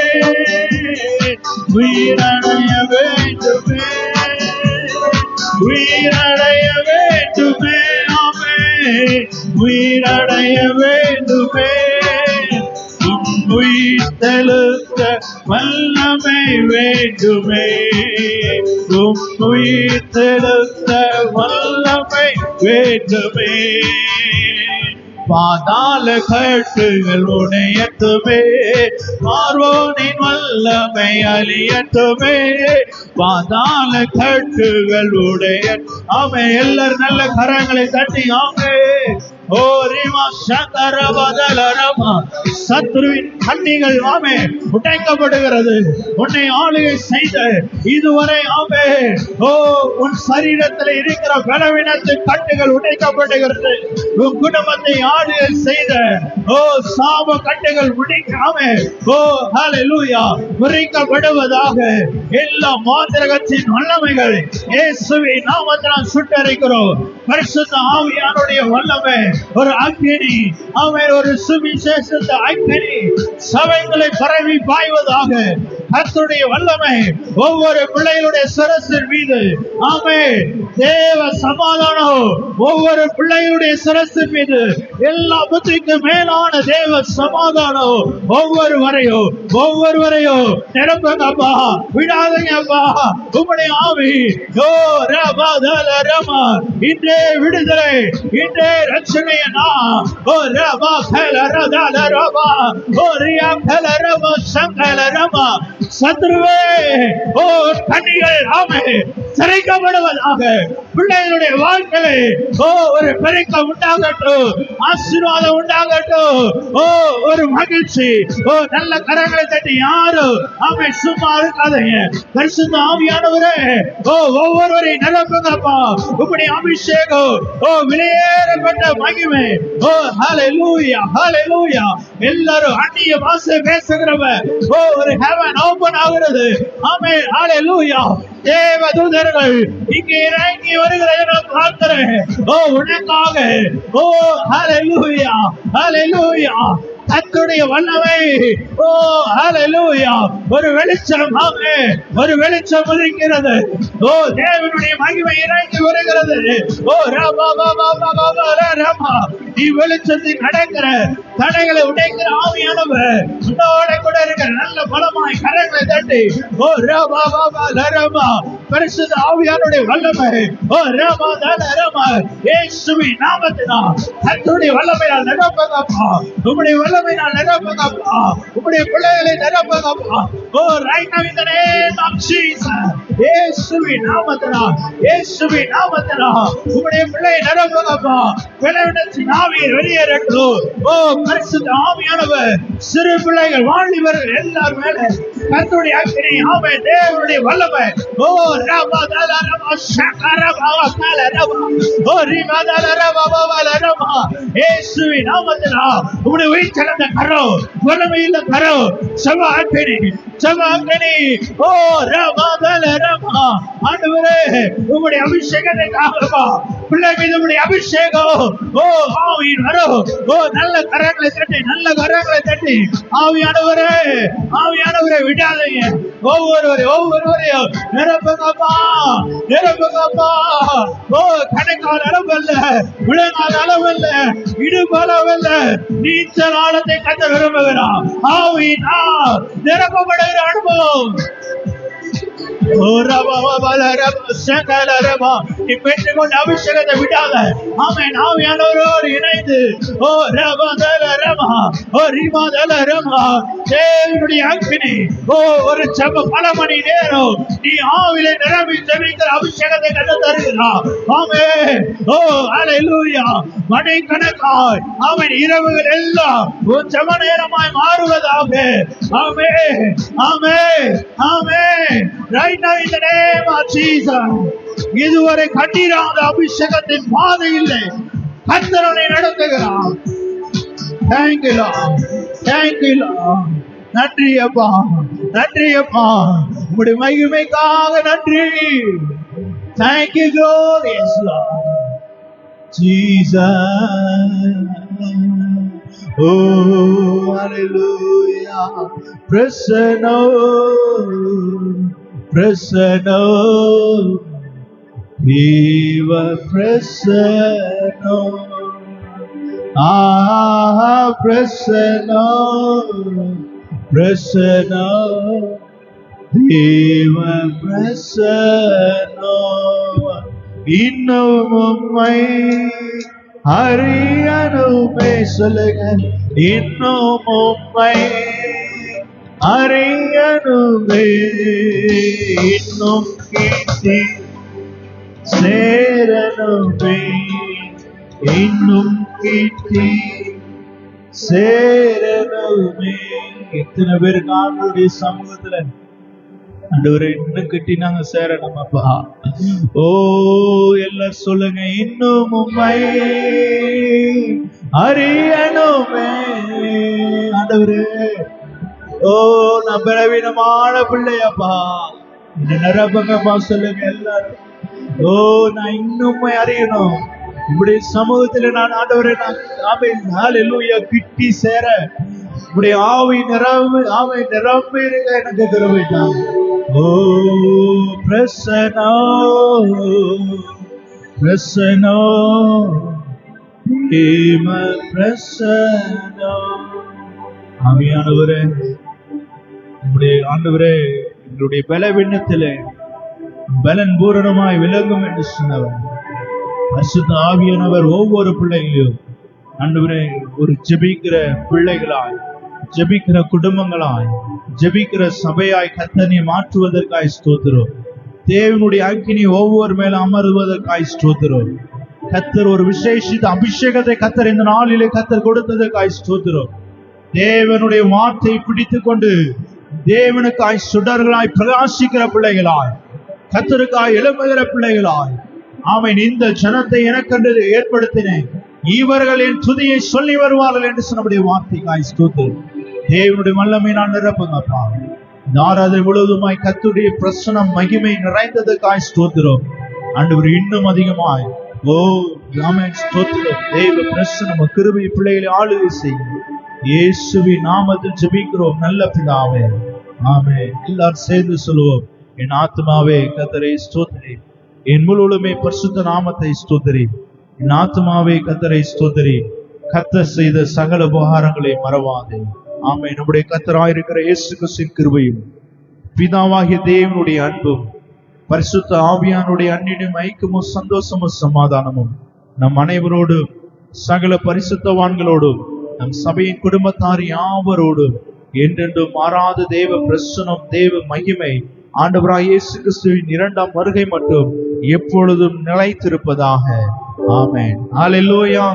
உயிரடைய வேண்டுமே. உயிரடைய வேண்டுமே. ஆமென். உயிரடைய வேண்டுமே. உயிர்த்தெழுந்த வல்லமை வேண்டுமே. உயிர்த்தெழுந்த வல்லமை வேண்டுமே. பாதாள கட்டுகள் உடையட்டுமே. பார்வோனின் வல்லமை அழியட்டுமே. பாதாள கட்டுகள் உடைய ஆமென். எல்லாரும் நல்ல கரங்களை தட்டி ஆமென் ஓ ரிமா சந்தரபதலரமா சத்ருவின் கண்ணிகள் ஆமே உடைக்கப்படுகிறது. உன்னை ஆளுகை செய்த இதுவரை ஆமே ஓ உன் சரீரத்தில் இருக்கிற பலவீனத்தின் கட்டுகள் உடைக்கப்படுகிறது. உன் குடும்பத்தை ஆளுகை செய்த ஓ சாப கட்டுகள் உடைக்காமே ஓ ஹalleluya முறிக்கப்படுவதாக. எல்லா மாந்திரகத்தின் வல்லமைகள் இயேசுவின் நாமத்தினால் சுட்டெரிக்கிறோம். பரிசுத்த ஆவியானுடைய வல்லமை ஒரு அக்கினி ஆமென் ஒரு சுவிசேஷத்தை அக்கினி சபைகளை பரவி பாய்வதாக. கர்த்தருடைய வல்லமை ஒவ்வொரு பிள்ளைகளுடைய சிரசின் மீது ஆமென் தேவ சமாதானம் ஒவ்வொரு பிள்ளைகளுடைய சிரசின் மீது எல்லா புத்திக்கு மேலான தேவ சமாதானம் ஒவ்வொருவரையும் நிரப்புங்கப்பா, விடாதீங்கப்பா. உம்முடைய ஆவி ஓ ரபதலரமா இன்றே விடுதலை இன்றே ரட்சணையனா ஓ ரபா கலரதலரபா ஓ ரியா கலரபா சங்கலரபா சத்ருவே ஓ கண்ணிகள் ஆமே சிறைக்கப்படுவதாக. பிள்ளைகளுடைய வாழ்க்கையை ஓ ஒரு பெருக்கம் உண்டாகட்டும், ஆசீர்வாதம் உண்டாகட்டும். ஓ ஒரு மகிழ்ச்சி ஓ நல்ல கரங்களை தட்டி யாரும் ஆமே சும்மா இருக்காதீங்க. பரிசுத்த ஆவியானவரே ஓ ஒவ்வொருவரையும் நிரப்புங்கப்பா. உம்முடைய அபிஷேகம் ஓ விலையேறப்பட்ட மகிமை ஓ ஹalleluya ஹalleluya. எல்லாரும் அந்நிய பாஷை பேசுகிறவங்க ஓ ஒரு heaven open ஆகிறது. ஆமென் ஹalleluya. தேவ தூதர்கள் இங்கே இறங்கி வருகிறதை நான் பார்க்கிறேன். ஓ உனக்காக ஓ ஹalleluya ஹalleluya. கர்த்தருடைய வல்லமை ஓ ஹalleluya ஒரு வெளிச்சம் ஆமே ஒரு வெளிச்சம் இருக்கிறது. ஓ தேவனுடைய மகிமை இறங்கி வருகிறது. ஓ ரபா பாபா பாபா ரபா நீ வெளிச்சத்தில் நடக்கிற தடைகளை உடைக்கிற ஆவியானவர் உன்னோட கூட இருக்கிற நல்ல பலமாய் கரங்களை தட்டி ஓ ரபா பாபா ரபா பரிசுத்த ஆவியானுடைய வல்லமை ஓ ரபா ரபா இயேசுவின் நாமத்தினால் கர்த்தருடைய வல்லமையால் நிரப்புங்கப்பா. உம்முடைய வல்லமையால் நிரப்புங்கப்பா. உம்முடைய பிள்ளைகளை நிரப்புங்கப்பா. ஓ right now in the name of Jesus இயேசுவின் நாமத்தினால் இயேசுவின் நாமத்தினால் உம்முடைய பிள்ளையை நிரப்புங்கப்பா. பிள்ளைகளின் ஆவியை வெளியேறட்டும். ஓ பரிசுத்த ஆவியானவர் சிறு பிள்ளைகள் வாலிபர்கள் எல்லார் மேல கர்த்தருடைய அக்கினி ஆமே தேவனுடைய வல்லமை ஓ ரபா ரபா ஷகரபா கலரபா ஓ ரிபா ரபா ரபா இயேசுவின் நாமத்தினால் உம்முடைய உயிர்த்தெழுந்த கரம் வல்லமையுள்ள கரம் சபா அக்கினி ஓ ரபா ரபா ஆண்டவரே உம்முடைய அபிஷேகத்தை தாங்கப்பா. பிள்ளை மீது உம்முடைய அபிஷேகம் ஓ ஆவியின் வரும் ஓ நல்ல கரங்களை தட்டி ஆவியானவரை விடாதீங்க. ஒவ்வொருவரையும் நிரப்புங்கப்பா. ஓ கணக்கால் அளவல்ல விழுங்காத அளவல்ல இடுபால் அளவல்ல நீச்சல் ஆழத்தை கத்த விரும்புகிறான். ஆவியினால் நிரப்பப்படுகிற அனுபவம் நீ பெற்றுக்கொண்ட அபிஷேகத்தை விடாத. ஆமென் ஆவியானவரோடு இணைந்து ஓ ரபதலரமா ஓ ரிபதலரமா தேவனுடைய அக்கினி ஓ ஒரு பல மணி நேரம் நீ ஆவிலே நிரம்பி ஜெபிக்கிற அபிஷேகத்தை கண்டு தருகிறார். ஆமென் ஓ ஹalleluya. மணிக்கணக்காய் ஆமென் இரவுகள் எல்லாம் ஒரு ஜெப நேரமாய் மாறுவதாக. ஆமென் ஆமென் ஆமென். Right now in the name of Jesus இதுவரை கண்டிராத அபிஷேகத்தின் பாதை இல்லை. கர்த்தரை நடத்துகிறார். Thank you Lord. Thank you Lord. நன்றி அப்பா உம்முடைய மகிமைக்காக நன்றி. Thank you glorious Lord Jesus. Oh hallelujah. Prasanna Eva Prasanna Prasanna Eva Prasanna இன்னும் உம்மை அறியணுமே சொல்லுங்க. இன்னும் உம்மை அறியணுமே இன்னும் கீர்த்தி சேரணுமே இன்னும் கிட்டி சேரணுமே. எத்தனை பேருக்கு ஆண்டவருடைய சமூகத்துல ஆண்டவரே இன்னும் கிட்டி நாங்க சேரணும் அப்பா. ஓ எல்லாரும் சொல்லுங்க, இன்னும் உம்மை அறியணுமே ஆண்டவரே. ஓ நான் பலவீனமான பிள்ளையப்பா, என்ன நிரப்பங்கப்பா சொல்லுங்க எல்லாரும். ஓ நான் இன்னும் அறியணும், இப்படி சமூகத்துல நான் ஆண்டவரே நான் ஹல்லேலூயா கிட்டி சேர இப்படி ஆவி நிரம்பி இருக்க எனக்கு கிருபை தாங்க. ஓ பிரசன்னோ பிரசன்னோ தேவ பிரசன்னோ. ஆவியானவரே நம்முடைய ஆண்டவரே எங்களுடைய பலவீனத்திலே பலன் பூரணமாய் விளங்கும் என்று சொன்னவர் பரிசுத்த ஆவியானவர் ஒவ்வொரு பிள்ளைகளையும் ஆண்டவரே ஒரு ஜெபிக்கிற பிள்ளைகளாய், ஜெபிக்கிற குடும்பங்களாய், ஜெபிக்கிற சபையாய் கர்த்தனை மாற்றுவதற்காய் ஸ்தோத்திரம். தேவனுடைய அக்கினி ஒவ்வொரு மேல அமருவதற்காய் ஸ்தோத்திரம். கர்த்தர் ஒரு விசேஷித்த அபிஷேகத்தை கர்த்தர் இந்த நாளிலே கர்த்தர் கொடுத்ததற்காய் ஸ்தோத்திரம். தேவனுடைய வார்த்தை பிடித்துக் கொண்டு தேவனுக்காய் சுடர்களாய் பிரகாசிக்கிற பிள்ளைகளாய், கர்த்தருக்காய் எழும்புகிற பிள்ளைகளாய், ஆமென். இந்த ஜனத்தை எனக்கென்று ஏற்படுத்தினேன், இவர்கள் என் துதியை சொல்லி வருவார்கள் என்று சொன்னபடிய வார்த்தைக்காய் ஸ்தோத்திரம். தேவனுடைய வல்லமை நான் நிரப்புங்கப்பா. இந்த ஆராதனை முழுவதுமாய் கர்த்தருடைய பிரசன்னம் மகிமை நிறைந்ததுக்காய் ஸ்தோத்திரம். ஆண்டவர் இன்னும் அதிகமாய் ஓ ஆமென் ஸ்தோத்திரம். தேவ பிரசன்னம் கிருபை பிள்ளைகளை ஆளுகை செய்யும். இயேசுவின் நாமத்தில் ஜெபிக்கிறோம் நல்ல பிதாவே, ஆமென். எல்லாரும் சேர்ந்து சொல்லுவோம், என் ஆத்மாவே கர்த்தரை ஸ்தோத்திரி, என் முழுவதுமே பரிசுத்த நாமத்தை ஸ்தோத்திரி. என் ஆத்மாவே கர்த்தரை ஸ்தோத்திரி, கர்த்தர் செய்த சகல உபகாரங்களை மறவாதே. ஆமென். நம்முடைய கர்த்தராயிருக்கிற இயேசு கிறிஸ்துவின் கிருபையும் பிதாவாகிய தேவனுடைய அன்பும் பரிசுத்த ஆவியானுடைய அன்பினும் ஐக்கியமும் சந்தோஷமும் சமாதானமும் நம் அனைவரோடும் சகல பரிசுத்தவான்களோடும் நம் சபையின் குடும்பத்தார் யாவரோடும் என்றென்றும் மாறாத தேவ பிரசன்னம், தேவ மகிமை ஆண்டவராய் இயேசு கிறிஸ்துவின் இரண்டாம் வருகை மட்டும் எப்பொழுதும் நிலைத்திருப்பதாக. ஆமென். ஹல்லேலூயா,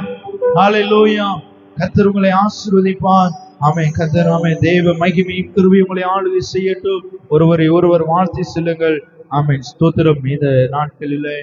ஹல்லேலூயா. கர்த்தர் உங்களை ஆசீர்வதிப்பார். ஆமென். கர்த்தர் ஆமென். தேவ மகிமையும் கிருபையும் உங்களை ஆளுகை செய்யட்டும். ஒருவரை ஒருவர் வாழ்த்தி செல்லுங்கள். ஆமென். ஸ்தோத்திரம். இந்த நாட்களிலே